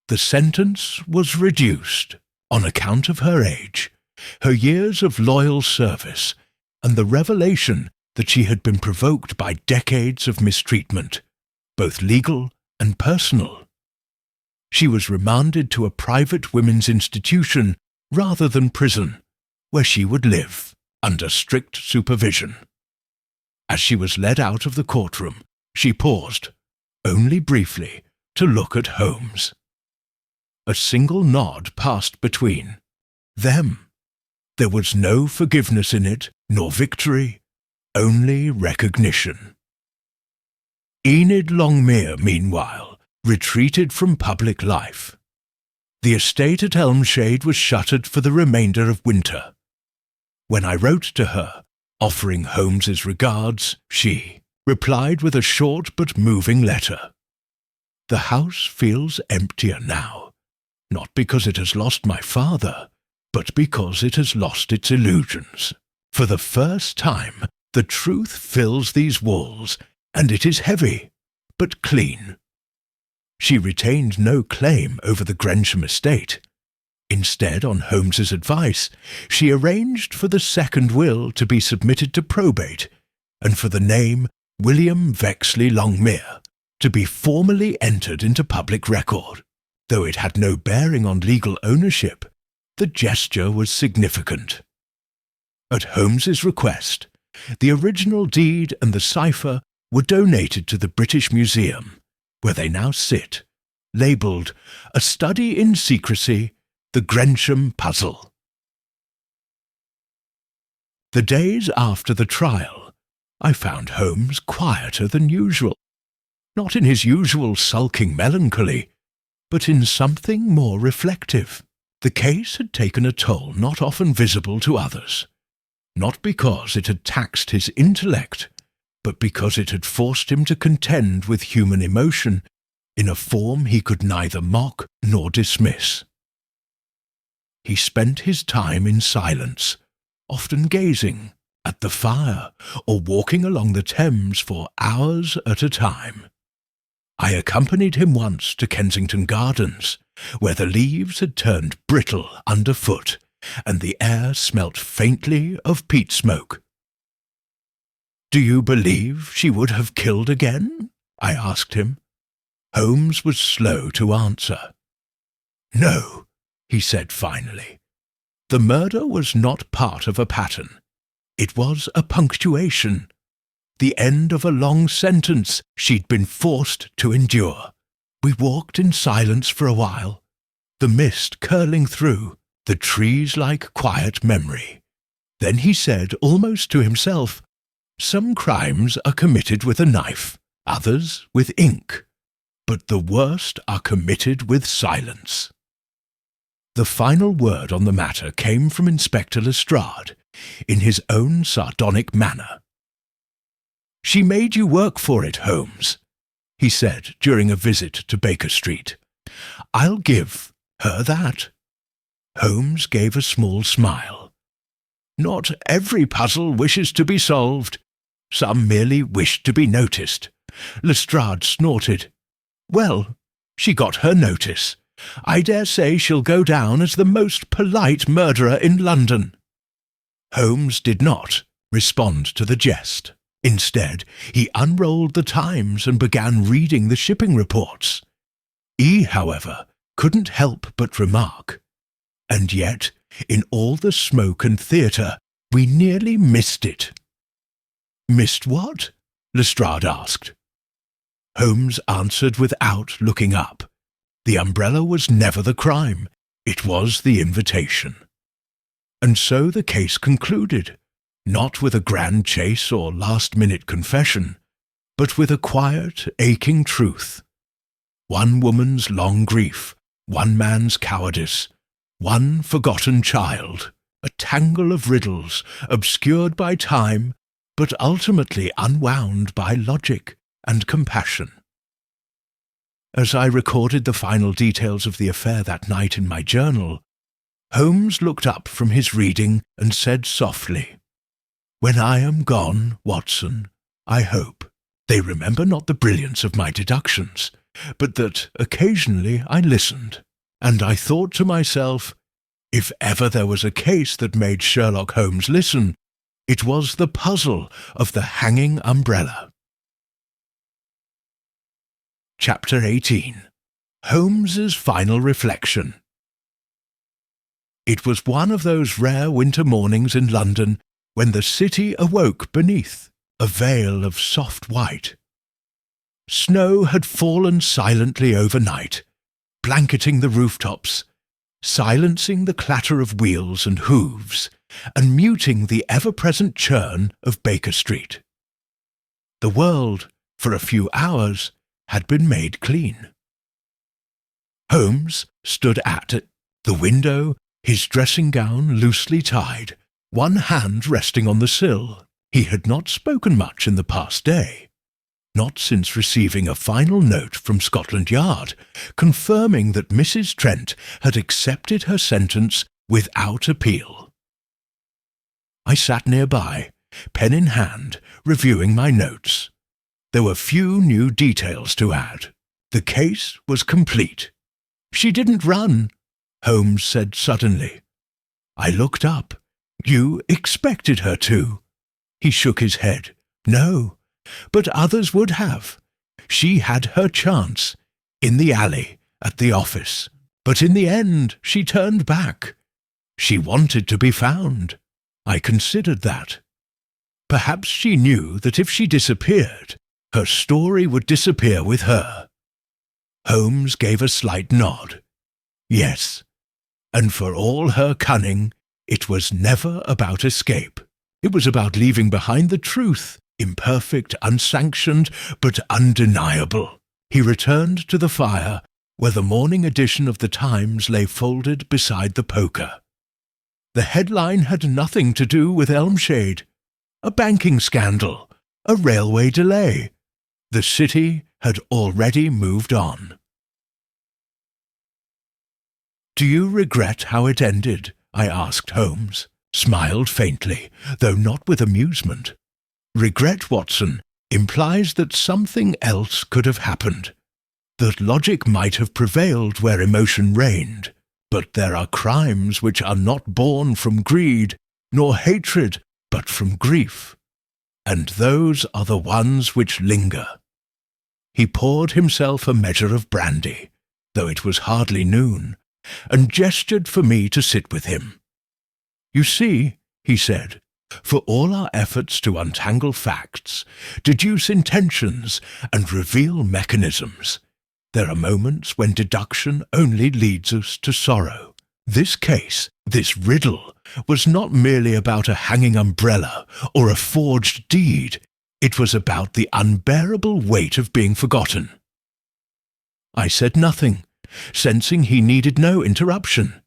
The sentence was reduced on account of her age, her years of loyal service, and the revelation that she had been provoked by decades of mistreatment, both legal and personal. She was remanded to a private women's institution rather than prison, where she would live under strict supervision. As she was led out of the courtroom, she paused, only briefly, to look at Holmes. A single nod passed between them. There was no forgiveness in it, nor victory, only recognition. Enid Longmere, meanwhile, retreated from public life. The estate at Elmshade was shuttered for the remainder of winter. When I wrote to her, offering Holmes's regards, she replied with a short but moving letter. "The house feels emptier now. Not because it has lost my father, but because it has lost its illusions. For the first time, the truth fills these walls, and it is heavy, but clean." She retained no claim over the Grensham estate. Instead, on Holmes's advice, she arranged for the second will to be submitted to probate, and for the name William Vexley Longmere to be formally entered into public record. Though it had no bearing on legal ownership, the gesture was significant. At Holmes's request, the original deed and the cipher were donated to the British Museum, where they now sit, labelled "A Study in Secrecy, the Grensham Puzzle." The days after the trial, I found Holmes quieter than usual, not in his usual sulking melancholy, but in something more reflective. The case had taken a toll not often visible to others, not because it had taxed his intellect, but because it had forced him to contend with human emotion in a form he could neither mock nor dismiss. He spent his time in silence, often gazing at the fire or walking along the Thames for hours at a time. I accompanied him once to Kensington Gardens, where the leaves had turned brittle underfoot and the air smelt faintly of peat smoke. "Do you believe she would have killed again?" I asked him. Holmes was slow to answer. "No," he said finally. "The murder was not part of a pattern. It was a punctuation, the end of a long sentence she'd been forced to endure." We walked in silence for a while, the mist curling through, the trees like quiet memory. Then he said, almost to himself, "Some crimes are committed with a knife, others with ink, but the worst are committed with silence." The final word on the matter came from Inspector Lestrade, in his own sardonic manner. "She made you work for it, Holmes," he said during a visit to Baker Street. "I'll give her that." Holmes gave a small smile. "Not every puzzle wishes to be solved. Some merely wish to be noticed." Lestrade snorted. "Well, she got her notice. I dare say she'll go down as the most polite murderer in London." Holmes did not respond to the jest. Instead, he unrolled the Times and began reading the shipping reports. He, however, couldn't help but remark, "And yet, in all the smoke and theatre, we nearly missed it." "Missed what?" Lestrade asked. Holmes answered without looking up. The umbrella was never the crime, it was the invitation. And so the case concluded, not with a grand chase or last-minute confession, but with a quiet, aching truth. One woman's long grief, one man's cowardice, one forgotten child, a tangle of riddles, obscured by time, but ultimately unwound by logic and compassion. As I recorded the final details of the affair that night in my journal, Holmes looked up from his reading and said softly, "When I am gone, Watson, I hope they remember not the brilliance of my deductions, but that occasionally I listened, and I thought to myself, if ever there was a case that made Sherlock Holmes listen, it was the puzzle of the hanging umbrella." Chapter 18. Holmes's Final Reflection. It was one of those rare winter mornings in London when the city awoke beneath a veil of soft white. Snow had fallen silently overnight, blanketing the rooftops, silencing the clatter of wheels and hooves, and muting the ever-present churn of Baker Street. The world, for a few hours, had been made clean. Holmes stood at the window, his dressing gown loosely tied, one hand resting on the sill. He had not spoken much in the past day, not since receiving a final note from Scotland Yard, confirming that Mrs. Trent had accepted her sentence without appeal. I sat nearby, pen in hand, reviewing my notes. There were few new details to add. The case was complete. "She didn't run," Holmes said suddenly. I looked up. "You expected her to?" He shook his head. "No, but others would have. She had her chance, in the alley, at the office. But in the end she turned back. She wanted to be found. I considered that. Perhaps she knew that if she disappeared, her story would disappear with her." Holmes gave a slight nod. "Yes, and for all her cunning, it was never about escape. It was about leaving behind the truth, imperfect, unsanctioned, but undeniable. He returned to the fire, where the morning edition of the Times lay folded beside the poker. The headline had nothing to do with Elmshade. A banking scandal, a railway delay. The city had already moved on. "Do you regret how it ended?" I asked Holmes, smiled faintly, though not with amusement. "Regret, Watson, implies that something else could have happened, that logic might have prevailed where emotion reigned. But there are crimes which are not born from greed, nor hatred, but from grief. And those are the ones which linger." He poured himself a measure of brandy, though it was hardly noon, and gestured for me to sit with him. "You see," he said, "for all our efforts to untangle facts, deduce intentions, and reveal mechanisms, there are moments when deduction only leads us to sorrow. This case, this riddle, was not merely about a hanging umbrella or a forged deed. It was about the unbearable weight of being forgotten." I said nothing, sensing he needed no interruption.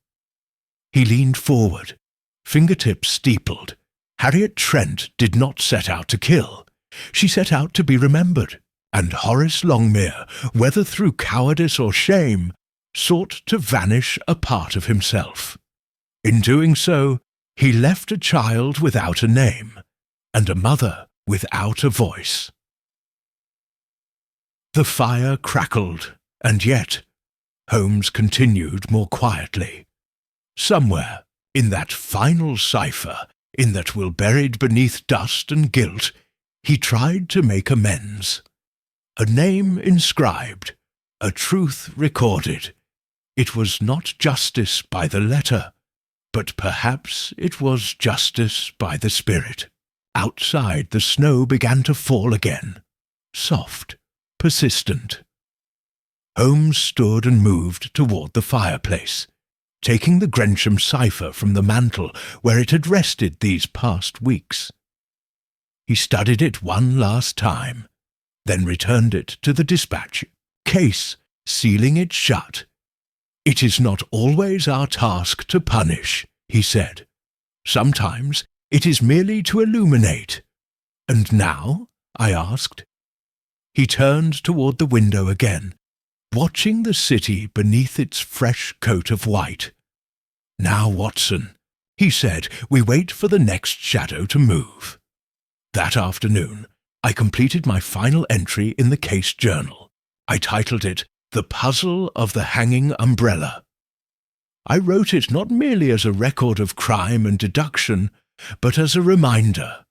He leaned forward, fingertips steepled. Harriet Trent did not set out to kill. She set out to be remembered. And Horace Longmere, whether through cowardice or shame, sought to vanish a part of himself. In doing so, he left a child without a name, and a mother without a voice. The fire crackled, and yet, Holmes continued more quietly, somewhere in that final cipher, in that will buried beneath dust and guilt, he tried to make amends. A name inscribed, a truth recorded. It was not justice by the letter, but perhaps it was justice by the spirit. Outside the snow began to fall again, soft, persistent. Holmes stood and moved toward the fireplace, taking the Grensham cipher from the mantel where it had rested these past weeks. He studied it one last time, then returned it to the dispatch case, sealing it shut. "It is not always our task to punish," he said. "Sometimes it is merely to illuminate." "And now?" I asked. He turned toward the window again, watching the city beneath its fresh coat of white. "Now, Watson," he said, "we wait for the next shadow to move." That afternoon, I completed my final entry in the case journal. I titled it, "The Puzzle of the Hanging Umbrella." I wrote it not merely as a record of crime and deduction, but as a reminder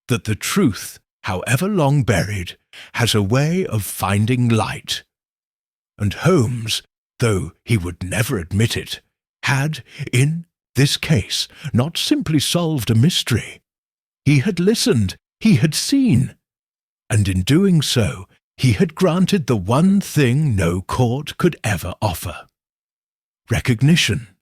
that the truth, however long buried, has a way of finding light. And Holmes, though he would never admit it, had, in this case, not simply solved a mystery. He had listened, he had seen, and in doing so, he had granted the one thing no court could ever offer: recognition.